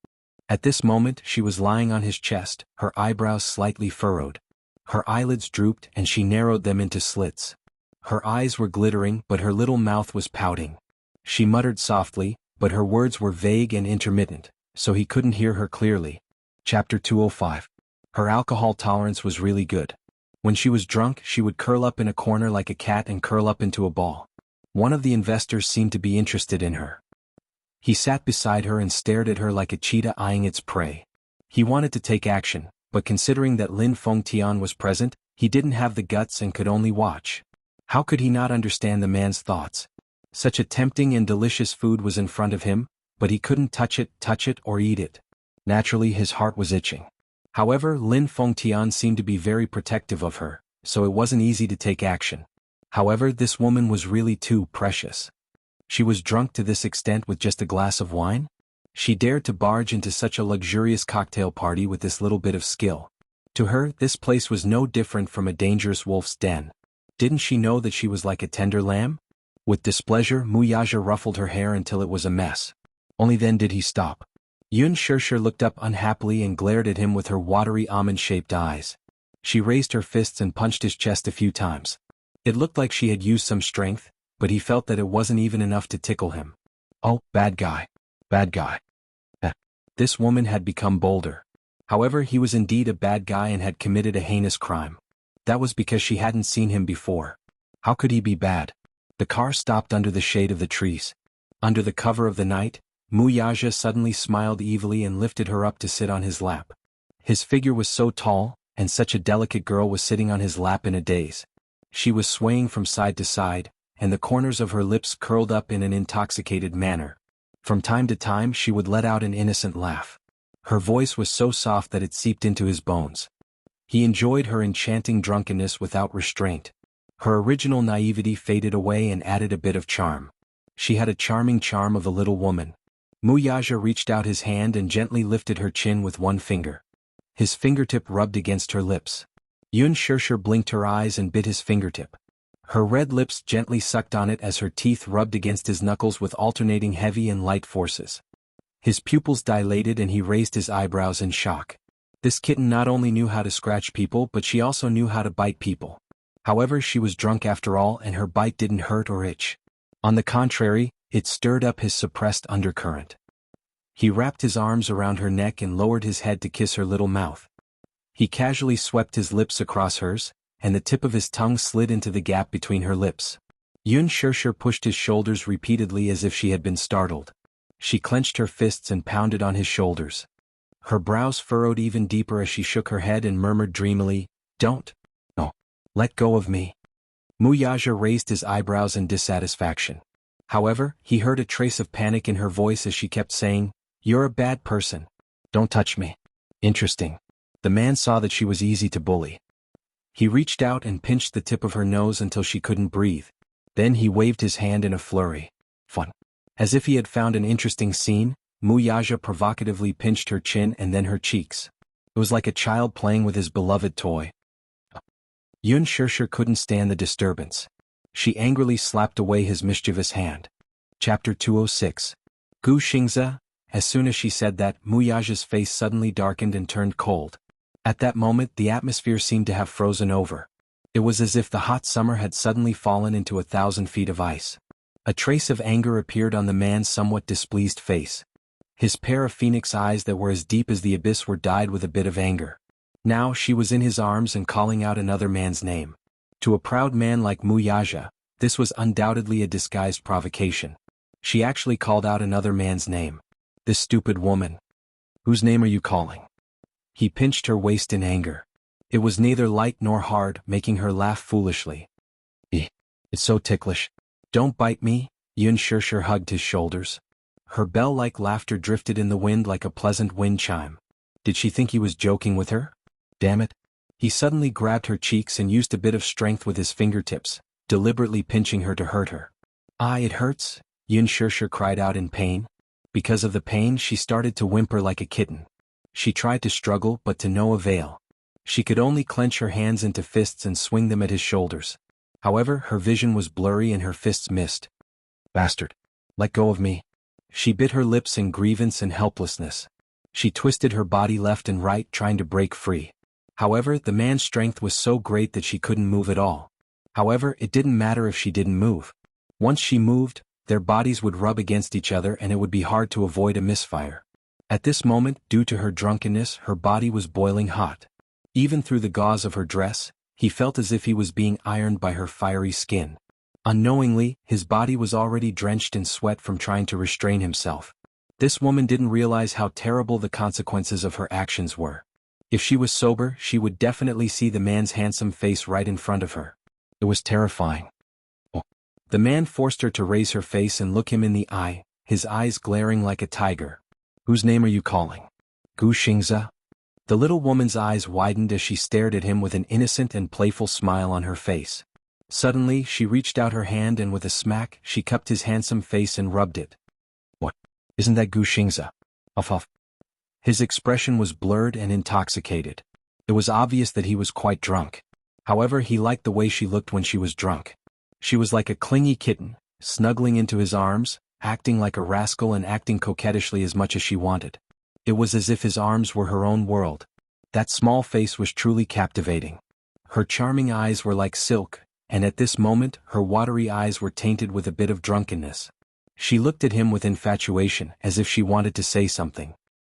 At this moment she was lying on his chest, her eyebrows slightly furrowed. Her eyelids drooped and she narrowed them into slits. Her eyes were glittering but her little mouth was pouting. She muttered softly, but her words were vague and intermittent, so he couldn't hear her clearly. Chapter 205. Her alcohol tolerance was really good. When she was drunk she would curl up in a corner like a cat and curl up into a ball. One of the investors seemed to be interested in her. He sat beside her and stared at her like a cheetah eyeing its prey. He wanted to take action, but considering that Lin Fengtian was present, he didn't have the guts and could only watch. How could he not understand the man's thoughts? Such a tempting and delicious food was in front of him, but he couldn't touch it, or eat it. Naturally his heart was itching. However, Lin Fengtian seemed to be very protective of her, so it wasn't easy to take action. However, this woman was really too precious. She was drunk to this extent with just a glass of wine? She dared to barge into such a luxurious cocktail party with this little bit of skill. To her, this place was no different from a dangerous wolf's den. Didn't she know that she was like a tender lamb? With displeasure, Mu Yaja ruffled her hair until it was a mess. Only then did he stop. Yun Shirshir looked up unhappily and glared at him with her watery almond-shaped eyes. She raised her fists and punched his chest a few times. It looked like she had used some strength, but he felt that it wasn't even enough to tickle him. Oh, bad guy. Bad guy. This woman had become bolder. However, he was indeed a bad guy and had committed a heinous crime. That was because she hadn't seen him before. How could he be bad? The car stopped under the shade of the trees. Under the cover of the night, Mu Yaja suddenly smiled evilly and lifted her up to sit on his lap. His figure was so tall, and such a delicate girl was sitting on his lap in a daze. She was swaying from side to side, and the corners of her lips curled up in an intoxicated manner. From time to time she would let out an innocent laugh. Her voice was so soft that it seeped into his bones. He enjoyed her enchanting drunkenness without restraint. Her original naivety faded away and added a bit of charm. She had a charming charm of a little woman. Mu Yaja reached out his hand and gently lifted her chin with one finger. His fingertip rubbed against her lips. Yun Shirshir blinked her eyes and bit his fingertip. Her red lips gently sucked on it as her teeth rubbed against his knuckles with alternating heavy and light forces. His pupils dilated and he raised his eyebrows in shock. This kitten not only knew how to scratch people but she also knew how to bite people. However, she was drunk after all and her bite didn't hurt or itch. On the contrary, it stirred up his suppressed undercurrent. He wrapped his arms around her neck and lowered his head to kiss her little mouth. He casually swept his lips across hers, and the tip of his tongue slid into the gap between her lips. Yun Shirshir pushed his shoulders repeatedly as if she had been startled. She clenched her fists and pounded on his shoulders. Her brows furrowed even deeper as she shook her head and murmured dreamily, "Don't. No. Let go of me." Mu Yaja raised his eyebrows in dissatisfaction. However, he heard a trace of panic in her voice as she kept saying, "You're a bad person. Don't touch me." Interesting. The man saw that she was easy to bully. He reached out and pinched the tip of her nose until she couldn't breathe. Then he waved his hand in a flurry. Fun. As if he had found an interesting scene, Mu Yaja provocatively pinched her chin and then her cheeks. It was like a child playing with his beloved toy. Yun Shirshir couldn't stand the disturbance. She angrily slapped away his mischievous hand. Chapter 206. Gu Xingze. As soon as she said that, Mu Yaja's face suddenly darkened and turned cold. At that moment the atmosphere seemed to have frozen over. It was as if the hot summer had suddenly fallen into 1,000 feet of ice. A trace of anger appeared on the man's somewhat displeased face. His pair of phoenix eyes that were as deep as the abyss were dyed with a bit of anger. Now she was in his arms and calling out another man's name. To a proud man like Mu Yaja, this was undoubtedly a disguised provocation. She actually called out another man's name. This stupid woman. Whose name are you calling? He pinched her waist in anger. It was neither light nor hard, making her laugh foolishly. It's so ticklish. Don't bite me. Yun Shirshir hugged his shoulders. Her bell-like laughter drifted in the wind like a pleasant wind chime. Did she think he was joking with her? Damn it. He suddenly grabbed her cheeks and used a bit of strength with his fingertips, deliberately pinching her to hurt her. Ah, it hurts, Yun Shirshir cried out in pain. Because of the pain, she started to whimper like a kitten. She tried to struggle, but to no avail. She could only clench her hands into fists and swing them at his shoulders. However, her vision was blurry and her fists missed. Bastard. Let go of me. She bit her lips in grievance and helplessness. She twisted her body left and right, trying to break free. However, the man's strength was so great that she couldn't move at all. However, it didn't matter if she didn't move. Once she moved, their bodies would rub against each other and it would be hard to avoid a misfire. At this moment, due to her drunkenness, her body was boiling hot. Even through the gauze of her dress, he felt as if he was being ironed by her fiery skin. Unknowingly, his body was already drenched in sweat from trying to restrain himself. This woman didn't realize how terrible the consequences of her actions were. If she was sober, she would definitely see the man's handsome face right in front of her. It was terrifying. The man forced her to raise her face and look him in the eye, his eyes glaring like a tiger. Whose name are you calling? Gu Xingze? The little woman's eyes widened as she stared at him with an innocent and playful smile on her face. Suddenly, she reached out her hand and with a smack, she cupped his handsome face and rubbed it. What? Isn't that Gu Xingze? Uff. His expression was blurred and intoxicated. It was obvious that he was quite drunk. However, he liked the way she looked when she was drunk. She was like a clingy kitten, snuggling into his arms, acting like a rascal and acting coquettishly as much as she wanted. It was as if his arms were her own world. That small face was truly captivating. Her charming eyes were like silk, and at this moment, her watery eyes were tainted with a bit of drunkenness. She looked at him with infatuation, as if she wanted to say something.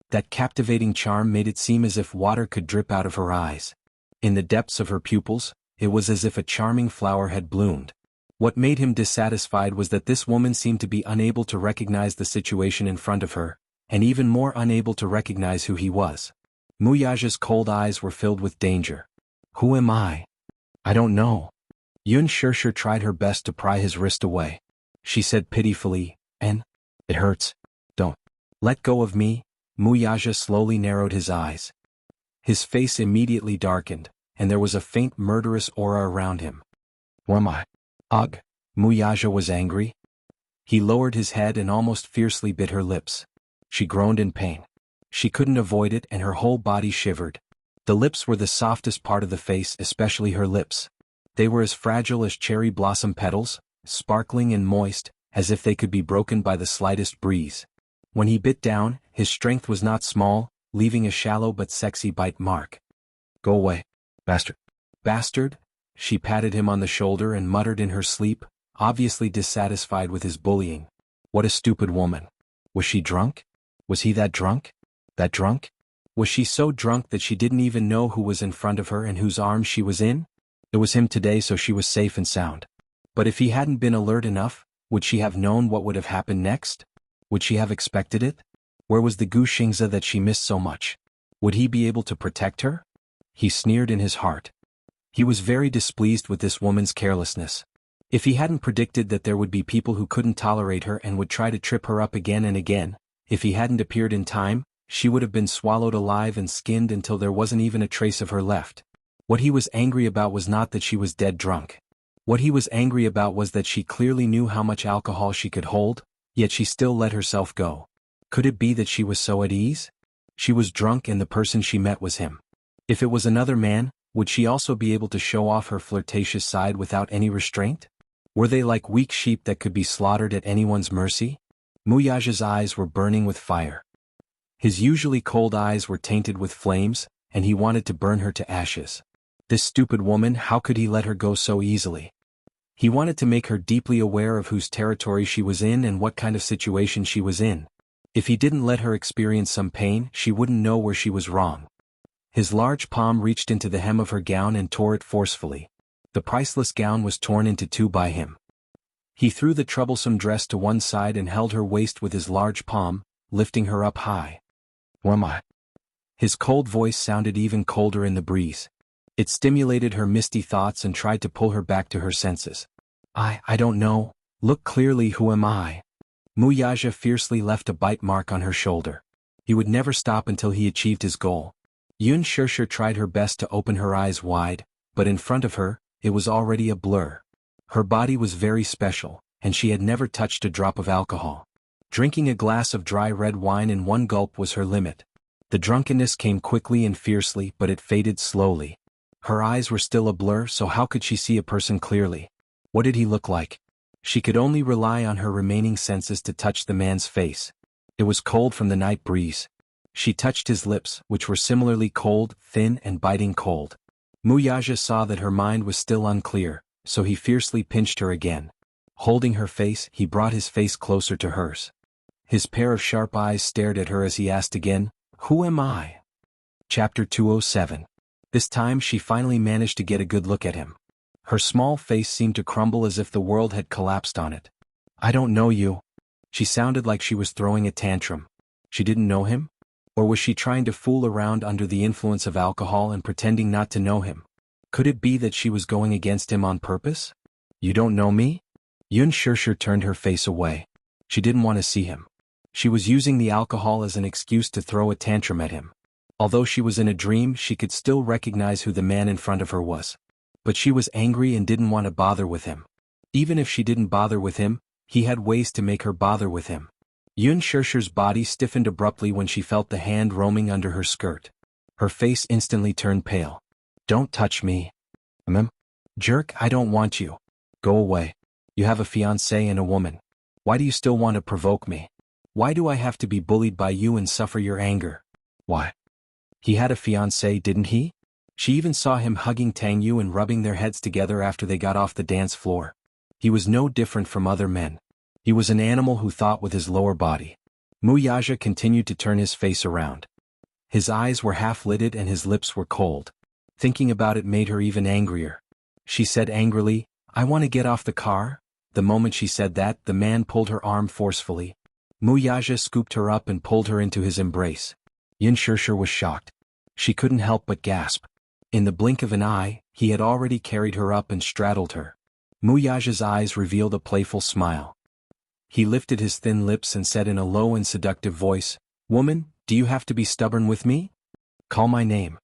That captivating charm made it seem as if water could drip out of her eyes. In the depths of her pupils, it was as if a charming flower had bloomed. What made him dissatisfied was that this woman seemed to be unable to recognize the situation in front of her, and even more unable to recognize who he was. Muyaja's cold eyes were filled with danger. Who am I? I don't know. Yun Shirshir tried her best to pry his wrist away. She said pitifully, it hurts. Don't. Let go of me. Muyaja slowly narrowed his eyes. His face immediately darkened, and there was a faint murderous aura around him. Who am I? Ugh. Muyaja was angry. He lowered his head and almost fiercely bit her lips. She groaned in pain. She couldn't avoid it and her whole body shivered. The lips were the softest part of the face, especially her lips. They were as fragile as cherry blossom petals, sparkling and moist, as if they could be broken by the slightest breeze. When he bit down, his strength was not small, leaving a shallow but sexy bite mark. Go away, bastard. Bastard? She patted him on the shoulder and muttered in her sleep, obviously dissatisfied with his bullying. What a stupid woman. Was she drunk? Was he that drunk? That drunk? Was she so drunk that she didn't even know who was in front of her and whose arms she was in? It was him today, so she was safe and sound. But if he hadn't been alert enough, would she have known what would have happened next? Would she have expected it? Where was the Gu Xingze that she missed so much? Would he be able to protect her? He sneered in his heart. He was very displeased with this woman's carelessness. If he hadn't predicted that there would be people who couldn't tolerate her and would try to trip her up again and again, if he hadn't appeared in time, she would have been swallowed alive and skinned until there wasn't even a trace of her left. What he was angry about was not that she was dead drunk. What he was angry about was that she clearly knew how much alcohol she could hold, yet she still let herself go. Could it be that she was so at ease? She was drunk and the person she met was him. If it was another man, would she also be able to show off her flirtatious side without any restraint? Were they like weak sheep that could be slaughtered at anyone's mercy? Muyaja's eyes were burning with fire. His usually cold eyes were tainted with flames, and he wanted to burn her to ashes. This stupid woman, how could he let her go so easily? He wanted to make her deeply aware of whose territory she was in and what kind of situation she was in. If he didn't let her experience some pain, she wouldn't know where she was wrong. His large palm reached into the hem of her gown and tore it forcefully. The priceless gown was torn into two by him. He threw the troublesome dress to one side and held her waist with his large palm, lifting her up high. Who am I? His cold voice sounded even colder in the breeze. It stimulated her misty thoughts and tried to pull her back to her senses. I don't know. Look clearly, who am I? Muyaja fiercely left a bite mark on her shoulder. He would never stop until he achieved his goal. Yun Shirshir tried her best to open her eyes wide, but in front of her, it was already a blur. Her body was very special, and she had never touched a drop of alcohol. Drinking a glass of dry red wine in one gulp was her limit. The drunkenness came quickly and fiercely, but it faded slowly. Her eyes were still a blur, so how could she see a person clearly? What did he look like? She could only rely on her remaining senses to touch the man's face. It was cold from the night breeze. She touched his lips, which were similarly cold, thin and biting cold. Muyaja saw that her mind was still unclear, so he fiercely pinched her again. Holding her face, he brought his face closer to hers. His pair of sharp eyes stared at her as he asked again, "Who am I?" Chapter 207. This time she finally managed to get a good look at him. Her small face seemed to crumble as if the world had collapsed on it. "I don't know you." She sounded like she was throwing a tantrum. She didn't know him? Or was she trying to fool around under the influence of alcohol and pretending not to know him? Could it be that she was going against him on purpose? "You don't know me?" Yun Shirshir turned her face away. She didn't want to see him. She was using the alcohol as an excuse to throw a tantrum at him. Although she was in a dream, she could still recognize who the man in front of her was. But she was angry and didn't want to bother with him. Even if she didn't bother with him, he had ways to make her bother with him. Yun Shirshir's body stiffened abruptly when she felt the hand roaming under her skirt. Her face instantly turned pale. "Don't touch me." Jerk, I don't want you. Go away. You have a fiancé and a woman. Why do you still want to provoke me? Why do I have to be bullied by you and suffer your anger? Why? He had a fiancé, didn't he? She even saw him hugging Tang Yu and rubbing their heads together after they got off the dance floor. He was no different from other men. He was an animal who thought with his lower body. Muyaja continued to turn his face around. His eyes were half-lidded and his lips were cold. Thinking about it made her even angrier. She said angrily, "I want to get off the car." The moment she said that, the man pulled her arm forcefully. Muyaja scooped her up and pulled her into his embrace. Yun Shirshir was shocked. She couldn't help but gasp. In the blink of an eye, he had already carried her up and straddled her. Muyaja's eyes revealed a playful smile. He lifted his thin lips and said in a low and seductive voice, "Woman, do you have to be stubborn with me? Call my name."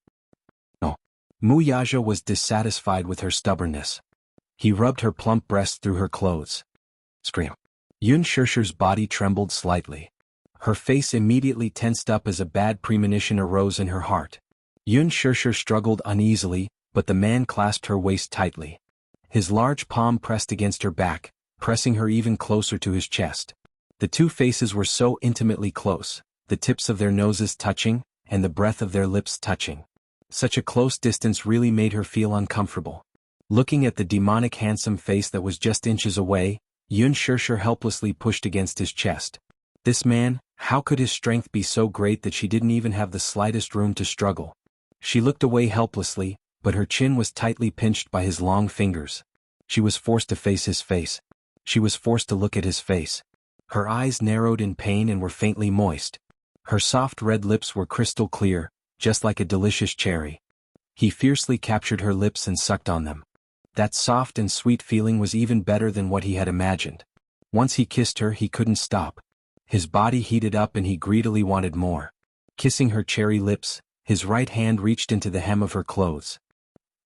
No. Muyaja was dissatisfied with her stubbornness. He rubbed her plump breasts through her clothes. Scream. Yun Shirshir's body trembled slightly. Her face immediately tensed up as a bad premonition arose in her heart. Yun Shirshir struggled uneasily, but the man clasped her waist tightly. His large palm pressed against her back, pressing her even closer to his chest. The two faces were so intimately close, the tips of their noses touching, and the breath of their lips touching. Such a close distance really made her feel uncomfortable. Looking at the demonic handsome face that was just inches away, Yun Shirshir helplessly pushed against his chest. This man, how could his strength be so great that she didn't even have the slightest room to struggle? She looked away helplessly, but her chin was tightly pinched by his long fingers. She was forced to face his face. She was forced to look at his face. Her eyes narrowed in pain and were faintly moist. Her soft red lips were crystal clear, just like a delicious cherry. He fiercely captured her lips and sucked on them. That soft and sweet feeling was even better than what he had imagined. Once he kissed her, he couldn't stop. His body heated up and he greedily wanted more. Kissing her cherry lips, his right hand reached into the hem of her clothes.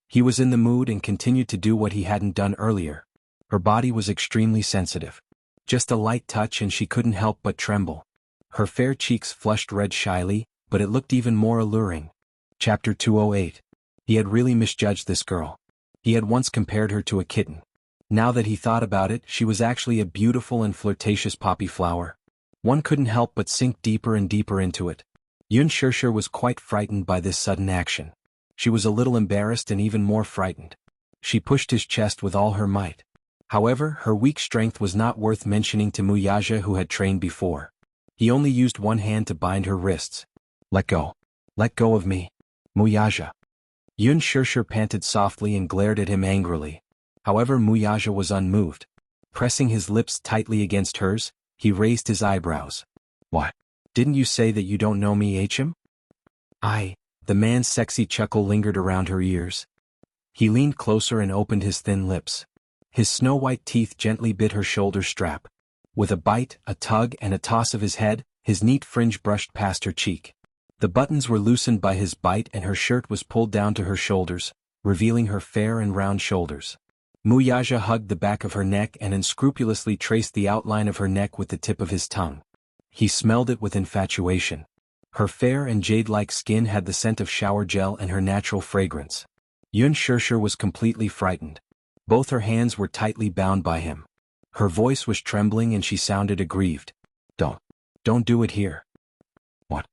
He was in the mood and continued to do what he hadn't done earlier. Her body was extremely sensitive. Just a light touch and she couldn't help but tremble. Her fair cheeks flushed red shyly, but it looked even more alluring. Chapter 208. He had really misjudged this girl. He had once compared her to a kitten. Now that he thought about it, she was actually a beautiful and flirtatious poppy flower. One couldn't help but sink deeper and deeper into it. Yun Shirshir was quite frightened by this sudden action. She was a little embarrassed and even more frightened. She pushed his chest with all her might. However, her weak strength was not worth mentioning to Muyaja, who had trained before. He only used one hand to bind her wrists. "Let go. Let go of me, Muyaja." Yun Shirshir panted softly and glared at him angrily. However, Muyaja was unmoved. Pressing his lips tightly against hers, he raised his eyebrows. What? Didn't you say that you don't know me, HM? The man's sexy chuckle lingered around her ears. He leaned closer and opened his thin lips. His snow-white teeth gently bit her shoulder strap. With a bite, a tug, and a toss of his head, his neat fringe brushed past her cheek. The buttons were loosened by his bite and her shirt was pulled down to her shoulders, revealing her fair and round shoulders. Muyaja hugged the back of her neck and unscrupulously traced the outline of her neck with the tip of his tongue. He smelled it with infatuation. Her fair and jade-like skin had the scent of shower gel and her natural fragrance. Yun Shirshir was completely frightened. Both her hands were tightly bound by him. Her voice was trembling and she sounded aggrieved. Don't do it here. What?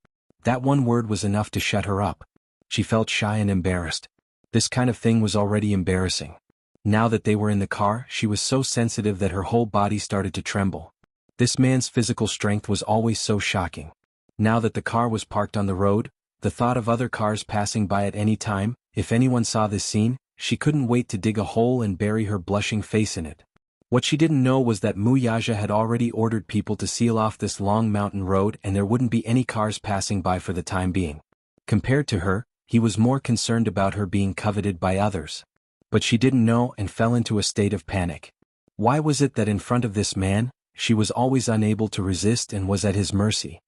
That one word was enough to shut her up. She felt shy and embarrassed. This kind of thing was already embarrassing. Now that they were in the car, she was so sensitive that her whole body started to tremble. This man's physical strength was always so shocking. Now that the car was parked on the road, the thought of other cars passing by at any time, if anyone saw this scene, she couldn't wait to dig a hole and bury her blushing face in it. What she didn't know was that Muyaja had already ordered people to seal off this long mountain road and there wouldn't be any cars passing by for the time being. Compared to her, he was more concerned about her being coveted by others. But she didn't know and fell into a state of panic. Why was it that in front of this man, she was always unable to resist and was at his mercy?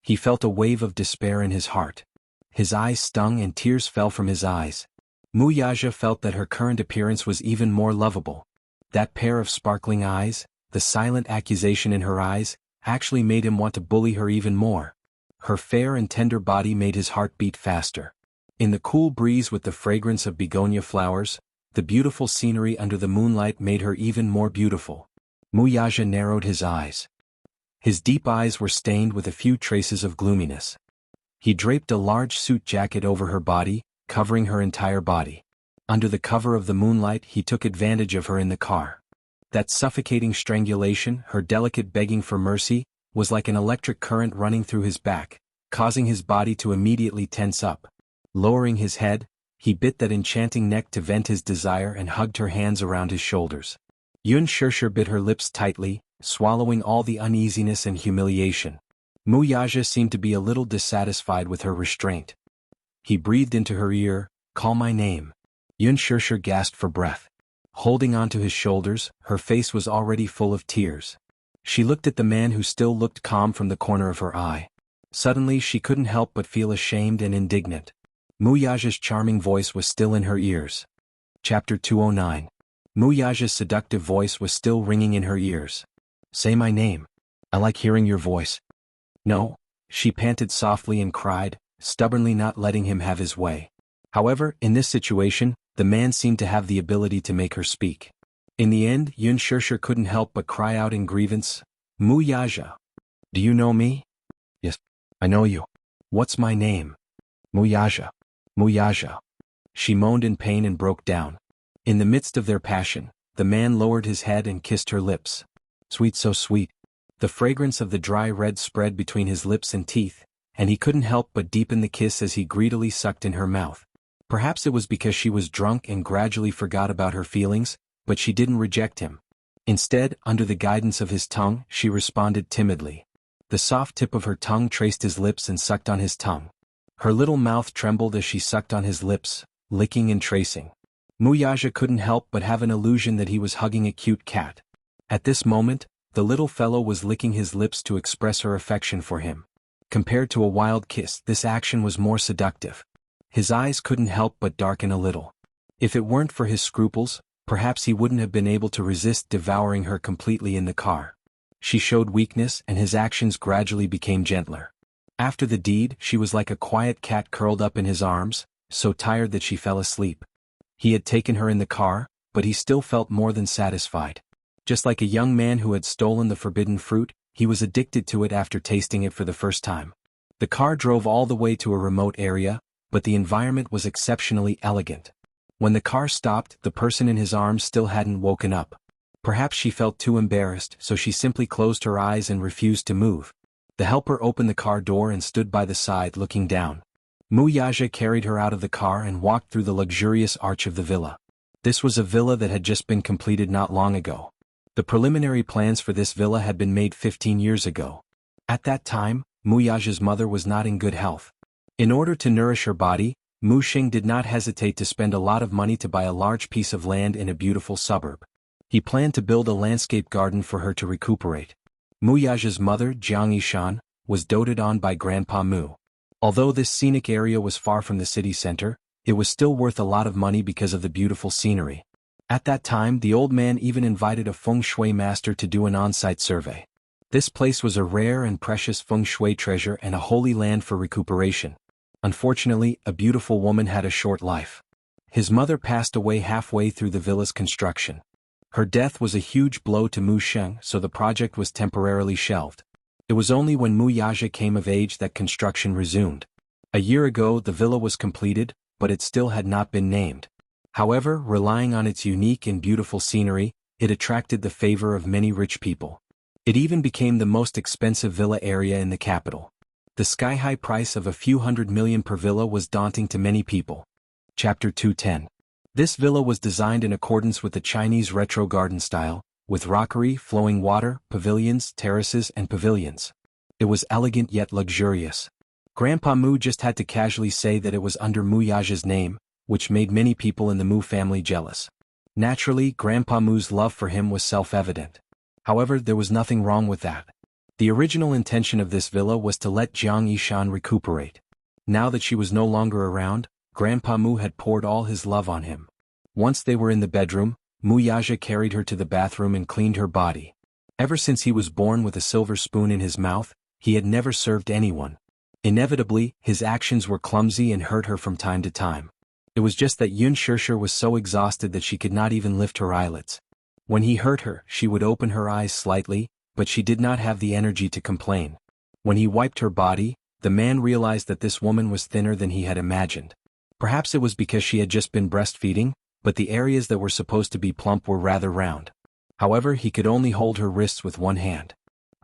He felt a wave of despair in his heart. His eyes stung and tears fell from his eyes. Muyaja felt that her current appearance was even more lovable. That pair of sparkling eyes, the silent accusation in her eyes, actually made him want to bully her even more. Her fair and tender body made his heart beat faster. In the cool breeze with the fragrance of begonia flowers, the beautiful scenery under the moonlight made her even more beautiful. Muyaja narrowed his eyes. His deep eyes were stained with a few traces of gloominess. He draped a large suit jacket over her body, covering her entire body. Under the cover of the moonlight he took advantage of her in the car. That suffocating strangulation, her delicate begging for mercy, was like an electric current running through his back, causing his body to immediately tense up. Lowering his head, he bit that enchanting neck to vent his desire and hugged her hands around his shoulders. Yun Shirshir bit her lips tightly, swallowing all the uneasiness and humiliation. Muyaja seemed to be a little dissatisfied with her restraint. He breathed into her ear, "Call my name." Yun Shirshir gasped for breath. Holding onto his shoulders, her face was already full of tears. She looked at the man who still looked calm from the corner of her eye. Suddenly she couldn't help but feel ashamed and indignant. Muyaja's charming voice was still in her ears. Chapter 209. Muyaja's seductive voice was still ringing in her ears. "Say my name. I like hearing your voice." "No," she panted softly and cried, stubbornly not letting him have his way. However, in this situation, the man seemed to have the ability to make her speak. In the end, Yun Shirshir couldn't help but cry out in grievance, "Muyaja. Do you know me?" "Yes, I know you." "What's my name?" "Muyaja. Muyaja." She moaned in pain and broke down. In the midst of their passion, the man lowered his head and kissed her lips. Sweet, so sweet. The fragrance of the dry red spread between his lips and teeth, and he couldn't help but deepen the kiss as he greedily sucked in her mouth. Perhaps it was because she was drunk and gradually forgot about her feelings, but she didn't reject him. Instead, under the guidance of his tongue, she responded timidly. The soft tip of her tongue traced his lips and sucked on his tongue. Her little mouth trembled as she sucked on his lips, licking and tracing. Muyaja couldn't help but have an illusion that he was hugging a cute cat. At this moment, the little fellow was licking his lips to express her affection for him. Compared to a wild kiss, this action was more seductive. His eyes couldn't help but darken a little. If it weren't for his scruples, perhaps he wouldn't have been able to resist devouring her completely in the car. She showed weakness and his actions gradually became gentler. After the deed, she was like a quiet cat curled up in his arms, so tired that she fell asleep. He had taken her in the car, but he still felt more than satisfied. Just like a young man who had stolen the forbidden fruit, he was addicted to it after tasting it for the first time. The car drove all the way to a remote area, but the environment was exceptionally elegant. When the car stopped, the person in his arms still hadn't woken up. Perhaps she felt too embarrassed, so she simply closed her eyes and refused to move. The helper opened the car door and stood by the side looking down. Muyaja carried her out of the car and walked through the luxurious arch of the villa. This was a villa that had just been completed not long ago. The preliminary plans for this villa had been made 15 years ago. At that time, Mu Yaja's mother was not in good health. In order to nourish her body, Mu Xing did not hesitate to spend a lot of money to buy a large piece of land in a beautiful suburb. He planned to build a landscape garden for her to recuperate. Mu Yaja's mother, Jianghu, was doted on by Grandpa Mu. Although this scenic area was far from the city center, it was still worth a lot of money because of the beautiful scenery. At that time, the old man even invited a feng shui master to do an on-site survey. This place was a rare and precious feng shui treasure and a holy land for recuperation. Unfortunately, a beautiful woman had a short life. His mother passed away halfway through the villa's construction. Her death was a huge blow to Mu Xing, so the project was temporarily shelved. It was only when Mu Yaja came of age that construction resumed. A year ago the villa was completed, but it still had not been named. However, relying on its unique and beautiful scenery, it attracted the favor of many rich people. It even became the most expensive villa area in the capital. The sky-high price of a few $100 million per villa was daunting to many people. Chapter 210. This villa was designed in accordance with the Chinese retro garden style, with rockery, flowing water, pavilions, terraces, and pavilions. It was elegant yet luxurious. Grandpa Mu just had to casually say that it was under Mu Yaja's name, which made many people in the Mu family jealous. Naturally, Grandpa Mu's love for him was self-evident. However, there was nothing wrong with that. The original intention of this villa was to let Jiang Yishan recuperate. Now that she was no longer around, Grandpa Mu had poured all his love on him. Once they were in the bedroom, Mu Yaja carried her to the bathroom and cleaned her body. Ever since he was born with a silver spoon in his mouth, he had never served anyone. Inevitably, his actions were clumsy and hurt her from time to time. It was just that Yun Shirshir was so exhausted that she could not even lift her eyelids. When he hurt her, she would open her eyes slightly, but she did not have the energy to complain. When he wiped her body, the man realized that this woman was thinner than he had imagined. Perhaps it was because she had just been breastfeeding, but the areas that were supposed to be plump were rather round. However, he could only hold her wrists with one hand.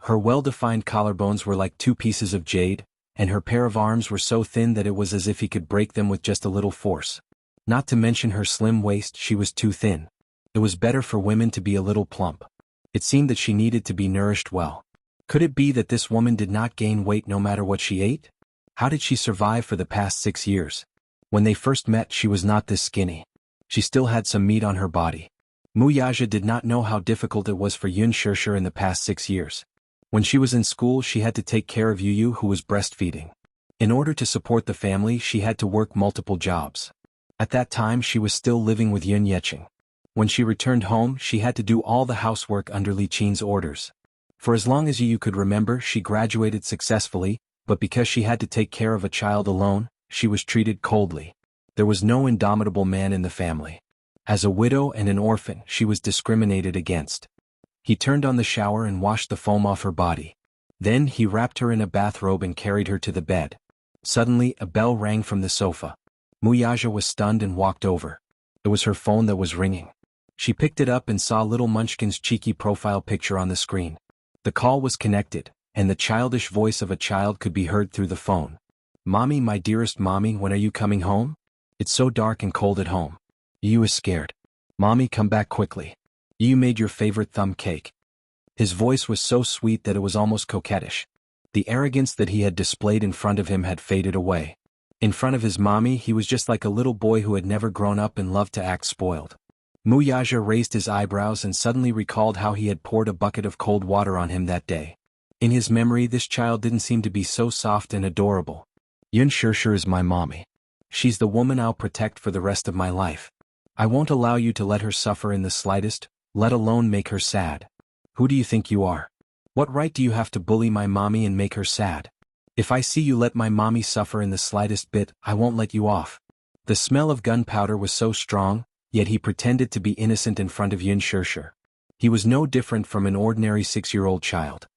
Her well-defined collarbones were like two pieces of jade, and her pair of arms were so thin that it was as if he could break them with just a little force. Not to mention her slim waist, she was too thin. It was better for women to be a little plump. It seemed that she needed to be nourished well. Could it be that this woman did not gain weight no matter what she ate? How did she survive for the past 6 years? When they first met, she was not this skinny. She still had some meat on her body. Mu Yaja did not know how difficult it was for Yun Shirshir in the past 6 years. When she was in school, she had to take care of Yu, who was breastfeeding. In order to support the family, she had to work multiple jobs. At that time, she was still living with Yun Yeqing. When she returned home, she had to do all the housework under Li Qin's orders. For as long as Yu could remember, she graduated successfully, but because she had to take care of a child alone, she was treated coldly. There was no indomitable man in the family. As a widow and an orphan, she was discriminated against. He turned on the shower and washed the foam off her body. Then he wrapped her in a bathrobe and carried her to the bed. Suddenly, a bell rang from the sofa. Mu Yaja was stunned and walked over. It was her phone that was ringing. She picked it up and saw little Munchkin's cheeky profile picture on the screen. The call was connected, and the childish voice of a child could be heard through the phone. "Mommy, my dearest mommy, when are you coming home? It's so dark and cold at home. Yu is scared. Mommy, come back quickly. Yu made your favorite thumb cake." His voice was so sweet that it was almost coquettish. The arrogance that he had displayed in front of him had faded away. In front of his mommy, he was just like a little boy who had never grown up and loved to act spoiled. Mu Yaja raised his eyebrows and suddenly recalled how he had poured a bucket of cold water on him that day. In his memory, this child didn't seem to be so soft and adorable. Yun Shirshir is my mommy. She's the woman I'll protect for the rest of my life. I won't allow you to let her suffer in the slightest, let alone make her sad. Who do you think you are? What right do you have to bully my mommy and make her sad? If I see you let my mommy suffer in the slightest bit, I won't let you off. The smell of gunpowder was so strong, yet he pretended to be innocent in front of Yun Shirshir. He was no different from an ordinary 6-year-old child.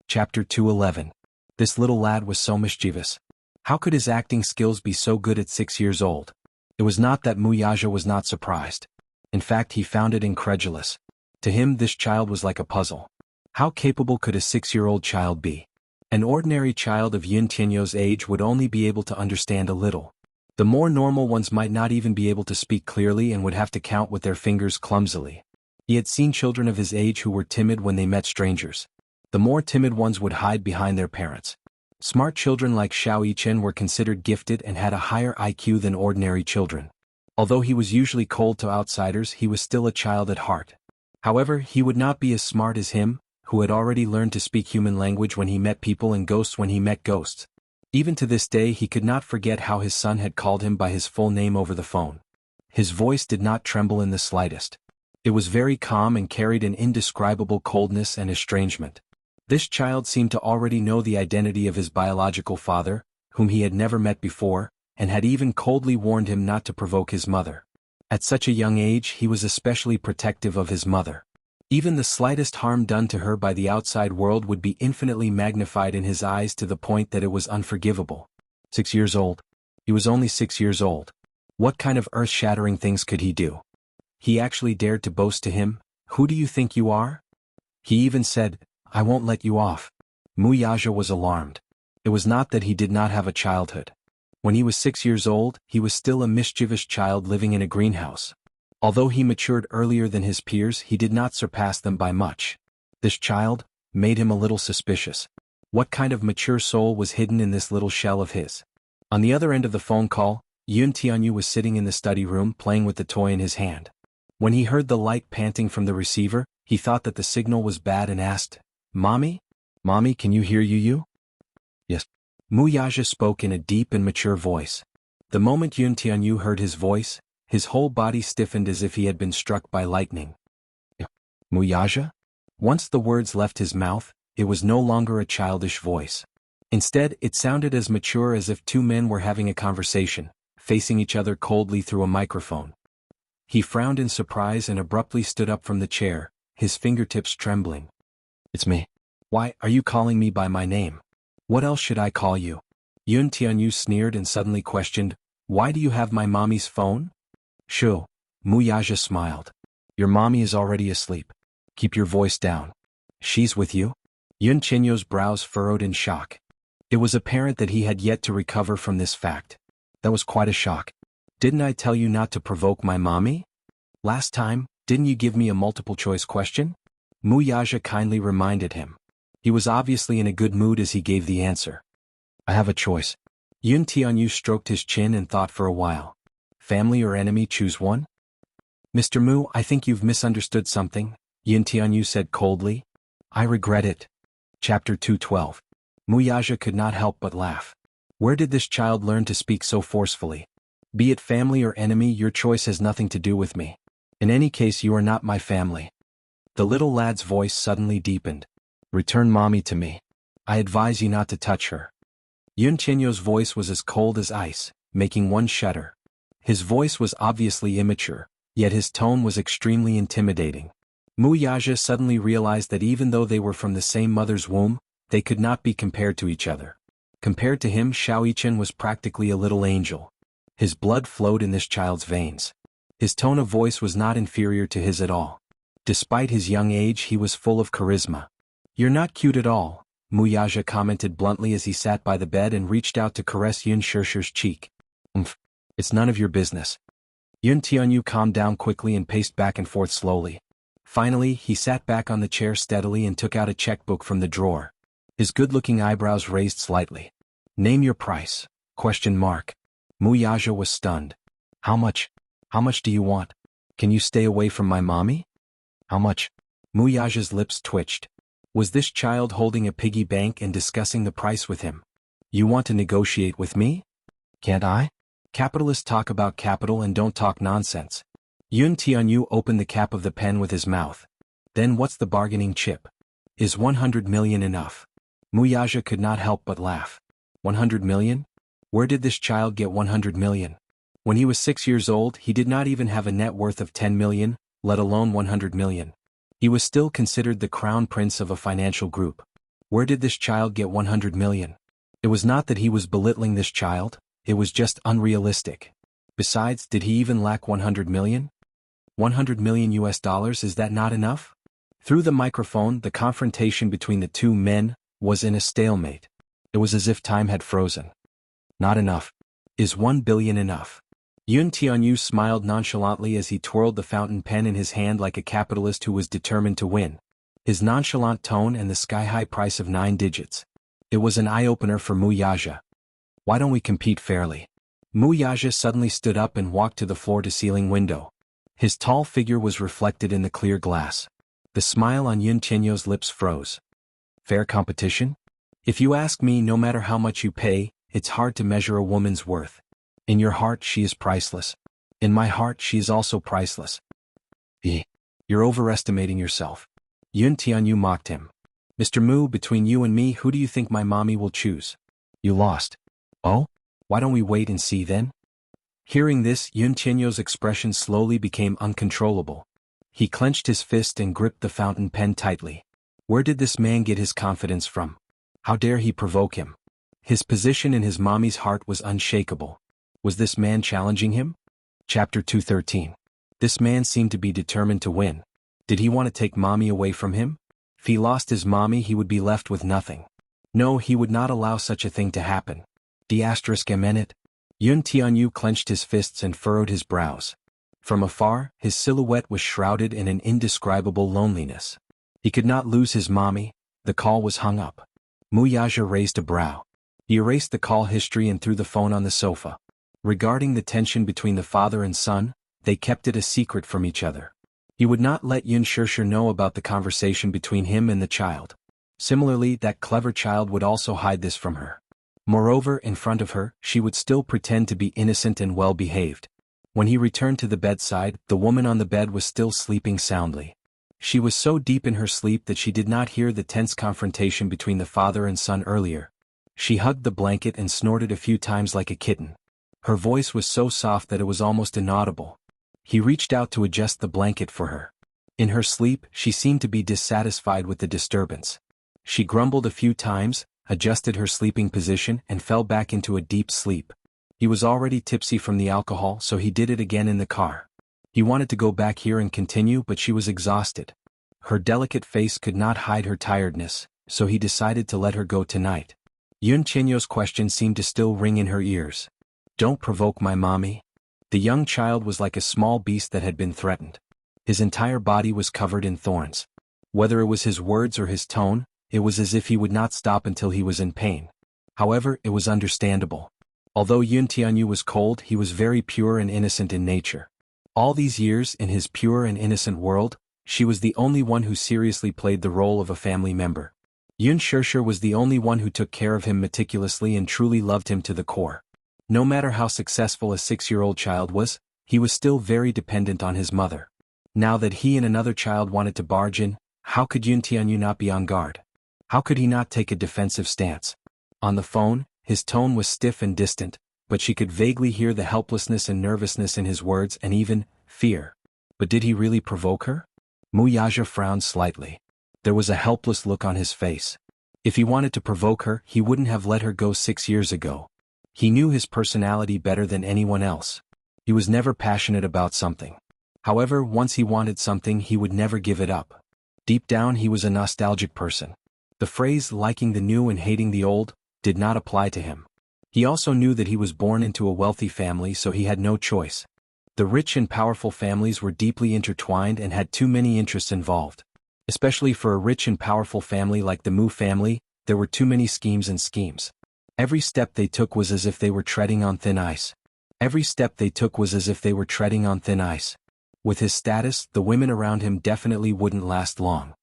Chapter 211. This little lad was so mischievous. How could his acting skills be so good at 6 years old? It was not that Mu Yaja was not surprised. In fact, he found it incredulous. To him, this child was like a puzzle. How capable could a 6-year-old child be? An ordinary child of Yun Tianyo's age would only be able to understand a little. The more normal ones might not even be able to speak clearly and would have to count with their fingers clumsily. He had seen children of his age who were timid when they met strangers. The more timid ones would hide behind their parents. Smart children like Xiao Yichen were considered gifted and had a higher IQ than ordinary children. Although he was usually cold to outsiders, he was still a child at heart. However, he would not be as smart as him, who had already learned to speak human language when he met people and ghosts when he met ghosts. Even to this day he could not forget how his son had called him by his full name over the phone. His voice did not tremble in the slightest. It was very calm and carried an indescribable coldness and estrangement. This child seemed to already know the identity of his biological father, whom he had never met before, and had even coldly warned him not to provoke his mother. At such a young age he was especially protective of his mother. Even the slightest harm done to her by the outside world would be infinitely magnified in his eyes to the point that it was unforgivable. 6 years old. He was only 6 years old. What kind of earth-shattering things could he do? He actually dared to boast to him, "Who do you think you are?" He even said, "I won't let you off." Mu Yaja was alarmed. It was not that he did not have a childhood. When he was 6 years old, he was still a mischievous child living in a greenhouse. Although he matured earlier than his peers, he did not surpass them by much. This child made him a little suspicious. What kind of mature soul was hidden in this little shell of his? On the other end of the phone call, Yun Tianyu was sitting in the study room playing with the toy in his hand. When he heard the light panting from the receiver, he thought that the signal was bad and asked, "Mommy? Mommy, can you hear you?" "Yes." Mu Yaja spoke in a deep and mature voice. The moment Yun Tianyu heard his voice, his whole body stiffened as if he had been struck by lightning. "Mu Yaja?" Once the words left his mouth, it was no longer a childish voice. Instead, it sounded as mature as if two men were having a conversation, facing each other coldly through a microphone. He frowned in surprise and abruptly stood up from the chair, his fingertips trembling. "It's me. Why are you calling me by my name? What else should I call you?" Yun Tianyu sneered and suddenly questioned, "Why do you have my mommy's phone?" "Shoo." Mu Yaja smiled. "Your mommy is already asleep. Keep your voice down." "She's with you?" Yun Tianyu's brows furrowed in shock. It was apparent that he had yet to recover from this fact. That was quite a shock. "Didn't I tell you not to provoke my mommy? Last time, didn't you give me a multiple-choice question?" Mu Yaja kindly reminded him. He was obviously in a good mood as he gave the answer. "I have a choice." Yun Tianyu stroked his chin and thought for a while. "Family or enemy, choose one?" "Mr. Mu, I think you've misunderstood something," Yun Tianyu said coldly. "I regret it." Chapter 212. Mu Yaja could not help but laugh. Where did this child learn to speak so forcefully? "Be it family or enemy, your choice has nothing to do with me. In any case, you are not my family." The little lad's voice suddenly deepened. "Return mommy to me. I advise you not to touch her." Yun Tianyu's voice was as cold as ice, making one shudder. His voice was obviously immature, yet his tone was extremely intimidating. Mu Yaja suddenly realized that even though they were from the same mother's womb, they could not be compared to each other. Compared to him, Xiao Yichen was practically a little angel. His blood flowed in this child's veins. His tone of voice was not inferior to his at all. Despite his young age, he was full of charisma. "You're not cute at all," Mu Yaja commented bluntly as he sat by the bed and reached out to caress Yun Shishir's cheek. It's none of your business." Yun Tianyu calmed down quickly and paced back and forth slowly. Finally, he sat back on the chair steadily and took out a checkbook from the drawer. His good-looking eyebrows raised slightly. "Name your price?" ? Mu Yaja was stunned. How much? How much do you want? Can you stay away from my mommy?" "How much?" Mu Yaja's lips twitched. Was this child holding a piggy bank and discussing the price with him? "You want to negotiate with me? Can't I? Capitalists talk about capital and don't talk nonsense." Yun Tianyu opened the cap of the pen with his mouth. "Then what's the bargaining chip? Is 100 million enough?" Mu Yaja could not help but laugh. 100 million? Where did this child get 100 million? When he was 6 years old, he did not even have a net worth of 10 million, let alone 100 million. He was still considered the crown prince of a financial group. Where did this child get 100 million? It was not that he was belittling this child, it was just unrealistic. Besides, did he even lack 100 million? 100 million US dollars, is that not enough? Through the microphone, the confrontation between the two men was in a stalemate. It was as if time had frozen. "Not enough. Is 1 billion enough?" Yun Tianyu smiled nonchalantly as he twirled the fountain pen in his hand like a capitalist who was determined to win. His nonchalant tone and the sky-high price of 9 digits. It was an eye-opener for Mu Yaja. Why don't we compete fairly? Mu Yaja suddenly stood up and walked to the floor-to-ceiling window. His tall figure was reflected in the clear glass. The smile on Yun Tianyu's lips froze. Fair competition? If you ask me, no matter how much you pay, it's hard to measure a woman's worth. In your heart she is priceless. In my heart she is also priceless. You're overestimating yourself. Yun Tianyu mocked him. Mr. Mu, between you and me, who do you think my mommy will choose? You lost. Oh? Why don't we wait and see then? Hearing this, Yun Tianyu's expression slowly became uncontrollable. He clenched his fist and gripped the fountain pen tightly. Where did this man get his confidence from? How dare he provoke him? His position in his mommy's heart was unshakable. Was this man challenging him? Chapter 213. This man seemed to be determined to win. Did he want to take mommy away from him? If he lost his mommy, he would be left with nothing. No, he would not allow such a thing to happen. ***. Yun Tianyu clenched his fists and furrowed his brows. From afar, his silhouette was shrouded in an indescribable loneliness. He could not lose his mommy. The call was hung up. Mu Yaja raised a brow. He erased the call history and threw the phone on the sofa. Regarding the tension between the father and son, they kept it a secret from each other. He would not let Yun Shishir know about the conversation between him and the child. Similarly, that clever child would also hide this from her. Moreover, in front of her, she would still pretend to be innocent and well-behaved. When he returned to the bedside, the woman on the bed was still sleeping soundly. She was so deep in her sleep that she did not hear the tense confrontation between the father and son earlier. She hugged the blanket and snorted a few times like a kitten. Her voice was so soft that it was almost inaudible. He reached out to adjust the blanket for her. In her sleep, she seemed to be dissatisfied with the disturbance. She grumbled a few times, adjusted her sleeping position, and fell back into a deep sleep. He was already tipsy from the alcohol, so he did it again in the car. He wanted to go back here and continue, but she was exhausted. Her delicate face could not hide her tiredness, so he decided to let her go tonight. Yun Tianyu's question seemed to still ring in her ears. Don't provoke my mommy. The young child was like a small beast that had been threatened. His entire body was covered in thorns. Whether it was his words or his tone, it was as if he would not stop until he was in pain. However, it was understandable. Although Yun Tianyu was cold, he was very pure and innocent in nature. All these years, in his pure and innocent world, she was the only one who seriously played the role of a family member. Yun Shishir was the only one who took care of him meticulously and truly loved him to the core. No matter how successful a 6-year-old child was, he was still very dependent on his mother. Now that he and another child wanted to barge in, how could Yun Tianyu not be on guard? How could he not take a defensive stance? On the phone, his tone was stiff and distant, but she could vaguely hear the helplessness and nervousness in his words and even fear. But did he really provoke her? Mu Yaja frowned slightly. There was a helpless look on his face. If he wanted to provoke her, he wouldn't have let her go 6 years ago. He knew his personality better than anyone else. He was never passionate about something. However, once he wanted something, he would never give it up. Deep down, he was a nostalgic person. The phrase liking the new and hating the old did not apply to him. He also knew that he was born into a wealthy family, so he had no choice. The rich and powerful families were deeply intertwined and had too many interests involved. Especially for a rich and powerful family like the Mu family, there were too many schemes and schemes. Every step they took was as if they were treading on thin ice. Every step they took was as if they were treading on thin ice. With his status, the women around him definitely wouldn't last long.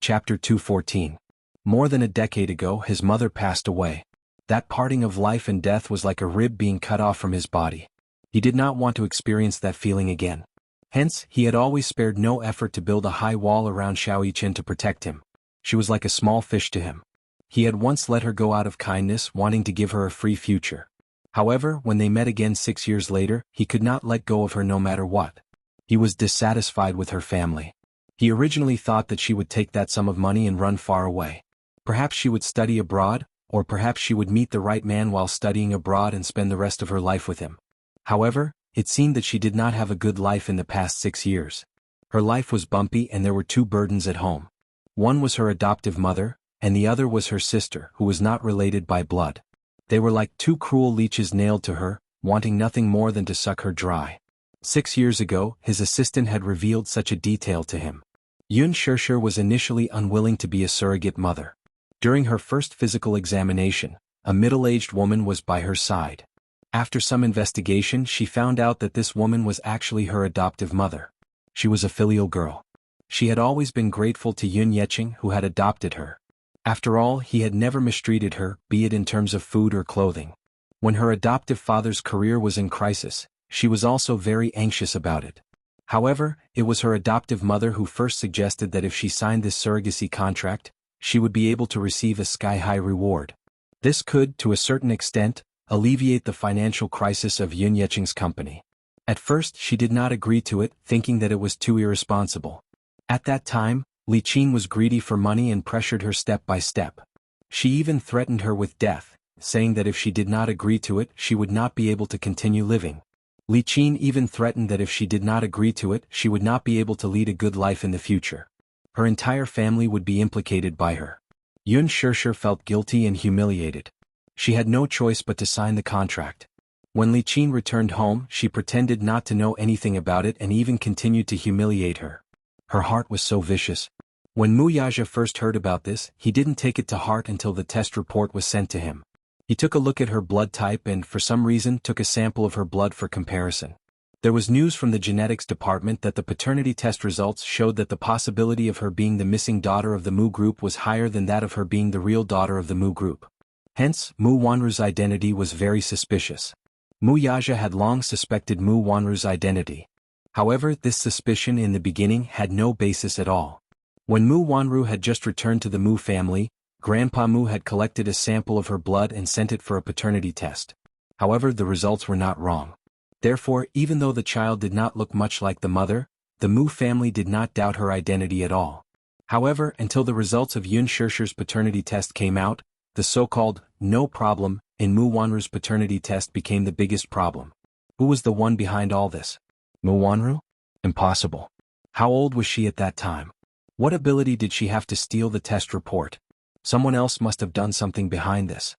Chapter 214. More than a decade ago, his mother passed away. That parting of life and death was like a rib being cut off from his body. He did not want to experience that feeling again. Hence, he had always spared no effort to build a high wall around Xiaoyiqin to protect him. She was like a small fish to him. He had once let her go out of kindness, wanting to give her a free future. However, when they met again 6 years later, he could not let go of her no matter what. He was dissatisfied with her family. He originally thought that she would take that sum of money and run far away. Perhaps she would study abroad, or perhaps she would meet the right man while studying abroad and spend the rest of her life with him. However, it seemed that she did not have a good life in the past 6 years. Her life was bumpy and there were 2 burdens at home. One was her adoptive mother, and the other was her sister, who was not related by blood. They were like 2 cruel leeches nailed to her, wanting nothing more than to suck her dry. 6 years ago, his assistant had revealed such a detail to him. Yun Shirshir was initially unwilling to be a surrogate mother. During her first physical examination, a middle-aged woman was by her side. After some investigation, she found out that this woman was actually her adoptive mother. She was a filial girl. She had always been grateful to Yun Yeqing, who had adopted her. After all, he had never mistreated her, be it in terms of food or clothing. When her adoptive father's career was in crisis, she was also very anxious about it. However, it was her adoptive mother who first suggested that if she signed this surrogacy contract, she would be able to receive a sky-high reward. This could, to a certain extent, alleviate the financial crisis of Yun Yeqing's company. At first she did not agree to it, thinking that it was too irresponsible. At that time, Li Qin was greedy for money and pressured her step by step. She even threatened her with death, saying that if she did not agree to it, she would not be able to continue living. Li Qin even threatened that if she did not agree to it, she would not be able to lead a good life in the future. Her entire family would be implicated by her. Yun Shirshir felt guilty and humiliated. She had no choice but to sign the contract. When Li Qin returned home, she pretended not to know anything about it and even continued to humiliate her. Her heart was so vicious. When Mu Yaja first heard about this, he didn't take it to heart until the test report was sent to him. He took a look at her blood type and, for some reason, took a sample of her blood for comparison. There was news from the genetics department that the paternity test results showed that the possibility of her being the missing daughter of the Mu group was higher than that of her being the real daughter of the Mu group. Hence, Mu Wanru's identity was very suspicious. Mu Yaja had long suspected Mu Wanru's identity. However, this suspicion in the beginning had no basis at all. When Mu Wanru had just returned to the Mu family, Grandpa Mu had collected a sample of her blood and sent it for a paternity test. However, the results were not wrong. Therefore, even though the child did not look much like the mother, the Mu family did not doubt her identity at all. However, until the results of Yun Shirshir's paternity test came out, the so-called no problem in Mu Wanru's paternity test became the biggest problem. Who was the one behind all this? Mu Wanru? Impossible. How old was she at that time? What ability did she have to steal the test report? Someone else must have done something behind this.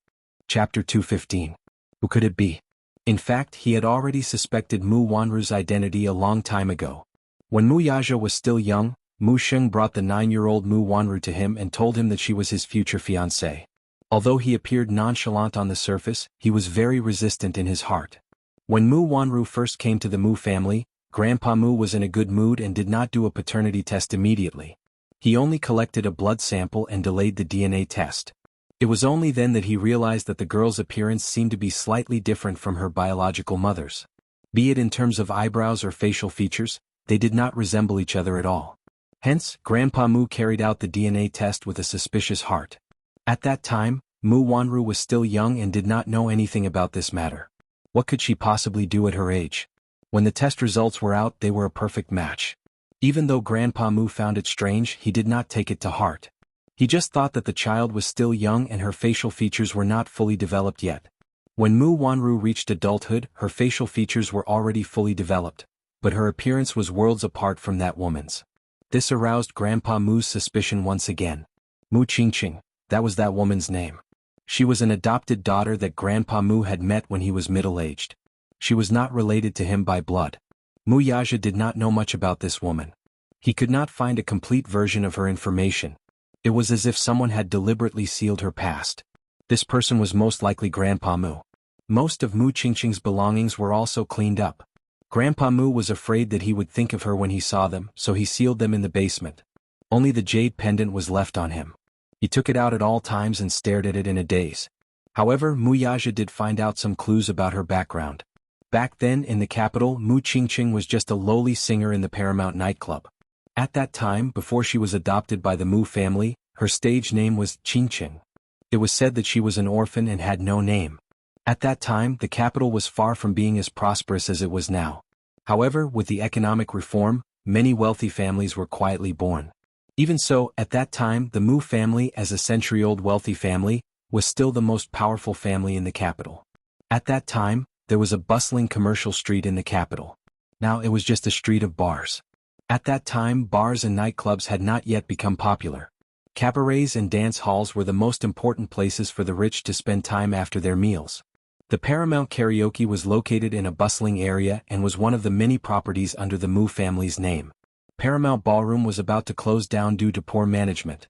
Chapter 215. Who could it be? In fact, he had already suspected Mu Wanru's identity a long time ago. When Mu Yaja was still young, Mu Sheng brought the 9-year-old Mu Wanru to him and told him that she was his future fiancée. Although he appeared nonchalant on the surface, he was very resistant in his heart. When Mu Wanru first came to the Mu family, Grandpa Mu was in a good mood and did not do a paternity test immediately. He only collected a blood sample and delayed the DNA test. It was only then that he realized that the girl's appearance seemed to be slightly different from her biological mother's. Be it in terms of eyebrows or facial features, they did not resemble each other at all. Hence, Grandpa Mu carried out the DNA test with a suspicious heart. At that time, Mu Wanru was still young and did not know anything about this matter. What could she possibly do at her age? When the test results were out, they were a perfect match. Even though Grandpa Mu found it strange, he did not take it to heart. He just thought that the child was still young and her facial features were not fully developed yet. When Mu Wanru reached adulthood, her facial features were already fully developed, but her appearance was worlds apart from that woman's. This aroused Grandpa Mu's suspicion once again. Mu Qingqing, that was that woman's name. She was an adopted daughter that Grandpa Mu had met when he was middle-aged. She was not related to him by blood. Mu Yaja did not know much about this woman. He could not find a complete version of her information. It was as if someone had deliberately sealed her past. This person was most likely Grandpa Mu. Most of Mu Qingqing's belongings were also cleaned up. Grandpa Mu was afraid that he would think of her when he saw them, so he sealed them in the basement. Only the jade pendant was left on him. He took it out at all times and stared at it in a daze. However, Mu Yaja did find out some clues about her background. Back then, in the capital, Mu Qingqing was just a lowly singer in the Paramount nightclub. At that time, before she was adopted by the Mu family, her stage name was Qingqing. It was said that she was an orphan and had no name. At that time, the capital was far from being as prosperous as it was now. However, with the economic reform, many wealthy families were quietly born. Even so, at that time, the Mu family, as a century-old wealthy family, was still the most powerful family in the capital. At that time, there was a bustling commercial street in the capital. Now it was just a street of bars. At that time, bars and nightclubs had not yet become popular. Cabarets and dance halls were the most important places for the rich to spend time after their meals. The Paramount Karaoke was located in a bustling area and was one of the many properties under the Mu family's name. Paramount Ballroom was about to close down due to poor management.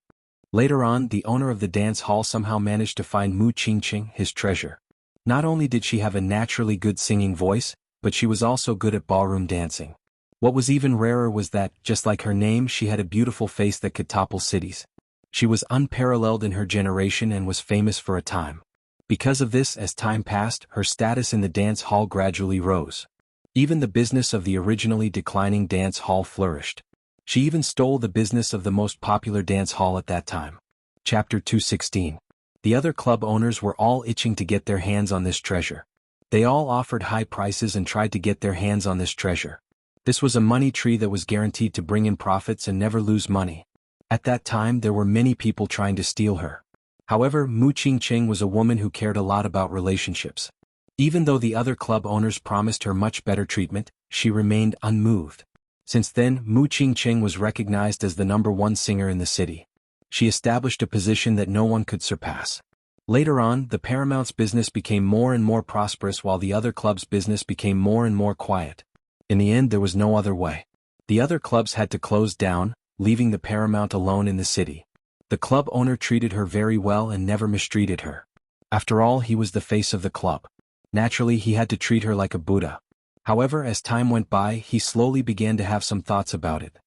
Later on, the owner of the dance hall somehow managed to find Mu Qingqing, his treasure. Not only did she have a naturally good singing voice, but she was also good at ballroom dancing. What was even rarer was that, just like her name, she had a beautiful face that could topple cities. She was unparalleled in her generation and was famous for a time. Because of this, as time passed, her status in the dance hall gradually rose. Even the business of the originally declining dance hall flourished. She even stole the business of the most popular dance hall at that time. Chapter 216. The other club owners were all itching to get their hands on this treasure. They all offered high prices and tried to get their hands on this treasure. This was a money tree that was guaranteed to bring in profits and never lose money. At that time there were many people trying to steal her. However, Mu Qingqing was a woman who cared a lot about relationships. Even though the other club owners promised her much better treatment, she remained unmoved. Since then, Mu Qingqing was recognized as the #1 singer in the city. She established a position that no one could surpass. Later on, the Paramount's business became more and more prosperous while the other club's business became more and more quiet. In the end, there was no other way. The other clubs had to close down, leaving the Paramount alone in the city. The club owner treated her very well and never mistreated her. After all, he was the face of the club. Naturally, he had to treat her like a Buddha. However, as time went by, he slowly began to have some thoughts about it.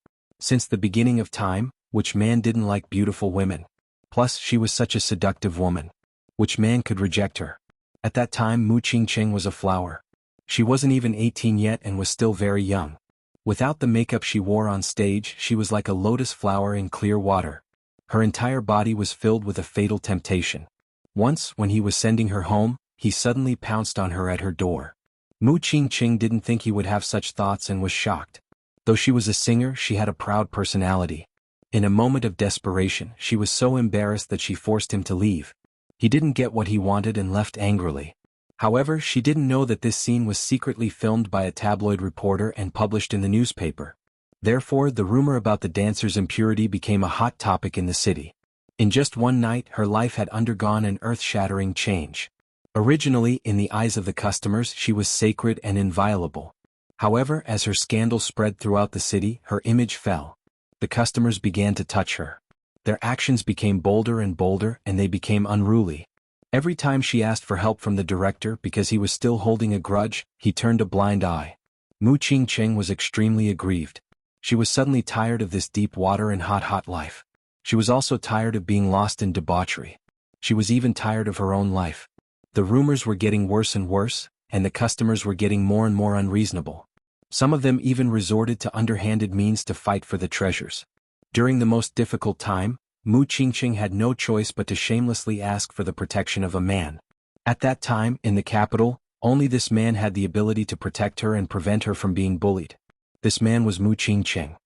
Since the beginning of time, which man didn't like beautiful women? Plus, she was such a seductive woman. Which man could reject her? At that time, Mu Qingqing was a flower. She wasn't even 18 yet and was still very young. Without the makeup she wore on stage, she was like a lotus flower in clear water. Her entire body was filled with a fatal temptation. Once, when he was sending her home, he suddenly pounced on her at her door. Mu Qingqing didn't think he would have such thoughts and was shocked. Though she was a singer, she had a proud personality. In a moment of desperation, she was so embarrassed that she forced him to leave. He didn't get what he wanted and left angrily. However, she didn't know that this scene was secretly filmed by a tabloid reporter and published in the newspaper. Therefore, the rumor about the dancer's impurity became a hot topic in the city. In just one night, her life had undergone an earth-shattering change. Originally, in the eyes of the customers, she was sacred and inviolable. However, as her scandal spread throughout the city, her image fell. The customers began to touch her. Their actions became bolder and bolder, and they became unruly. Every time she asked for help from the director because he was still holding a grudge, he turned a blind eye. Mu Qingqing was extremely aggrieved. She was suddenly tired of this deep water and hot life. She was also tired of being lost in debauchery. She was even tired of her own life. The rumors were getting worse and worse, and the customers were getting more and more unreasonable. Some of them even resorted to underhanded means to fight for the treasures. During the most difficult time, Mu Qingqing had no choice but to shamelessly ask for the protection of a man. At that time, in the capital, only this man had the ability to protect her and prevent her from being bullied. This man was Mu Qingqing.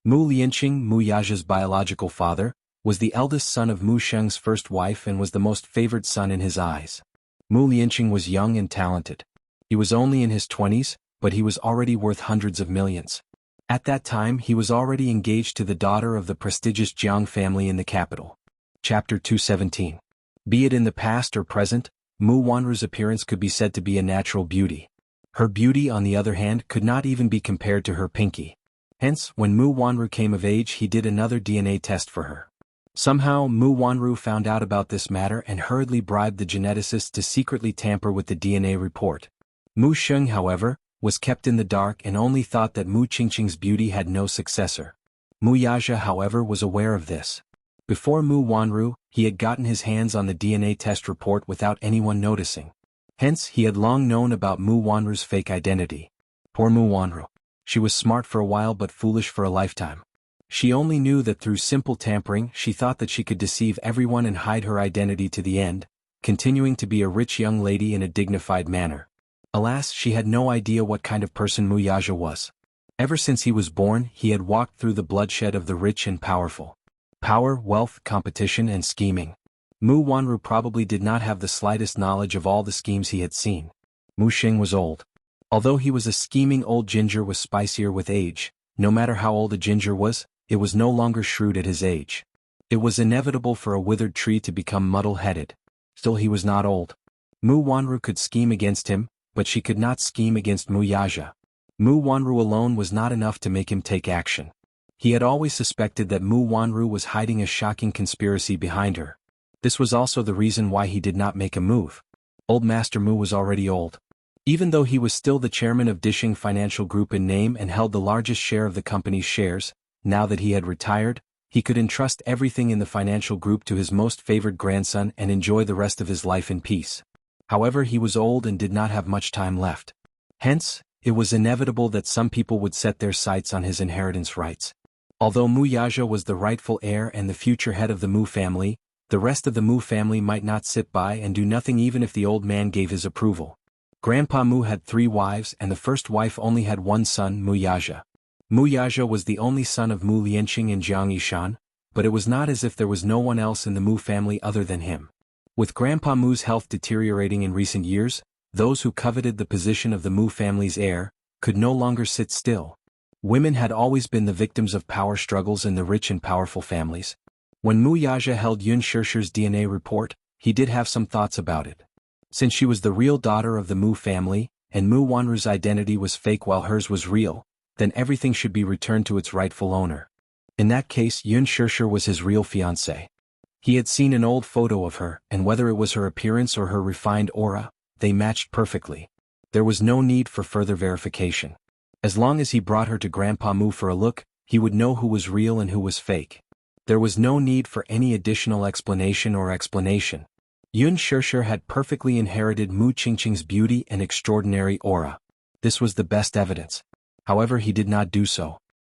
Mu Lianqing, Mu Yaja's biological father, was the eldest son of Mu Sheng's first wife and was the most favored son in his eyes. Mu Lianqing was young and talented. He was only in his 20s, but he was already worth hundreds of millions. At that time, he was already engaged to the daughter of the prestigious Jianghu family in the capital. Chapter 217. Be it in the past or present, Mu Wanru's appearance could be said to be a natural beauty. Her beauty, on the other hand, could not even be compared to her pinky. Hence, when Mu Wanru came of age, he did another DNA test for her. Somehow, Mu Wanru found out about this matter and hurriedly bribed the geneticists to secretly tamper with the DNA report. Mu Sheng, however, was kept in the dark and only thought that Mu Qingqing's beauty had no successor. Mu Yaja, however, was aware of this. Before Mu Wanru, he had gotten his hands on the DNA test report without anyone noticing. Hence, he had long known about Mu Wanru's fake identity. Poor Mu Wanru. She was smart for a while but foolish for a lifetime. She only knew that through simple tampering she thought that she could deceive everyone and hide her identity to the end, continuing to be a rich young lady in a dignified manner. Alas, she had no idea what kind of person Mu Yaja was. Ever since he was born, he had walked through the bloodshed of the rich and powerful. Power, wealth, competition, and scheming. Mu Wanru probably did not have the slightest knowledge of all the schemes he had seen. Mu Xing was old. Although he was a scheming old ginger with spicier with age, no matter how old a ginger was, it was no longer shrewd at his age. It was inevitable for a withered tree to become muddle-headed. Still, he was not old. Mu Wanru could scheme against him, but she could not scheme against Mu Yaja. Mu Wanru alone was not enough to make him take action. He had always suspected that Mu Wanru was hiding a shocking conspiracy behind her. This was also the reason why he did not make a move. Old Master Mu was already old. Even though he was still the chairman of Dishing Financial Group in name and held the largest share of the company's shares, now that he had retired, he could entrust everything in the financial group to his most favored grandson and enjoy the rest of his life in peace. However, he was old and did not have much time left. Hence, it was inevitable that some people would set their sights on his inheritance rights. Although Mu Yaja was the rightful heir and the future head of the Mu family, the rest of the Mu family might not sit by and do nothing even if the old man gave his approval. Grandpa Mu had 3 wives and the first wife only had one son, Mu Yaja. Mu Yaja was the only son of Mu Lianqing and Jiang Yishan, but it was not as if there was no one else in the Mu family other than him. With Grandpa Mu's health deteriorating in recent years, those who coveted the position of the Mu family's heir could no longer sit still. Women had always been the victims of power struggles in the rich and powerful families. When Mu Yaja held Yun Shishir's DNA report, he did have some thoughts about it. Since she was the real daughter of the Mu family, and Mu Wanru's identity was fake while hers was real, then everything should be returned to its rightful owner. In that case, Yun Shishir was his real fiancée. He had seen an old photo of her, and whether it was her appearance or her refined aura, they matched perfectly. There was no need for further verification. As long as he brought her to Grandpa Mu for a look, he would know who was real and who was fake. There was no need for any additional explanation or explanation. Yun Shishir had perfectly inherited Mu Qingqing's beauty and extraordinary aura. This was the best evidence. However, he did not do so.